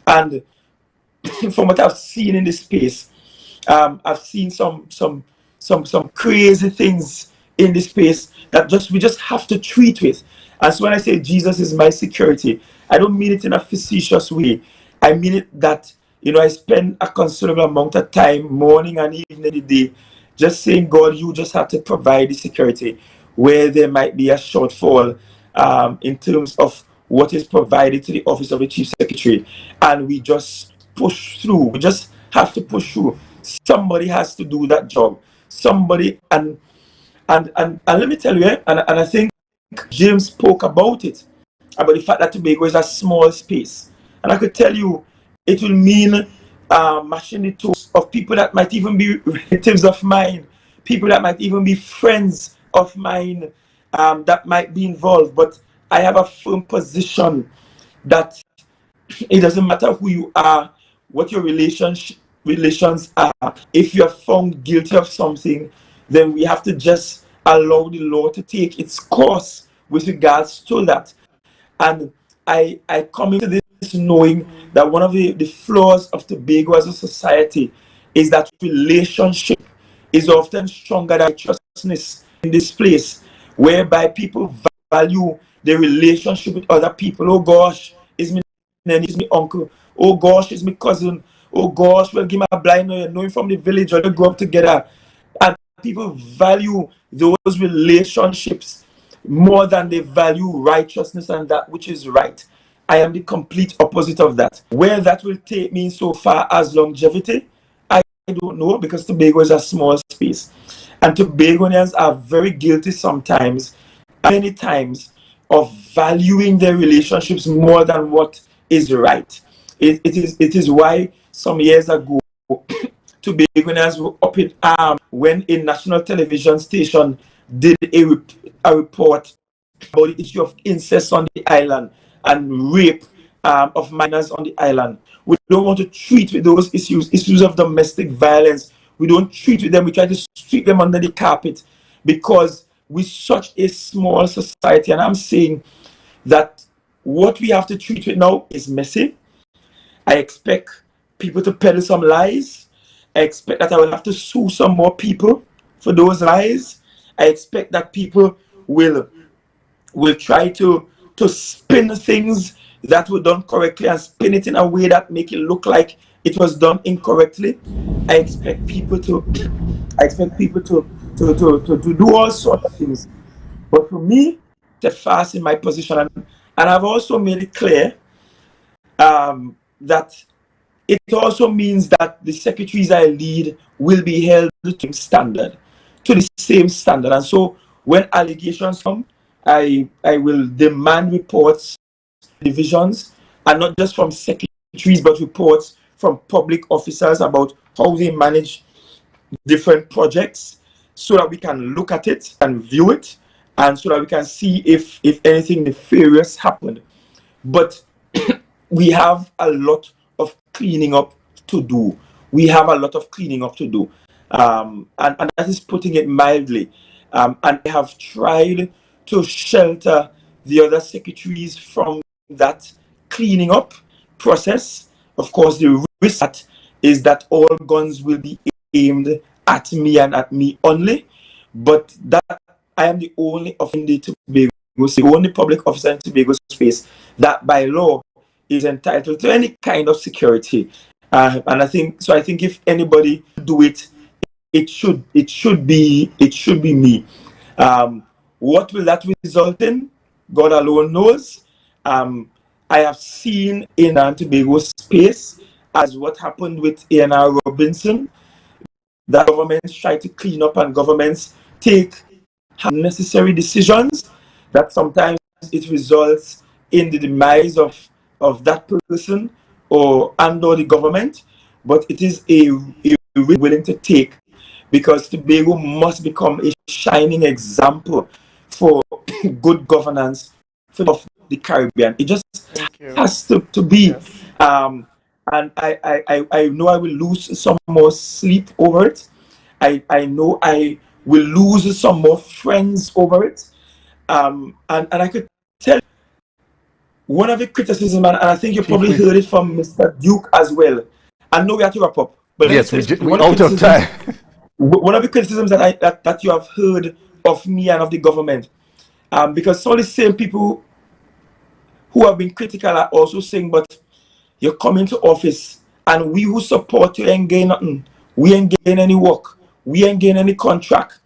and from what I've seen in this space, I've seen some crazy things in this space that we just have to treat with. And so when I say Jesus is my security, I don't mean it in a facetious way. I mean it that, you know, I spend a considerable amount of time, morning and evening, the day, just saying, God, you just have to provide the security where there might be a shortfall in terms of what is provided to the office of the chief secretary. And we just push through. We just have to push through. Somebody has to do that job. Somebody, and let me tell you, and I think James spoke about it, about the fact that Tobago is a small space. And I could tell you, it will mean mashing the toes of people that might even be relatives of mine, people that might even be friends of mine that might be involved. But I have a firm position that it doesn't matter who you are, what your relations are. If you are found guilty of something, then we have to just allow the law to take its course with regards to that. And I come into this knowing that one of the flaws of Tobago as a society is that relationship is often stronger than righteousness in this place, whereby people value their relationship with other people. Oh gosh, is me nanny, is me uncle. Oh gosh, is me cousin. Oh gosh, well, give me a blind, you know him from the village, or they grow up together. And people value those relationships more than they value righteousness and that which is right. I am the complete opposite of that. Where that will take me so far as longevity, I don't know, because Tobago is a small space. And Tobagonians are very guilty sometimes, many times, of valuing their relationships more than what is right. It is why some years ago, Tobagonians were up in arms when a national television station did a report about the issue of incest on the island and rape of minors on the island. We don't want to treat with those issues of domestic violence. We don't treat with them. We try to sweep them under the carpet because we're such a small society. And I'm saying that what we have to treat with now is messy. I expect people to peddle some lies. I expect that I will have to sue some more people for those lies. I expect that people will try to spin things that were done correctly and spin it in a way that make it look like it was done incorrectly. I expect people to do all sorts of things. But for me, steadfast in my position, and I've also made it clear that it also means that the secretaries I lead will be held to the same standard. And so when allegations come, I will demand reports, divisions, and not just from secretaries, but reports from public officers about how they manage different projects so that we can look at it and view it, and so that we can see if anything nefarious happened. But we have a lot of cleaning up to do. We have a lot of cleaning up to do. And that is putting it mildly. And I have tried to shelter the other secretaries from that cleaning up process. Of course, the risk is that all guns will be aimed at me and at me only. But that I am the only officer in Tobago, the only public officer in Tobago space that by law is entitled to any kind of security. And I think if anybody do it, it should be me. What will that result in? God alone knows. I have seen in Tobago space as what happened with A&R Robinson, that governments try to clean up and governments take unnecessary decisions that sometimes it results in the demise of that person or the government. But it is a risk willing to take, because Tobago must become a shining example for good governance of the Caribbean. It just has to be. Yes. And I know I will lose some more sleep over it. I know I will lose some more friends over it. And I could tell one of the criticism, and I think you probably heard it from Mr. Duke as well. I know we have to wrap up, but yes, we're out of time. One of the criticisms that you have heard of me and of the government, because some of the same people who have been critical are also saying, but you're coming to office and we who support you ain't gain nothing. We ain't gain any work. We ain't gain any contract.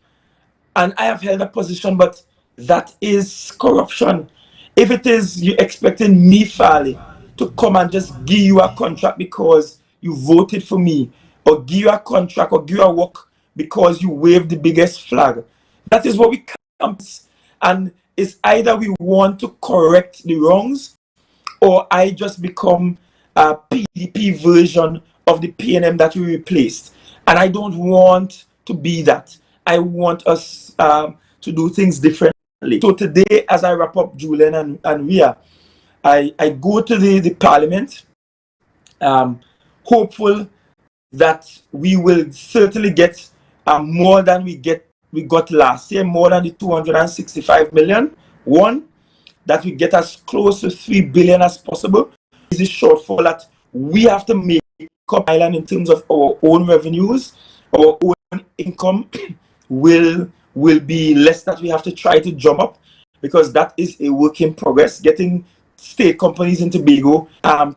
And I have held a position, but that is corruption. If it is you expecting me, Farley, to come and just give you a contract because you voted for me, or give you a contract or give you a work because you waved the biggest flag, that is what we can't. And it's either we want to correct the wrongs, or I just become a PDP version of the PNM that we replaced. And I don't want to be that. I want us to do things differently. So today, as I wrap up, Julian and Ria, I go to the Parliament, hopeful that we will certainly get more than we got last year, more than the 265 million. One, that we get as close to 3 billion as possible. Is a shortfall that we have to make up island in terms of our own revenues, our own income will be less, that we have to try to jump up, because that is a work in progress. Getting state companies in Tobago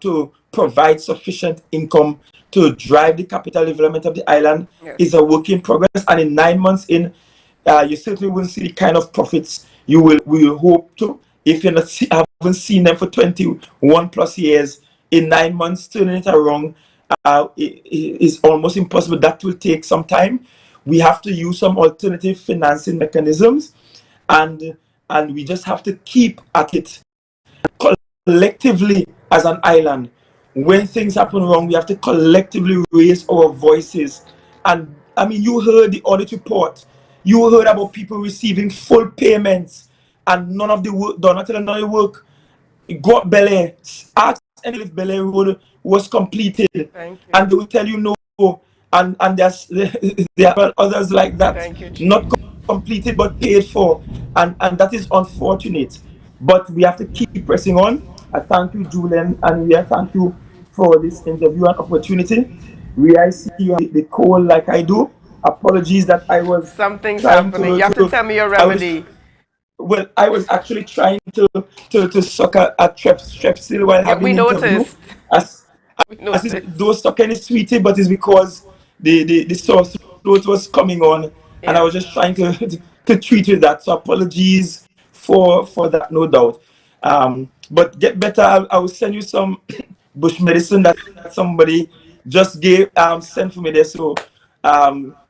to provide sufficient income to drive the capital development of the island is a work in progress. And in 9 months in, you certainly won't see the kind of profits you will hope to. If you haven't seen them for 21 plus years, in 9 months turning it around is almost impossible. That will take some time. We have to use some alternative financing mechanisms, and we just have to keep at it collectively as an island. When things happen wrong, we have to collectively raise our voices. And I mean, you heard the audit report. You heard about people receiving full payments and none of the work done. Not none of the work got Bel-Air. Ask any if Bel-Air Road was completed. Thank you. And they will tell you no. And there's there are others like that. Thank you, Chief. Not completed but paid for. And that is unfortunate. But we have to keep pressing on. I thank you, Julian, and we thank you for this interview and opportunity. I see you on the call like I do. Apologies that I was something's happening. You have to tell me your remedy. I was actually trying to suck a strepsil while having an interview. Those sucking is sweetie, but it's because the sore throat was coming on, and I was just trying to treat with that. So apologies for that, no doubt. But get better. I will send you some bush medicine that somebody just sent for me there. So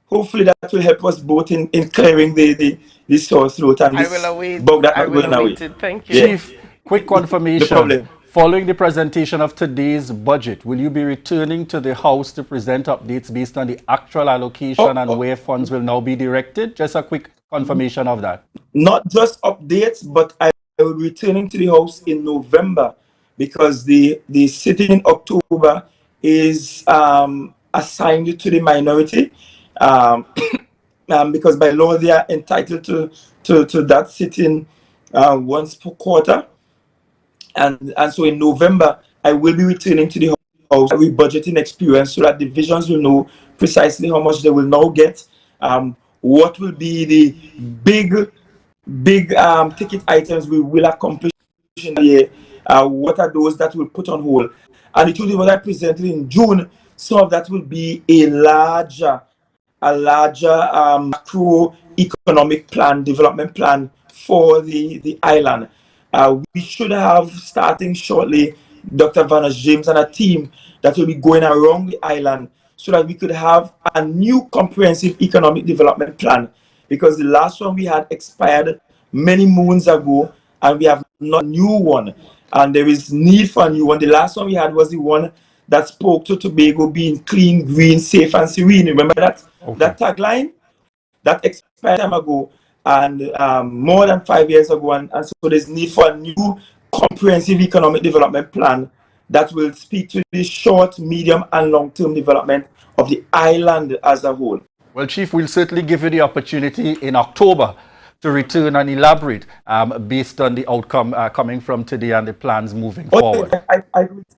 hopefully that will help us both in clearing the sore throat and this bug that not going away. Thank you. Chief, quick confirmation. Following the presentation of today's budget, will you be returning to the House to present updates based on the actual allocation and where funds will now be directed? Just a quick confirmation of that. Not just updates, but I will be returning to the House in November because the sitting in October is assigned to the minority. Because by law they are entitled to that sitting once per quarter, and so in November I will be returning to the House with budgeting experience so that divisions will know precisely how much they will now get, what will be the big ticket items we will accomplish in the year, what are those that will put on hold, and it will be what I presented in June. Some of that will be a larger macro-economic plan, development plan for the island. We should have, starting shortly, Dr. Vanna James and a team that will be going around the island so that we could have a new comprehensive economic development plan, because the last one we had expired many moons ago and we have not a new one, and there is need for a new one. The last one we had was the one that spoke to Tobago being clean, green, safe and serene. Remember that? Okay. That tagline? That expired time ago and more than 5 years ago, and so there's need for a new comprehensive economic development plan that will speak to the short, medium and long-term development of the island as a whole. Well, Chief, we'll certainly give you the opportunity in October to return and elaborate based on the outcome coming from today and the plans moving forward.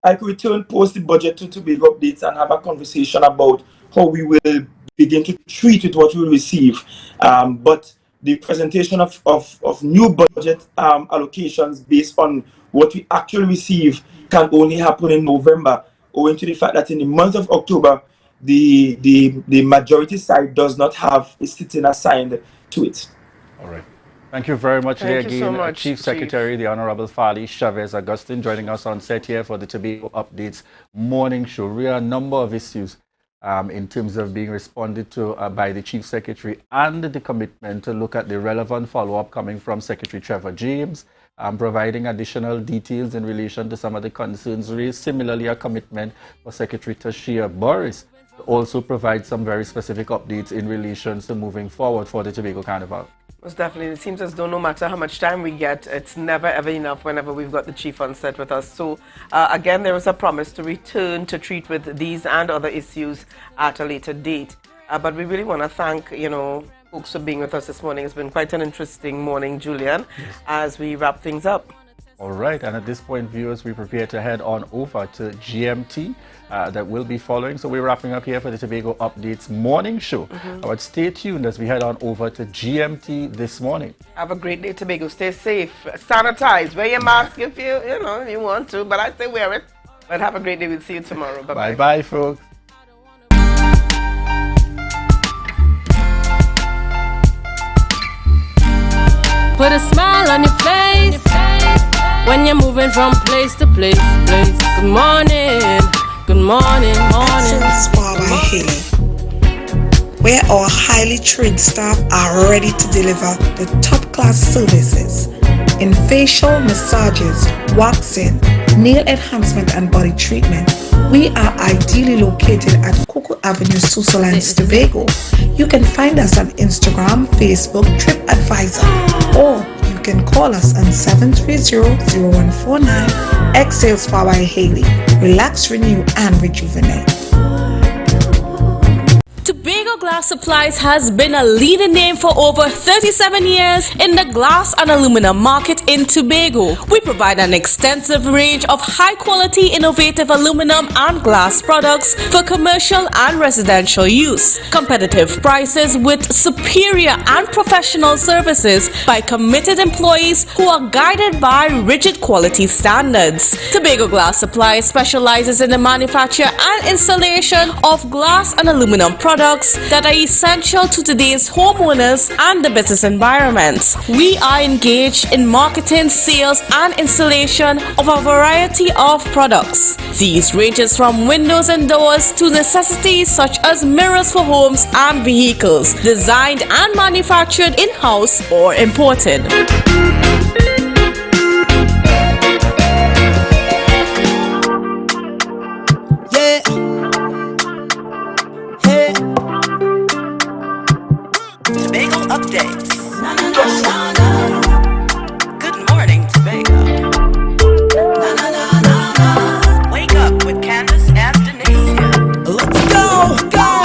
I could return post the budget to big updates and have a conversation about how we will begin to treat with what we will receive. But the presentation of new budget allocations based on what we actually receive can only happen in November, owing to the fact that in the month of October, the majority side does not have a sitting assigned to it. All right. Thank you very much again, so much, Chief Secretary, the Honorable Fali Chavez Augustine, joining us on set here for the Tobago Updates morning show. There are a number of issues in terms of being responded to by the Chief Secretary, and the commitment to look at the relevant follow-up coming from Secretary Trevor James, providing additional details in relation to some of the concerns raised. Similarly, a commitment for Secretary Tashia Boris to also provide some very specific updates in relation to moving forward for the Tobago Carnival. Most definitely. It seems as though no matter how much time we get, it's never ever enough whenever we've got the Chief on set with us. So again, there is a promise to return to treat with these and other issues at a later date. But we really want to thank, folks for being with us this morning. It's been quite an interesting morning, Julian, as we wrap things up. All right, and at this point, viewers, we prepare to head on over to GMT that will be following. So we're wrapping up here for the Tobago Updates morning show. But stay tuned as we head on over to GMT this morning. Have a great day, Tobago. Stay safe. Sanitize. Wear your mask if you want to, but I say wear it. But have a great day. We'll see you tomorrow. Bye-bye. Bye-bye, folks. Put a smile on your face when you're moving from place to place. Good morning, good morning, morning. Where our highly trained staff are ready to deliver the top class services in facial massages, waxing, nail enhancement and body treatment. We are ideally located at Coco Avenue, Susolines, Tobago. You can find us on Instagram, Facebook, TripAdvisor, or you can call us on 730-0149. X-Sales Power Haley. Relax, renew, and rejuvenate. Tobago Glass Supplies has been a leading name for over 37 years in the glass and aluminum market in Tobago. We provide an extensive range of high-quality, innovative aluminum and glass products for commercial and residential use. Competitive prices with superior and professional services by committed employees who are guided by rigid quality standards. Tobago Glass Supplies specializes in the manufacture and installation of glass and aluminum products that are essential to today's homeowners and the business environment. We are engaged in marketing, sales, and installation of a variety of products. These ranges from windows and doors to necessities such as mirrors for homes and vehicles, designed and manufactured in-house or imported. Tobago updates. Good morning, Tobago. Wake up with Candace and Denicia. Let's go.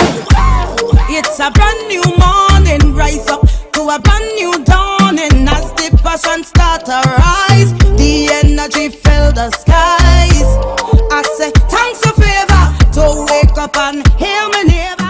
It's a brand new morning. Rise up to a brand new dawning. As the passion start to rise, the energy fill the skies. I say thanks for favor to wake up and hear me neighbor.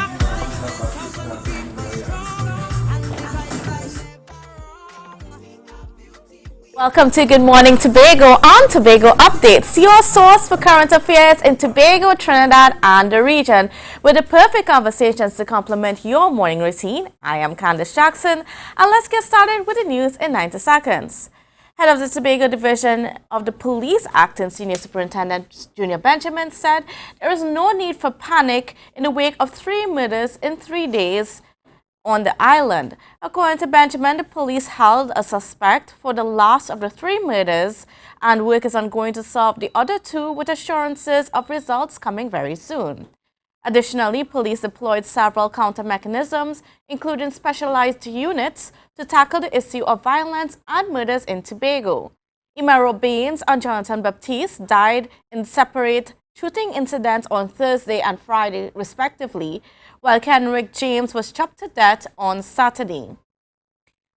Welcome to Good Morning Tobago on Tobago Updates, your source for current affairs in Tobago, Trinidad, and the region, with the perfect conversations to complement your morning routine. I am Candace Jackson, and let's get started with the news in 90 seconds. Head of the Tobago Division of the Police Acting Senior Superintendent Junior Benjamin said there is no need for panic in the wake of 3 murders in 3 days on the island. According to Benjamin, the police held a suspect for the last of the 3 murders, and work is ongoing to solve the other 2 with assurances of results coming very soon. Additionally, police deployed several counter mechanisms, including specialized units, to tackle the issue of violence and murders in Tobago. Imero Baines and Jonathan Baptiste died in separate shooting incidents on Thursday and Friday, respectively, while Kenrick James was chopped to death on Saturday.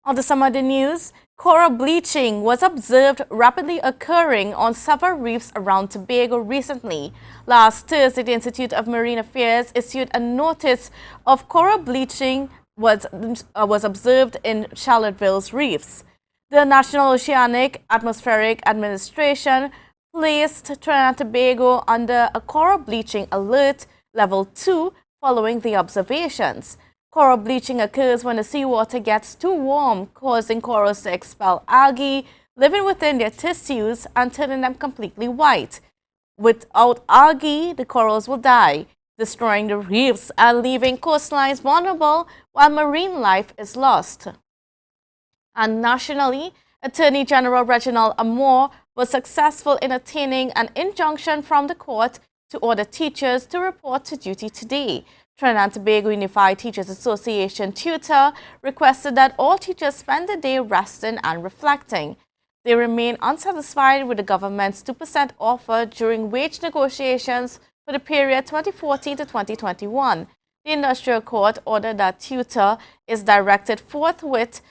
On to some other news, coral bleaching was observed rapidly occurring on several reefs around Tobago recently. Last Thursday, the Institute of Marine Affairs issued a notice of coral bleaching was observed in Charlottesville's reefs. The National Oceanic Atmospheric Administration placed Trinidad and Tobago under a coral bleaching alert level 2 following the observations. Coral bleaching occurs when the seawater gets too warm, causing corals to expel algae living within their tissues and turning them completely white. Without algae, the corals will die, destroying the reefs and leaving coastlines vulnerable while marine life is lost. And nationally, Attorney General Reginald Amor was successful in obtaining an injunction from the court to order teachers to report to duty today. Trinidad and Tobago Unified Teachers Association tutor requested that all teachers spend the day resting and reflecting. They remain unsatisfied with the government's 2% offer during wage negotiations for the period 2014 to 2021. The Industrial Court ordered that tutor is directed forthwith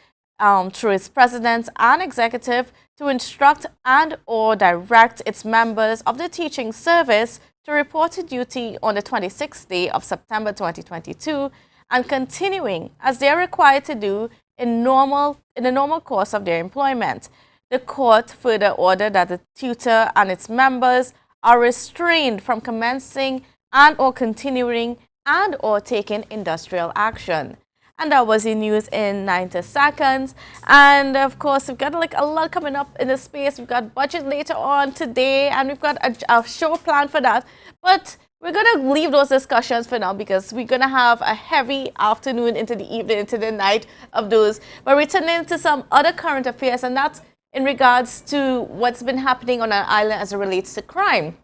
through its president and executive to instruct and or direct its members of the teaching service to report to duty on the 26th day of September 2022 and continuing as they are required to do in the normal course of their employment. The court further ordered that the tutor and its members are restrained from commencing and or continuing and or taking industrial action. And that was the news in 90 seconds. And of course, we've got a lot coming up in the space. We've got budget later on today, and we've got a show plan for that. But we're going to leave those discussions for now because we're going to have a heavy afternoon into the evening, into the night of those. But returning to some other current affairs, and that's in regards to what's been happening on our island as it relates to crime.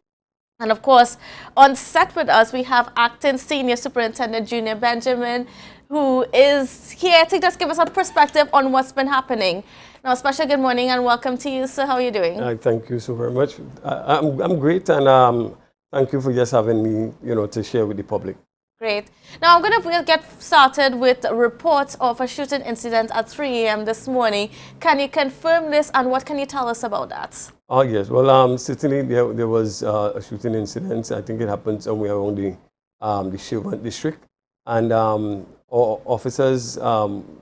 And of course, on set with us, we have Acting Senior Superintendent Junior Benjamin, who is here to just give us a perspective on what's been happening. Now, special good morning and welcome to you, sir. How are you doing? Thank you so very much. I'm great, and thank you for just having me, to share with the public. Great. Now, I'm going to get started with reports of a shooting incident at 3 a.m. this morning. Can you confirm this, and what can you tell us about that? Oh, yes. Well, certainly there was a shooting incident. I think it happened somewhere around the Sherwood district. And our officers,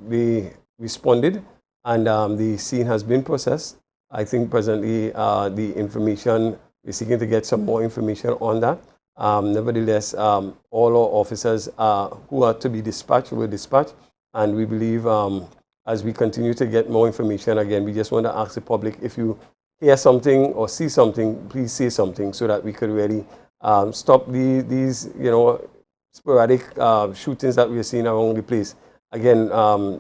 they responded, and the scene has been processed. I think presently the information, we're seeking to get some more information on that. Nevertheless, all our officers who are to be dispatched will dispatch, and we believe as we continue to get more information, again, we just want to ask the public, if you hear something or see something, please say something so that we could really stop these sporadic shootings that we are seeing around the place. Again,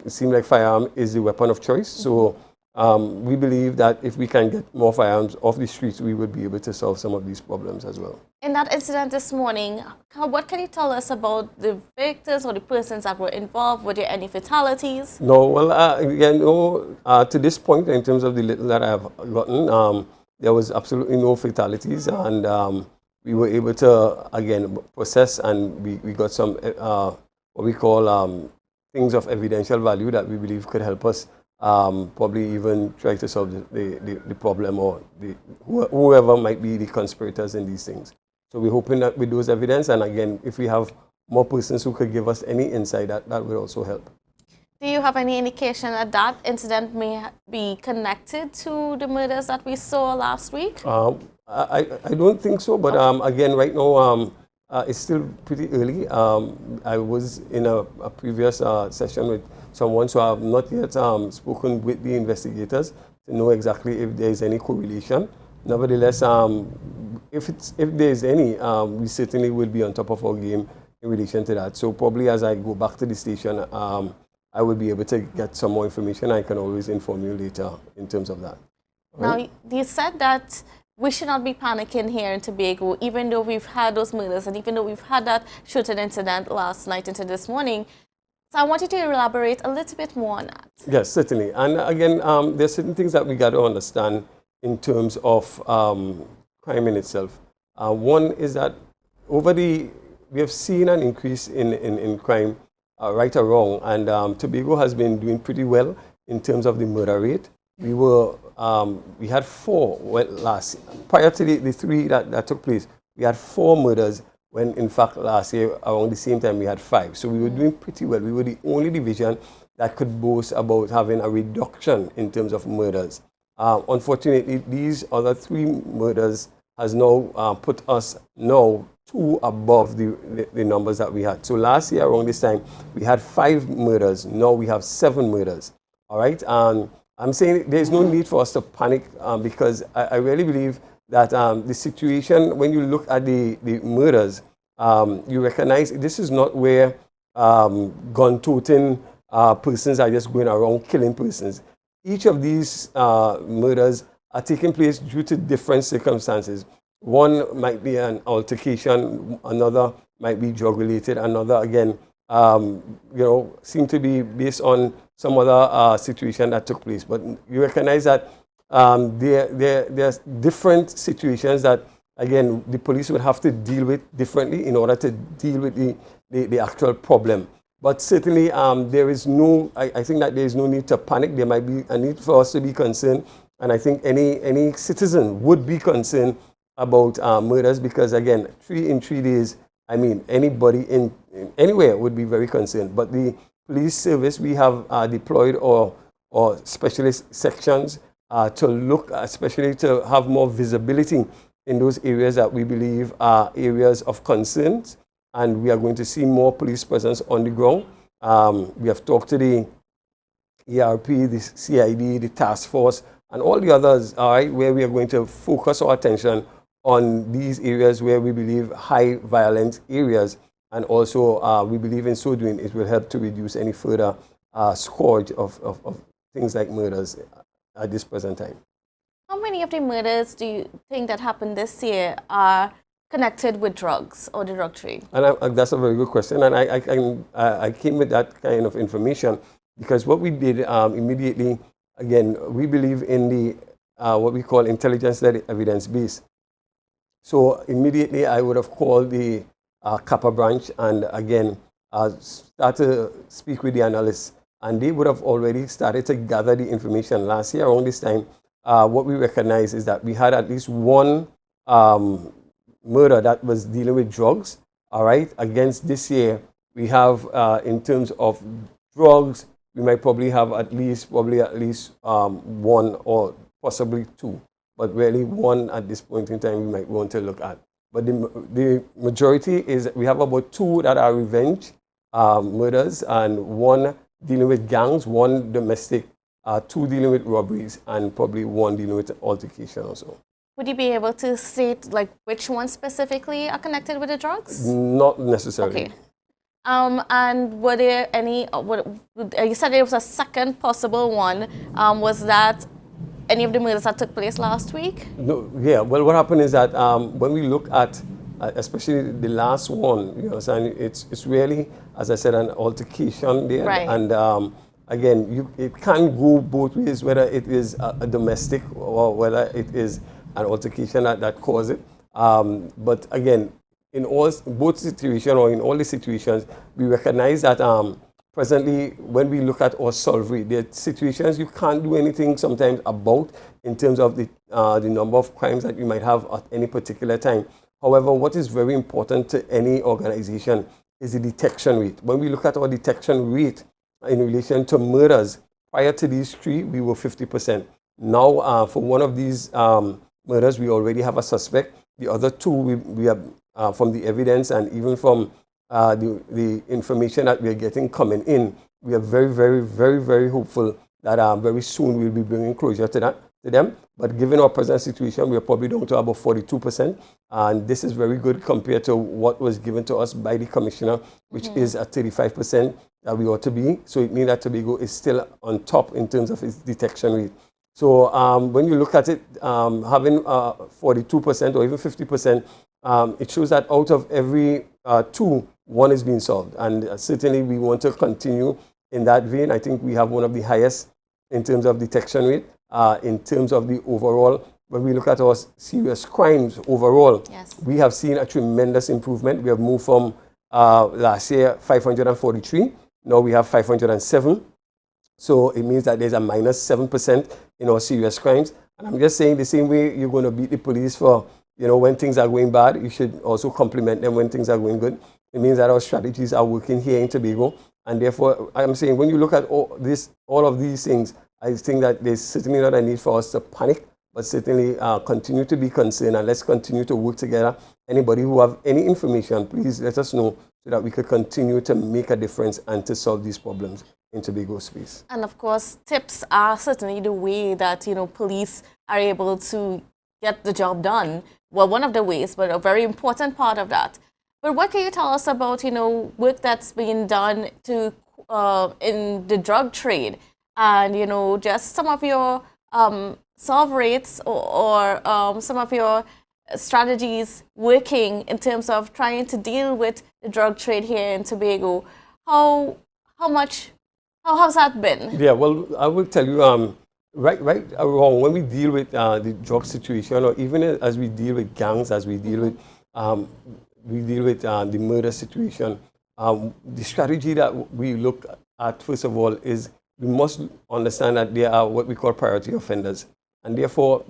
it seems like firearm is the weapon of choice, so we believe that if we can get more firearms off the streets, we would be able to solve some of these problems as well. In that incident this morning, what can you tell us about the victims or the persons that were involved? Were there any fatalities? No, well, again, no, to this point, in terms of the little that I have gotten, there was absolutely no fatalities, and we were able to, again, process, and we got some, what we call things of evidential value that we believe could help us probably even try to solve the problem, or whoever might be the conspirators in these things. So we're hoping that with those evidence, and again, if we have more persons who could give us any insight, that will also help. Do you have any indication that that incident may be connected to the murders that we saw last week? I don't think so, but again, right now, it's still pretty early. I was in a previous session with someone, so I have not yet spoken with the investigators to know exactly if there is any correlation. Nevertheless, if there is any, we certainly will be on top of our game in relation to that. So probably as I go back to the station, I will be able to get some more information. I can always inform you later in terms of that. Now, you said that we should not be panicking here in Tobago, even though we've had those murders and even though we've had that shooting incident last night into this morning. So I want you to elaborate a little bit more on that. Yes, certainly. And again, there's certain things that we got to understand in terms of crime in itself. One is that we have seen an increase in crime, right or wrong, and Tobago has been doing pretty well in terms of the murder rate. We had 4 prior to the 3 that took place. We had 4 murders, when in fact last year around the same time we had 5. So we were doing pretty well. We were the only division that could boast about having a reduction in terms of murders. Unfortunately, these other 3 murders has now put us 2 above the numbers that we had. So last year around this time we had 5 murders. Now we have 7 murders. All right. I'm saying there's no need for us to panic, because I really believe that the situation, when you look at the murders, you recognize this is not where gun-toting persons are just going around killing persons. Each of these murders are taking place due to different circumstances. One might be an altercation, another might be drug-related, another, again, seem to be based on some other situation that took place. But you recognize that there's different situations that, again, the police would have to deal with differently in order to deal with the actual problem. But certainly, there is I think that there is no need to panic. There might be a need for us to be concerned. And I think any citizen would be concerned about murders, because, again, 3 in 3 days, I mean, anybody anywhere would be very concerned. But the police service, we have deployed or specialist sections to look, especially to have more visibility in those areas that we believe are areas of concern. And we are going to see more police presence on the ground. We have talked to the ERP, the CID, the task force, and all the others, all right, where we are going to focus our attention on these areas where we believe high violence areas. And also, we believe in so doing, it will help to reduce any further scourge of things like murders at this present time. How many of the murders do you think that happened this year are connected with drugs or the drug trade? And that's a very good question. And I came with that kind of information because what we did immediately, again, we believe in the what we call intelligence-led evidence base. So immediately I would have called the CAPA branch and again start to speak with the analysts. And they would have already started to gather the information. Last year around this time, what we recognize is that we had at least one murder that was dealing with drugs, all right? Against this year, we have, in terms of drugs, we might probably have at least one or possibly two, but really one at this point in time we might want to look at. But the majority is we have about two that are revenge murders and one dealing with gangs, one domestic, two dealing with robberies, and probably one dealing with altercation also. Would you be able to state like which ones specifically are connected with the drugs? Not necessarily. Okay. And were there any, you said there was a second possible one. Was that any of the murders that took place last week? No, yeah, well, what happened is that when we look at, especially the last one, you know, it's really, as I said, an altercation there. Right. And again, it can go both ways, whether it is a domestic or whether it is an altercation that caused it. But again, in both situations or in all the situations, we recognize that presently, when we look at or solve rate, there are situations you can't do anything sometimes about in terms of the number of crimes that you might have at any particular time. However, what is very important to any organization is the detection rate. When we look at our detection rate in relation to murders, prior to these three, we were 50%. Now, for one of these murders, we already have a suspect. The other two, we have, from the evidence and even from the information that we are getting coming in, we are very, very, very, very hopeful that very soon we'll be bringing closure to them. But given our present situation, we are probably down to about 42%. And this is very good compared to what was given to us by the commissioner, which is at 35% that we ought to be. So it means that Tobago is still on top in terms of its detection rate. So when you look at it, having 42% or even 50%, it shows that out of every two, one is being solved. And certainly we want to continue in that vein. I think we have one of the highest in terms of detection rate, in terms of the overall. When we look at our serious crimes overall, yes, we have seen a tremendous improvement. We have moved from last year 543, now we have 507. So it means that there's a minus 7% in our serious crimes. And I'm just saying the same way you're going to beat the police for, you know, when things are going bad, you should also compliment them when things are going good. It means that our strategies are working here in Tobago. And therefore, I'm saying when you look at all of these things, I think that there's certainly not a need for us to panic, but certainly continue to be concerned, and let's continue to work together. Anybody who have any information, please let us know so that we could continue to make a difference and to solve these problems in Tobago space. And of course, tips are certainly the way that, you know, police are able to get the job done. Well, one of the ways, but a very important part of that. But what can you tell us about, you know, work that's being done to in the drug trade, and, you know, just some of your solve rates or some of your strategies working in terms of trying to deal with the drug trade here in Tobago? How has that been? Yeah, well, I will tell you, right or wrong, when we deal with the drug situation, or even as we deal with gangs, as we deal with the murder situation, the strategy that we look at, first of all, is we must understand that there are what we call priority offenders. And therefore,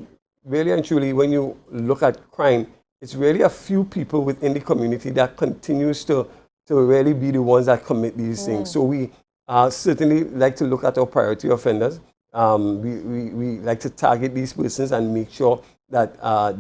really and truly, when you look at crime, it's really a few people within the community that continues to really be the ones that commit these things. So we certainly like to look at our priority offenders. We like to target these persons and make sure that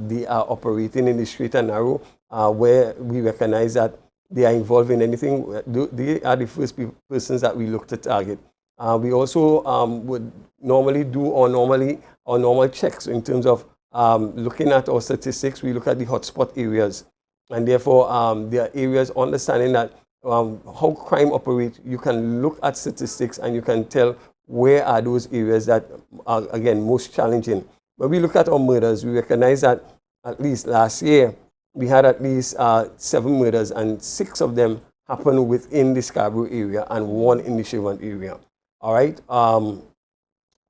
they are operating in the straight and narrow, where we recognize that they are involved in anything. They are the first persons that we look to target. We also would normally do our normal checks in terms of looking at our statistics. We look at the hotspot areas, and therefore there are areas understanding that how crime operates. You can look at statistics and you can tell where are those areas that are, again, most challenging. When we look at our murders, we recognize that at least last year, we had at least 7 murders, and 6 of them happened within the Scarborough area and 1 in the Sherwin area. All right.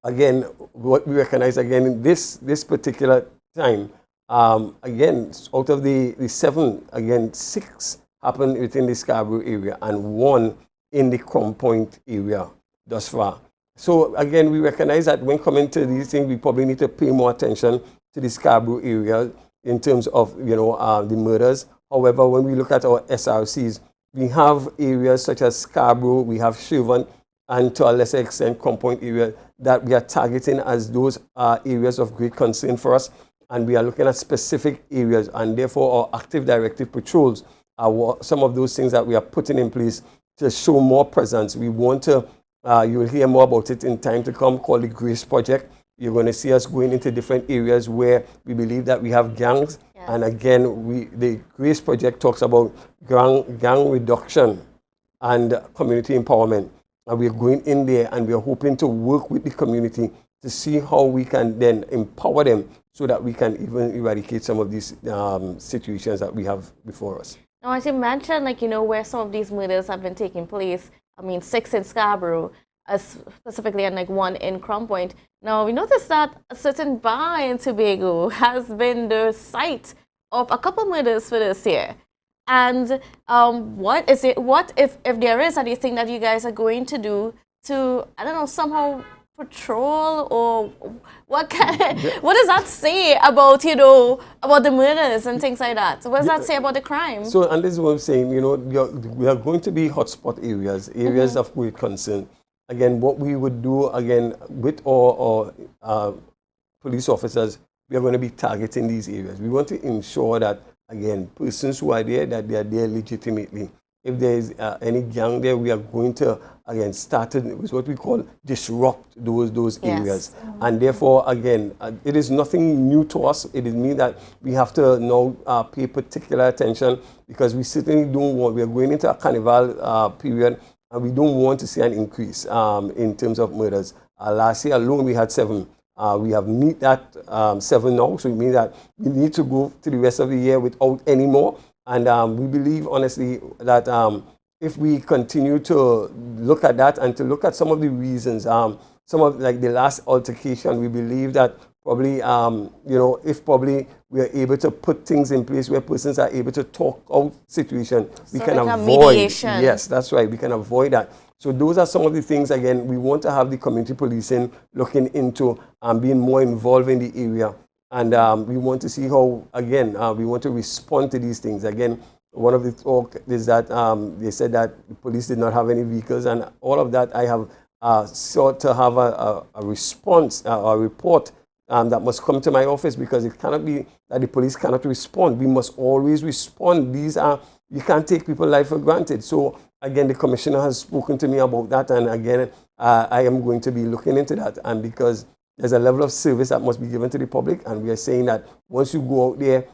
Again, what we recognize again in this particular time, again, out of the 7, again, 6 happened within the Scarborough area and 1 in the Crown Point area thus far. So again, we recognize that when coming to these things, we probably need to pay more attention to the Scarborough area in terms of, the murders. However, when we look at our SRCs, we have areas such as Scarborough, we have Sherwin, and to a lesser extent, Crown Point area that we are targeting as those areas of great concern for us. And we are looking at specific areas, and therefore our active directive patrols are some of those things that we are putting in place to show more presence. We want to, you will hear more about it in time to come, called the Grace Project. You're going to see us going into different areas where we believe that we have gangs. Yes. And again, the Grace Project talks about gang reduction and community empowerment. And we're going in there and we're hoping to work with the community to see how we can then empower them so that we can even eradicate some of these situations that we have before us. Now, as you mentioned, where some of these murders have been taking place, 6 in Scarborough, specifically, and 1 in Crown Point. Now, we noticed that a certain bar in Tobago has been the site of a couple murders for this year. And what if there is anything that you guys are going to do to, I don't know, somehow patrol, or what does that say about, about the murders and things like that? So what does that say about the crime? So, and this is what I'm saying, we are going to be hotspot areas of great concern. Again, what we would do, again, with our police officers, we are going to be targeting these areas. We want to ensure that, again, persons who are there, that they are there legitimately. If there is any gang there, we are going to, again, start with what we call disrupt those areas. And therefore, again, it is nothing new to us. It is mean that we have to now pay particular attention, because we certainly don't want, we are going into a Carnival period, and we don't want to see an increase in terms of murders. Last year alone, we had 7. We have meet that 7 now, so it means that we need to go to the rest of the year without any more. And we believe, honestly, that if we continue to look at that and to look at some of the reasons, some of the last altercation, we believe that probably, if probably we are able to put things in place where persons are able to talk out situation, we can avoid. Mediation. Yes, that's right. We can avoid that. So those are some of the things, again, we want to have the community policing looking into and being more involved in the area. And we want to see how, again, we want to respond to these things. Again, one of the talk is that they said that the police did not have any vehicles, and all of that I have sought to have a response, a report that must come to my office, because it cannot be that the police cannot respond. We must always respond. You can't take people's life for granted. So again, the commissioner has spoken to me about that, and again, I am going to be looking into that. And because there's a level of service that must be given to the public, and we are saying that once you go out there,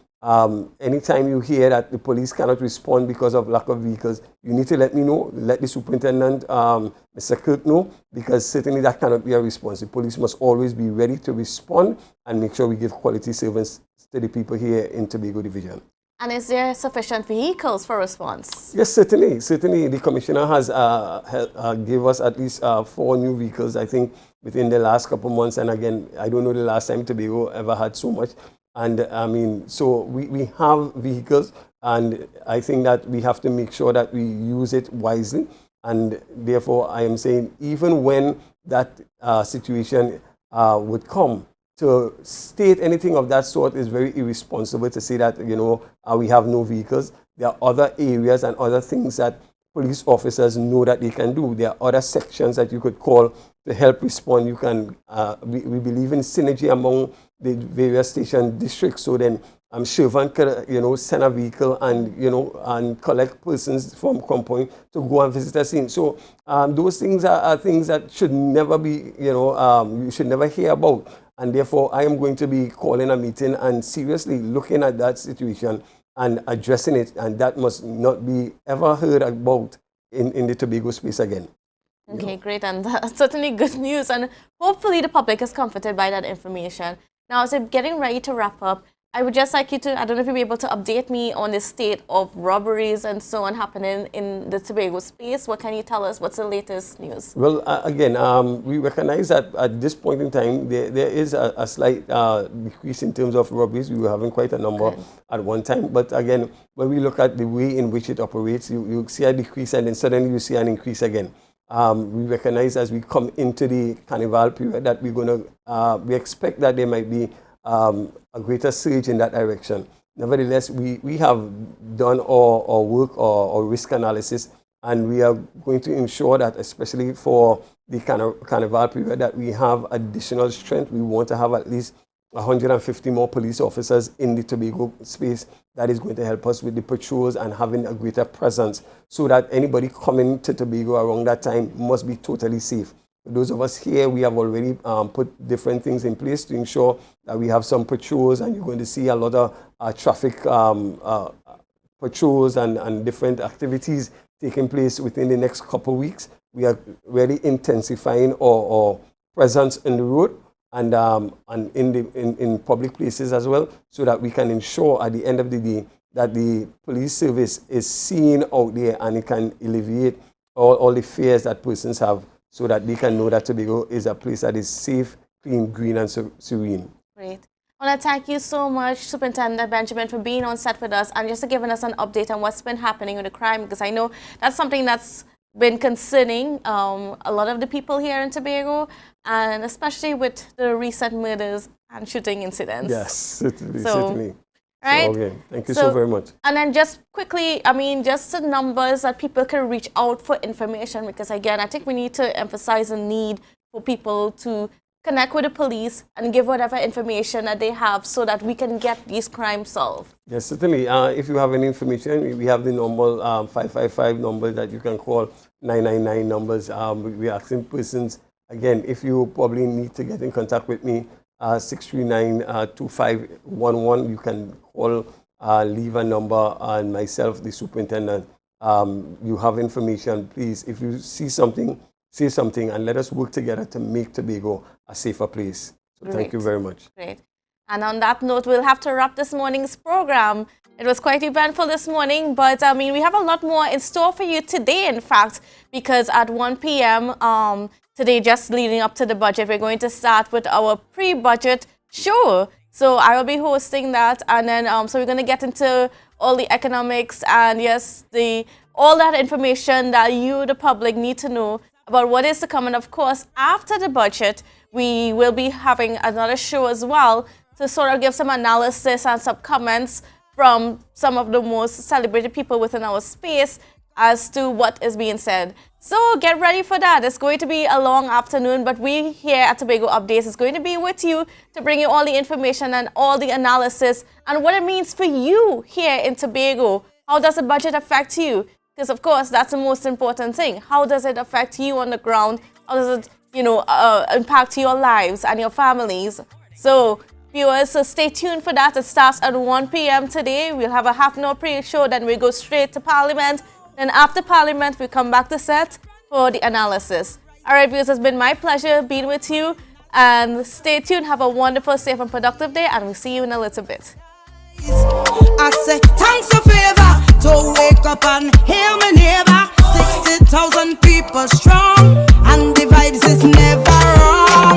anytime you hear that the police cannot respond because of lack of vehicles, you need to let me know, let the superintendent, Mr. Kirk, know, because certainly that cannot be a response. The police must always be ready to respond and make sure we give quality service to the people here in Tobago Division. And is there sufficient vehicles for response? Yes, certainly. Certainly, the commissioner has gave us at least 4 new vehicles, I think, within the last couple of months. And again, I don't know the last time Tobago ever had so much. And I mean, so we have vehicles, and I think that we have to make sure that we use it wisely. And therefore, I am saying, even when that situation would come, to state anything of that sort is very irresponsible, to say that, we have no vehicles. There are other areas and other things that police officers know that they can do. There are other sections that you could call to help respond. You can, we believe in synergy among the various station districts. So then I'm sure Van could, send a vehicle and, and collect persons from Crown Point to go and visit a scene. So those things are things that should never be, you should never hear about. And therefore, I am going to be calling a meeting and seriously looking at that situation and addressing it. And that must not be ever heard about in the Tobago space again. Okay, great, and that's certainly good news, and hopefully the public is comforted by that information. Now, as I'm getting ready to wrap up, I would just like you to, I don't know if you'll be able to update me on the state of robberies and so on happening in the Tobago space. What can you tell us? What's the latest news? Well, again, we recognize that at this point in time, there is a slight decrease in terms of robberies. We were having quite a number at one time. But again, when we look at the way in which it operates, you see a decrease and then suddenly you see an increase again. We recognize as we come into the Carnival period that we're going to, we expect that there might be a greater surge in that direction. Nevertheless, we have done our work, our risk analysis, and we are going to ensure that, especially for the Carnival period, that we have additional strength. We want to have at least 150 more police officers in the Tobago space. That is going to help us with the patrols and having a greater presence so that anybody coming to Tobago around that time must be totally safe. Those of us here, we have already put different things in place to ensure that we have some patrols, and you're going to see a lot of traffic patrols and different activities taking place within the next couple of weeks. We are really intensifying our presence in the road and in public places as well, so that we can ensure at the end of the day that the police service is seen out there and it can alleviate all the fears that persons have, so that they can know that Tobago is a place that is safe, clean, green, and serene. Great. I want to thank you so much, Superintendent Benjamin, for being on set with us and just giving us an update on what's been happening with the crime, because I know that's something that's been concerning a lot of the people here in Tobago, and especially with the recent murders and shooting incidents. Yes, certainly. Right? So, okay. Thank you so very much. And then just quickly, I mean, just the numbers that people can reach out for information, because again, I think we need to emphasize the need for people to connect with the police and give whatever information that they have so that we can get these crimes solved. Yes, certainly. If you have any information, we have the normal 555 number that you can call, 999 numbers. We're asking persons, again, if you probably need to get in contact with me, 639-2511. You can call, leave a number, and myself, the superintendent. You have information, please. If you see something, say something, and let us work together to make Tobago a safer place. So thank you very much. Great. And on that note, we'll have to wrap this morning's program. It was quite eventful this morning, but I mean, we have a lot more in store for you today, in fact, because at 1 p.m. Today, just leading up to the budget, we're going to start with our pre-budget show. So I will be hosting that, and then so we're going to get into all the economics and yes, all that information that you, the public, need to know about what is to come. And of course, after the budget, we will be having another show as well to sort of give some analysis and some comments from some of the most celebrated people within our space as to what is being said. So get ready for that. It's going to be a long afternoon, but we here at Tobago Updates is going to be with you to bring you all the information and all the analysis and what it means for you here in Tobago. How does the budget affect you? Because of course, that's the most important thing. How does it affect you on the ground? How does it, impact your lives and your families? So viewers, so stay tuned for that. It starts at 1 p.m. today. We'll have a half-an-hour pre-show, then we go straight to Parliament. Then after Parliament, we come back to set for the analysis. All right, viewers, it's been my pleasure being with you. And stay tuned. Have a wonderful, safe, and productive day. And we'll see you in a little bit. I say thanks for favor to wake up and hear me neighbor. 60,000 people strong, and the vibes is never wrong.